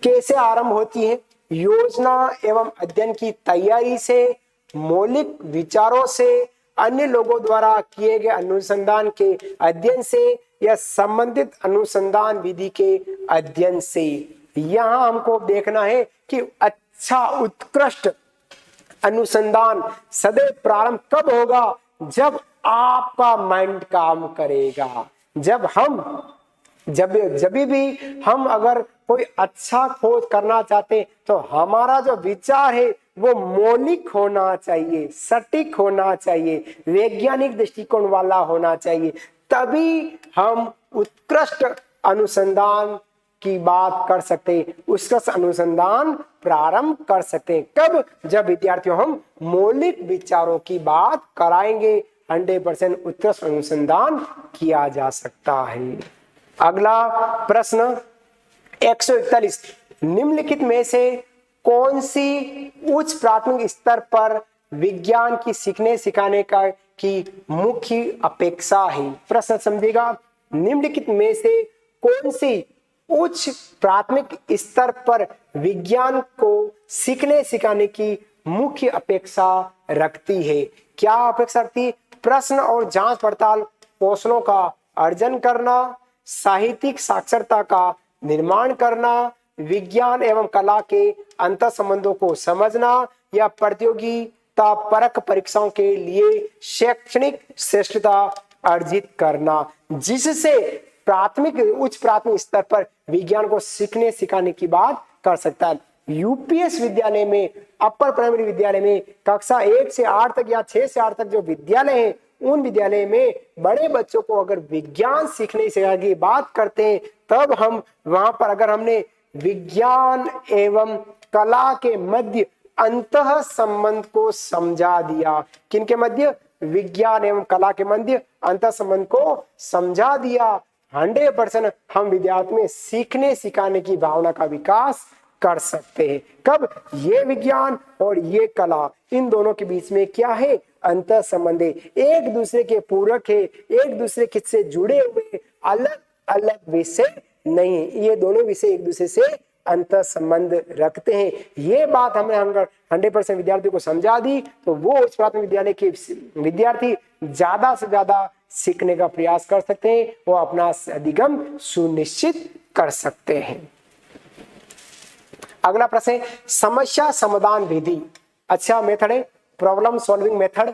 Speaker 4: कैसे आरंभ होती है? योजना एवं अध्ययन की तैयारी से, मौलिक विचारों से, अन्य लोगों द्वारा किए गए अनुसंधान के अध्ययन से या संबंधित अनुसंधान विधि के अध्ययन से। यहाँ हमको देखना है कि अच्छा उत्कृष्ट अनुसंधान सदैव प्रारंभ कब होगा? जब आपका माइंड काम करेगा। जब भी हम अगर कोई अच्छा खोज करना चाहते तो हमारा जो विचार है वो मौलिक होना चाहिए, सटीक होना चाहिए, वैज्ञानिक दृष्टिकोण वाला होना चाहिए, तभी हम उत्कृष्ट अनुसंधान की बात कर सकते हैं, उत्कृष्ट अनुसंधान प्रारंभ कर सकते हैं। कब? जब विद्यार्थियों हम मौलिक विचारों की बात कराएंगे, 100% उत्कृष्ट अनुसंधान किया जा सकता है। अगला प्रश्न 141, निम्नलिखित में से कौन सी उच्च प्राथमिक स्तर पर विज्ञान की सीखने सिखाने का की मुख्य अपेक्षा है? प्रश्न समझिएगा, निम्नलिखित में से कौन सी उच्च प्राथमिक स्तर पर विज्ञान को सीखने सिखाने की मुख्य अपेक्षा रखती है? क्या अपेक्षा रखती है? प्रश्न और जांच पड़ताल कौशलों का अर्जन करना, साहित्यिक साक्षरता का निर्माण करना, विज्ञान एवं कला के अंतर संबंधों को समझना, या प्रतियोगिता परक परीक्षाओं के लिए शैक्षणिक श्रेष्ठता अर्जित करना, जिससे उच्च प्राथमिक स्तर पर विज्ञान को सीखने सिखाने की बात कर सकता है। यूपीएस विद्यालय में, अपर प्राइमरी विद्यालय में कक्षा 1 से 8 तक या 6 से 8 तक जो विद्यालय हैं, उन विद्यालय में बड़े बच्चों को अगर विज्ञान सीखने सिखाने की बात करते हैं, तब हम वहां पर अगर हमने विज्ञान एवं कला के मध्य अंतः संबंध को समझा दिया, किनके मध्य? विज्ञान एवं कला के मध्य अंतः संबंध को समझा दिया, 100% हम विद्यार्थी में सीखने सिखाने की भावना का विकास कर सकते हैं। कब? ये विज्ञान और ये कला, इन दोनों के बीच में क्या है? अंतर संबंध है, एक दूसरे के पूरक है, एक दूसरे से जुड़े हुए अलग अलग विषय नहीं है। ये दोनों विषय एक दूसरे से अंतर संबंध रखते हैं। ये बात हमने 100% विद्यार्थियों को समझा दी, तो वो उच्च प्राथमिक विद्यालय के विद्यार्थी ज्यादा से ज्यादा सीखने का प्रयास कर सकते हैं, वो अपना अधिगम सुनिश्चित कर सकते हैं। अगला प्रश्न है, समस्या समाधान विधि अच्छा मेथड है, प्रॉब्लम सॉल्विंग मेथड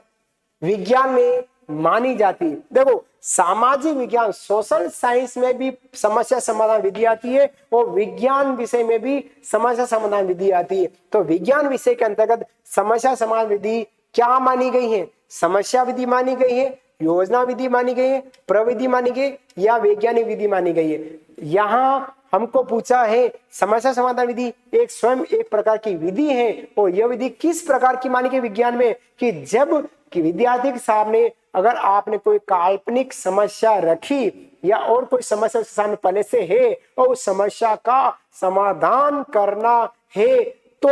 Speaker 4: विज्ञान में मानी जाती है। देखो, सामाजिक विज्ञान सोशल साइंस में भी समस्या समाधान विधि आती है और विज्ञान विषय में भी समस्या समाधान विधि आती है। तो विज्ञान विषय के अंतर्गत समस्या समाधान विधि क्या मानी गई है? समस्या विधि मानी गई है, योजना विधि मानी गई है, प्रविधि मानी गई या वैज्ञानिक विधि मानी गई है? यहाँ हमको पूछा है समस्या समाधान विधि एक स्वयं एक प्रकार की विधि है, और यह विधि किस प्रकार की मानी गई विज्ञान में? कि जब कि विद्यार्थी के सामने अगर आपने कोई काल्पनिक समस्या रखी या और कोई समस्या उसके सामने पहले से है और उस समस्या का समाधान करना है, तो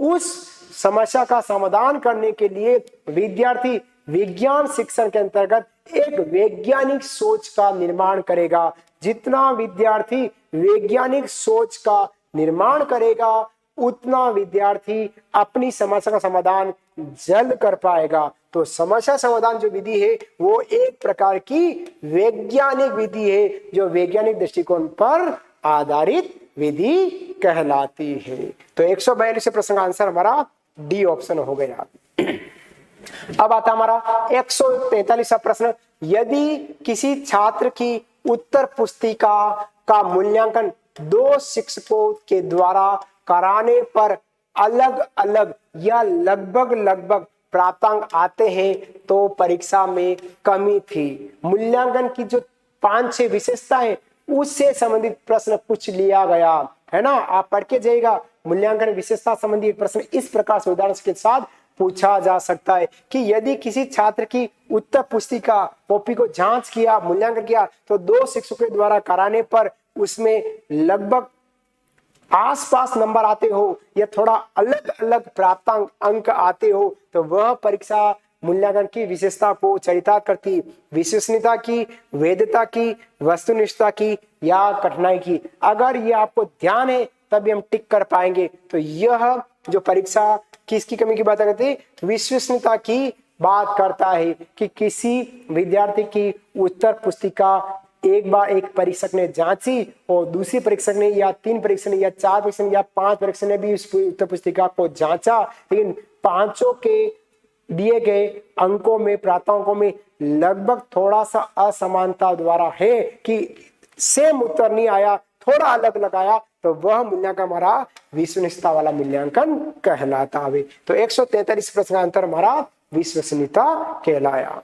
Speaker 4: उस समस्या का समाधान करने के लिए विद्यार्थी विज्ञान शिक्षण के अंतर्गत एक वैज्ञानिक सोच का निर्माण करेगा। जितना विद्यार्थी वैज्ञानिक सोच का निर्माण करेगा, उतना विद्यार्थी अपनी समस्या का समाधान जल्द कर पाएगा। तो समस्या समाधान जो विधि है वो एक प्रकार की वैज्ञानिक विधि है, जो वैज्ञानिक दृष्टिकोण पर आधारित विधि कहलाती है। तो 142 प्रश्न का आंसर हमारा डी ऑप्शन हो गया। अब आता हमारा 143वां प्रश्न, यदि किसी छात्र की उत्तर पुस्तिका का मूल्यांकन 2 शिक्षकों के द्वारा कराने पर अलग अलग या लगभग प्राप्तांक आते हैं, तो परीक्षा में कमी थी। मूल्यांकन की जो 5-6 विशेषता है उससे संबंधित प्रश्न पूछ लिया गया है ना, आप पढ़ के जाइएगा। मूल्यांकन विशेषता संबंधी एक प्रश्न इस प्रकार से उदाहरण के साथ पूछा जा सकता है कि यदि किसी छात्र की उत्तर पुस्तिका कॉपी को जांच किया, मूल्यांकन किया, तो 2 शिक्षकों के द्वारा कराने पर उसमें लगभग आसपास नंबर आते हो या थोड़ा अलग अलग प्राप्तांक अंक आते हो, तो वह परीक्षा मूल्यांकन की विशेषता को चरितार्थ करती। विश्वसनीयता की, वैधता की, वस्तुनिष्ठता की या कठिनाई की। अगर ये आपको ध्यान है तभी हम टिक कर पाएंगे। तो यह जो परीक्षा किसकी कमी की बात करती है? विश्वसनीयता की बात करता है कि किसी विद्यार्थी की उत्तर पुस्तिका एक बार एक परीक्षक ने जांची और दूसरी परीक्षक ने या 3 परीक्षक ने या 4 परीक्षक ने या 5 परीक्षक ने भी उस उत्तर पुस्तिका को जांचा, लेकिन 5 के दिए गए अंकों में, प्राप्तांकों में लगभग थोड़ा सा असमानता द्वारा है कि सेम उत्तर नहीं आया, थोड़ा अलग लगाया, तो वह मूल्यांकन हमारा विश्वसनीयता वाला मूल्यांकन कहलाता है। तो 143 प्रश्न का आंसर हमारा विश्वसनीयता कहलाया।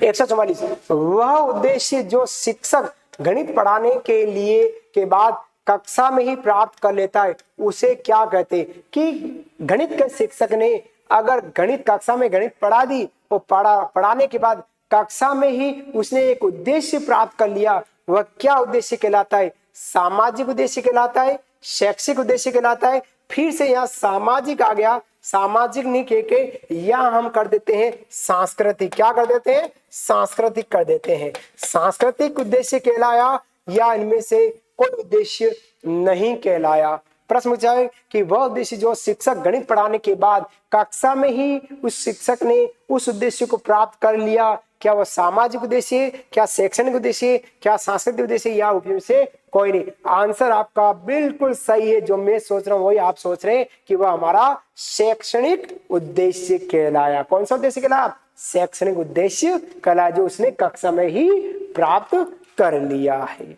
Speaker 4: 144 वह उद्देश्य जो शिक्षक गणित पढ़ाने के लिए के बाद कक्षा में ही प्राप्त कर लेता है उसे क्या कहते हैं? कि गणित के शिक्षक ने अगर गणित कक्षा में गणित पढ़ा दी, वो पढ़ाने के बाद कक्षा में ही उसने एक उद्देश्य प्राप्त कर लिया, वह क्या उद्देश्य कहलाता है? सामाजिक उद्देश्य कहलाता है, शैक्षिक उद्देश्य कहलाता है। फिर से यहाँ सामाजिक आ गया, सामाजिक नहीं कह के यहाँ हम कर देते हैं सांस्कृतिक। क्या कर देते हैं? सांस्कृतिक कर देते हैं। सांस्कृतिक उद्देश्य कहलाया या इनमें से कोई उद्देश्य नहीं कहलाया। प्रश्न पूछा है कि वह उद्देश्य जो शिक्षक गणित पढ़ाने के बाद कक्षा में ही उस शिक्षक ने उस उद्देश्य को प्राप्त कर लिया, क्या वह सामाजिक उद्देश्य, क्या शैक्षणिक उद्देश्य, क्या सांस्कृतिक उद्देश्य, या उपयोग से कोई नहीं? आंसर आपका बिल्कुल सही है। जो मैं सोच रहा हूं वही आप सोच रहे हैं कि वह हमारा शैक्षणिक उद्देश्य कहलाया। कौन सा उद्देश्य कहलाया? शैक्षणिक उद्देश्य कहलाया, जो उसने कक्षा में ही प्राप्त कर लिया है।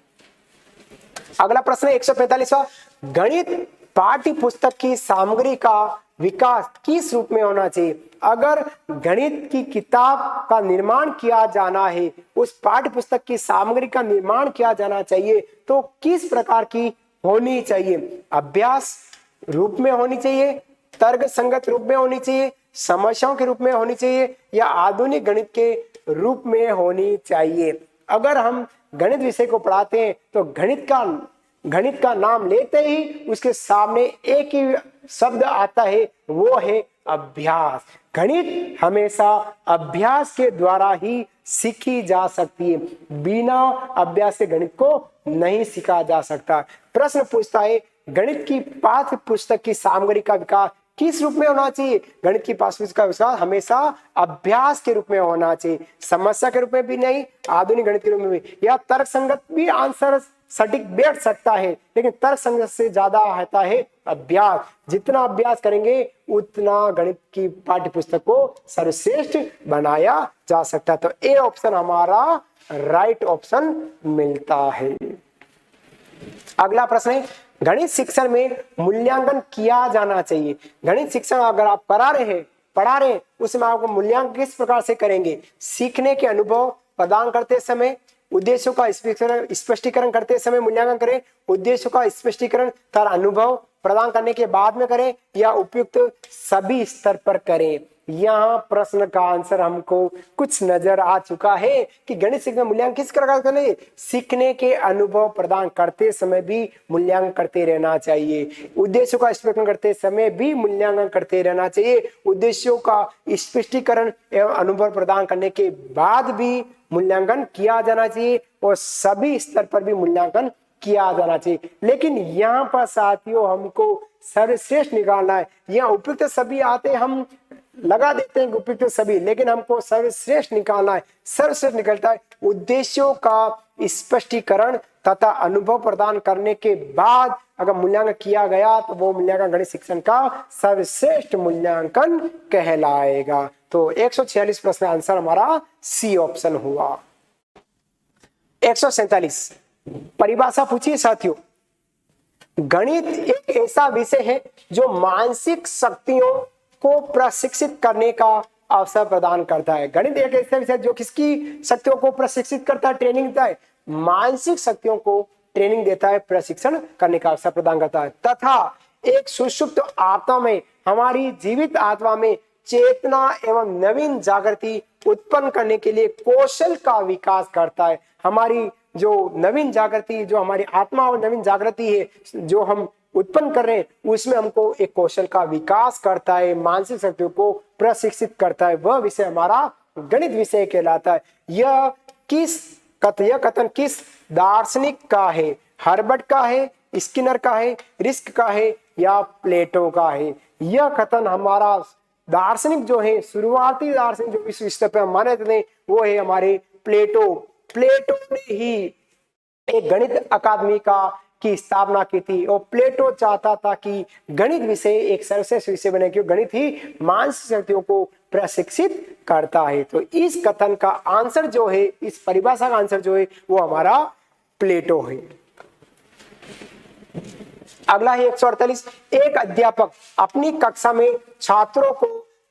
Speaker 4: अगला प्रश्न है 145वां, गणित पाठ्य पुस्तक की सामग्री का विकास किस रूप में होना चाहिए? अगर गणित की किताब का निर्माण किया जाना है, उस पाठ्य पुस्तक की सामग्री का निर्माण किया जाना चाहिए, तो किस प्रकार की होनी चाहिए? अभ्यास रूप में होनी चाहिए, तर्क संगत रूप में होनी चाहिए, समस्याओं के रूप में होनी चाहिए, या आधुनिक गणित के रूप में होनी चाहिए? अगर हम गणित विषय को पढ़ाते हैं तो गणित का नाम लेते ही उसके सामने एक ही शब्द आता है, वो है अभ्यास। गणित हमेशा अभ्यास के द्वारा ही सीखी जा सकती है, बिना अभ्यास के गणित को नहीं सीखा जा सकता। प्रश्न पूछता है गणित की पाठ्य पुस्तक की सामग्री का विकास किस रूप में होना चाहिए? गणित की पाठ्य पुस्तक का विकास हमेशा अभ्यास के रूप में होना चाहिए, समस्या के रूप में भी नहीं, आधुनिक गणित के रूप में भी। या तर्क संगत भी आंसर सटीक बैठ सकता है, लेकिन तर्क संगत से ज्यादा आता है अभ्यास। जितना अभ्यास करेंगे उतना गणित की पाठ्य पुस्तक को सर्वश्रेष्ठ बनाया जा सकता है। तो ए ऑप्शन हमारा राइट ऑप्शन मिलता है। अगला प्रश्न है गणित शिक्षण में मूल्यांकन किया जाना चाहिए। गणित शिक्षण अगर आप पढ़ा रहे हैं उसमें आपको मूल्यांकन किस प्रकार से करेंगे? सीखने के अनुभव प्रदान करते समय, उद्देश्यों का स्पष्टीकरण करते समय मूल्यांकन करें, उद्देश्यों का स्पष्टीकरण तथा अनुभव प्रदान करने के बाद में करें, या उपयुक्त सभी स्तर पर करें? यहाँ प्रश्न का आंसर हमको कुछ नजर आ चुका है कि गणित शिक्षण मूल्यांकन किस प्रकार करें? सीखने के अनुभव प्रदान करते समय भी मूल्यांकन करते रहना चाहिए, उद्देश्यों का स्पष्टीकरण करते समय भी मूल्यांकन करते रहना चाहिए, उद्देश्यों का स्पष्टीकरण एवं अनुभव प्रदान करने के बाद भी मूल्यांकन किया जाना चाहिए, और सभी स्तर पर भी मूल्यांकन किया जाना चाहिए। लेकिन यहाँ पर साथियों हमको सर्वश्रेष्ठ निकालना है। यहाँ उपयुक्त सभी आते हम लगा देते हैं उपयुक्त सभी, लेकिन हमको सर्वश्रेष्ठ निकालना है। सर्वश्रेष्ठ निकलता है उद्देश्यों का स्पष्टीकरण तथा अनुभव प्रदान करने के बाद अगर मूल्यांकन किया गया तो वो मूल्यांकन गणित शिक्षण का सर्वश्रेष्ठ मूल्यांकन कहलाएगा। तो 146 प्रश्न आंसर हमारा सी ऑप्शन हुआ। 147 परिभाषा पूछिए साथियों। गणित एक ऐसा विषय है जो मानसिक शक्तियों को प्रशिक्षित करने का अवसर प्रदान करता है। गणित एक ऐसा विषय जो किसकी शक्तियों को प्रशिक्षित करता है, ट्रेनिंग देता है? मानसिक शक्तियों को ट्रेनिंग देता है, प्रशिक्षण करने का अवसर प्रदान करता है, तथा एक सुषुप्त आत्मा में, हमारी जीवित आत्मा में चेतना एवं नवीन जागृति उत्पन्न करने के लिए कौशल का विकास करता है। हमारी जो नवीन जागृति, जो हमारी आत्मा और नवीन जागृति है जो हम उत्पन्न कर रहे हैं, उसमें हमको एक कौशल का विकास करता है, मानसिक शक्तियों को प्रशिक्षित करता है। वह विषय हमारा गणित विषय कहलाता है। यह कथन किस दार्शनिक का है? हर्बर्ट का है, स्किनर का है, रिस्क का है, या प्लेटो का है? यह कथन हमारा दार्शनिक जो है, शुरुआती दार्शनिक जो इस विषय पे हम माने थे, वो है हमारे प्लेटो। प्लेटो ने ही एक गणित अकादमी की स्थापना की थी, और प्लेटो चाहता था कि गणित विषय एक सर्वश्रेष्ठ विषय बने, क्योंकि गणित ही मानसिक शक्तियों को प्रशिक्षित करता है। तो इस कथन का आंसर जो है, इस परिभाषा का आंसर जो है, वो हमारा प्लेटो है। अगला है 148। एक अध्यापक अपनी कक्षा में छात्रों को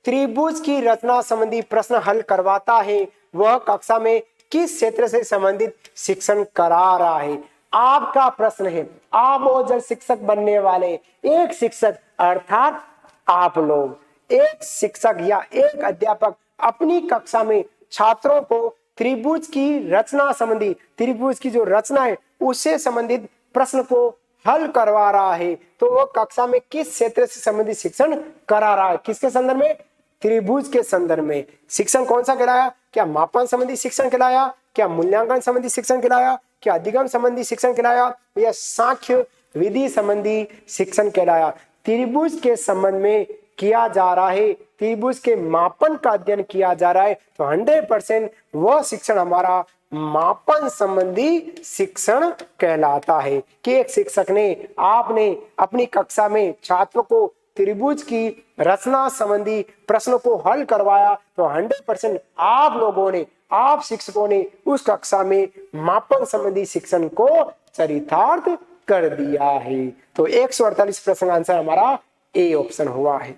Speaker 4: त्रिभुज की रचना संबंधी प्रश्न हल करवाता है, वह कक्षा में किस क्षेत्र से संबंधित शिक्षण करा रहा है। आपका प्रश्न है, आप बहुत जल्द शिक्षक बनने वाले, एक शिक्षक अर्थात आप लोग, एक शिक्षक या एक अध्यापक अपनी कक्षा में छात्रों को त्रिभुज की रचना संबंधी, त्रिभुज की जो रचना है उससे संबंधित प्रश्न को हल करवा रहा है, तो वो कक्षा में किस क्षेत्र से संबंधित शिक्षण करा रहा है। किसके संदर्भ में? त्रिभुज के संदर्भ में। शिक्षण कौन सा कहलाया? क्या मापन संबंधी शिक्षण कहलाया, क्या मूल्यांकन संबंधी शिक्षण कहलाया, क्या अधिगम संबंधी शिक्षण कहलाया, या सांख्य विधि संबंधी शिक्षण कहलाया। त्रिभुज के संबंध में किया जा रहा है, त्रिभुज के मापन का अध्ययन किया जा रहा है, तो 100% वह शिक्षण हमारा मापन संबंधी शिक्षण कहलाता है। कि एक शिक्षक ने, आपने अपनी कक्षा में छात्रों को त्रिभुज की रचना संबंधी प्रश्नों को हल करवाया, तो 100% आप लोगों ने, आप शिक्षकों ने उस कक्षा में मापन संबंधी शिक्षण को चरितार्थ कर दिया है। तो 148 प्रश्न का आंसर हमारा ए ऑप्शन हुआ है।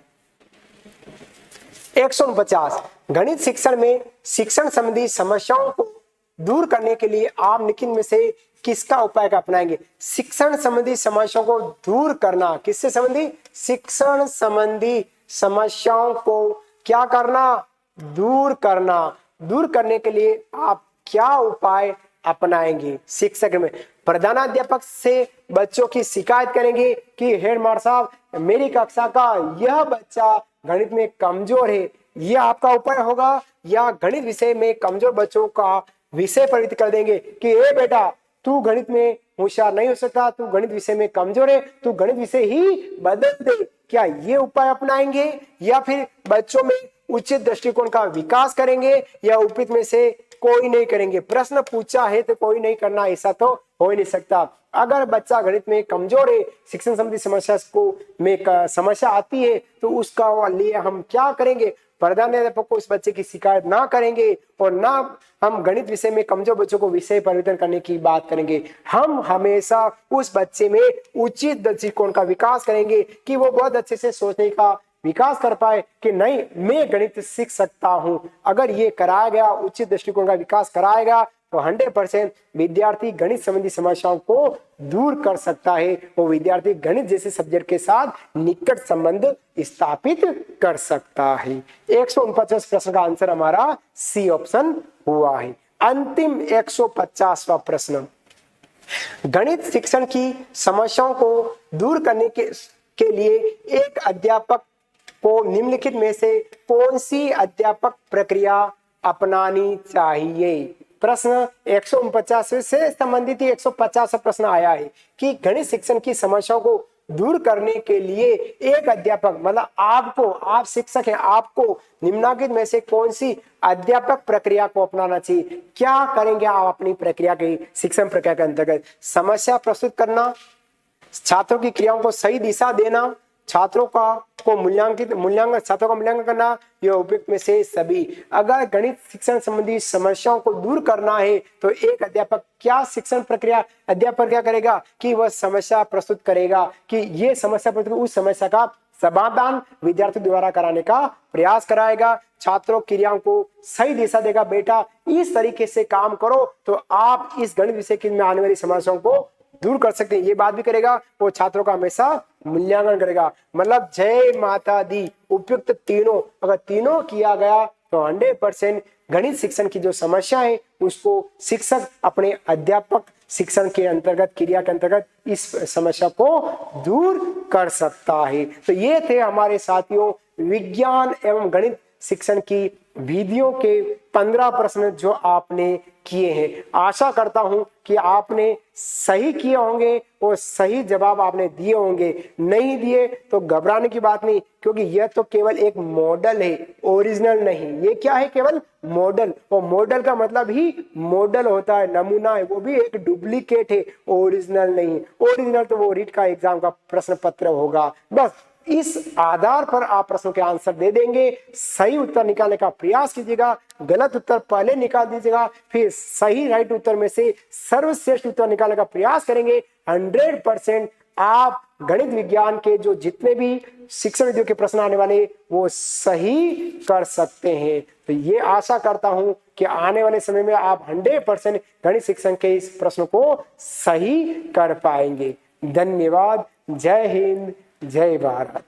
Speaker 4: 149 गणित शिक्षण में शिक्षण संबंधी समस्याओं को दूर करने के लिए आप निम्न में से किसका उपाय अपनाएंगे। शिक्षण संबंधी समस्याओं को दूर करना, किससे संबंधी? शिक्षण संबंधी समस्याओं को क्या करना? दूर करना। दूर करने के लिए आप क्या उपाय अपनाएंगे? शिक्षक में प्रधानाध्यापक से बच्चों की शिकायत करेंगे कि हेडमास्टर साहब मेरी कक्षा का यह बच्चा गणित में कमजोर है, यह आपका उपाय होगा। या गणित विषय में कमजोर बच्चों का विषय परिवर्तित कर देंगे कि ए बेटा तू गणित में होशियार नहीं हो सकता, तू गणित विषय में कमजोर है, तू गणित विषय ही बदल दे। क्या ये उपाय अपनाएंगे? या फिर बच्चों में उचित दृष्टिकोण का विकास करेंगे, या उपयुक्त में से कोई नहीं करेंगे? प्रश्न पूछा है तो कोई नहीं करना, ऐसा तो हो ही नहीं सकता। अगर बच्चा गणित में कमजोर है, शिक्षण संबंधी समस्या को में समस्या आती है, तो उसका लिए हम क्या करेंगे? प्रधानाध्यापक को उस बच्चे की शिकायत ना करेंगे और ना हम गणित विषय में कमजोर बच्चों को विषय परिवर्तन करने की बात करेंगे। हम हमेशा उस बच्चे में उचित दृष्टिकोण का विकास करेंगे कि वो बहुत अच्छे से सोचने का विकास कर पाए कि नहीं मैं गणित सीख सकता हूं। अगर ये कराया गया, उचित दृष्टिकोण का विकास कराएगा, तो 100% विद्यार्थी गणित संबंधी समस्याओं को दूर कर सकता है। वो विद्यार्थी गणित जैसे सब्जेक्ट के साथ निकट संबंध स्थापित कर सकता है। 149 प्रश्न का आंसर हमारा सी ऑप्शन हुआ है। अंतिम 150वां प्रश्न, गणित शिक्षण की समस्याओं को दूर करने के लिए एक अध्यापक को निम्नलिखित में से कौन सी अध्यापक प्रक्रिया अपनानी चाहिए? प्रश्न 149 से संबंधित ही 150 प्रश्न आया है कि गणित शिक्षण की समस्याओं को दूर करने के लिए एक अध्यापक, मतलब आपको, आप शिक्षक हैं, आपको निम्नलिखित में से कौन सी अध्यापक प्रक्रिया को अपनाना चाहिए? क्या करेंगे आप अपनी प्रक्रिया की, शिक्षण प्रक्रिया के अंतर्गत? समस्या प्रस्तुत करना, छात्रों की क्रियाओं को सही दिशा देना, छात्रों को छात्रों का मूल्यांकन करना, यह उपयुक्त में से सभी। अगर गणित शिक्षण संबंधी समस्याओं को दूर करना है तो एक अध्यापक क्या शिक्षण प्रक्रिया, अध्यापक क्या करेगा कि वह समस्या प्रस्तुत करेगा कि ये समस्या प्रस्तुत, उस समस्या का समाधान विद्यार्थियों द्वारा कराने का प्रयास कराएगा, छात्रों क्रियाओं को सही दिशा देगा। बेटा इस तरीके से काम करो तो आप इस गणित विषय में आने वाली समस्याओं को दूर कर सकते हैं, ये बात भी करेगा। वो छात्रों का हमेशा मूल्यांकन करेगा। मतलब जय माता दी, उपयुक्त तीनों, अगर तीनों किया गया तो 100% गणित शिक्षण की जो समस्या है उसको शिक्षक अपने अध्यापक शिक्षण के अंतर्गत, क्रिया के अंतर्गत इस समस्या को दूर कर सकता है। तो ये थे हमारे साथियों विज्ञान एवं गणित शिक्षण की वीडियो के 15 प्रश्न जो आपने किए हैं। आशा करता हूं कि आपने सही किए होंगे और सही जवाब आपने दिए होंगे। नहीं दिए तो घबराने की बात नहीं, क्योंकि यह तो केवल एक मॉडल है, ओरिजिनल नहीं। ये क्या है? केवल मॉडल। और मॉडल का मतलब ही मॉडल होता है, नमूना है, वो भी एक डुप्लीकेट है, ओरिजिनल नहीं। ओरिजिनल तो वो रीट का एग्जाम का प्रश्न पत्र होगा। बस इस आधार पर आप प्रश्नों के आंसर दे देंगे। सही उत्तर निकालने का प्रयास कीजिएगा, गलत उत्तर पहले निकाल दीजिएगा, फिर सही राइट उत्तर में से सर्वश्रेष्ठ उत्तर निकालने का प्रयास करेंगे। 100% आप गणित विज्ञान के जो जितने भी शिक्षण विधियों के प्रश्न आने वाले वो सही कर सकते हैं। तो ये आशा करता हूं कि आने वाले समय में आप 100% गणित शिक्षण के इस प्रश्न को सही कर पाएंगे। धन्यवाद। जय हिंद, जय भारत।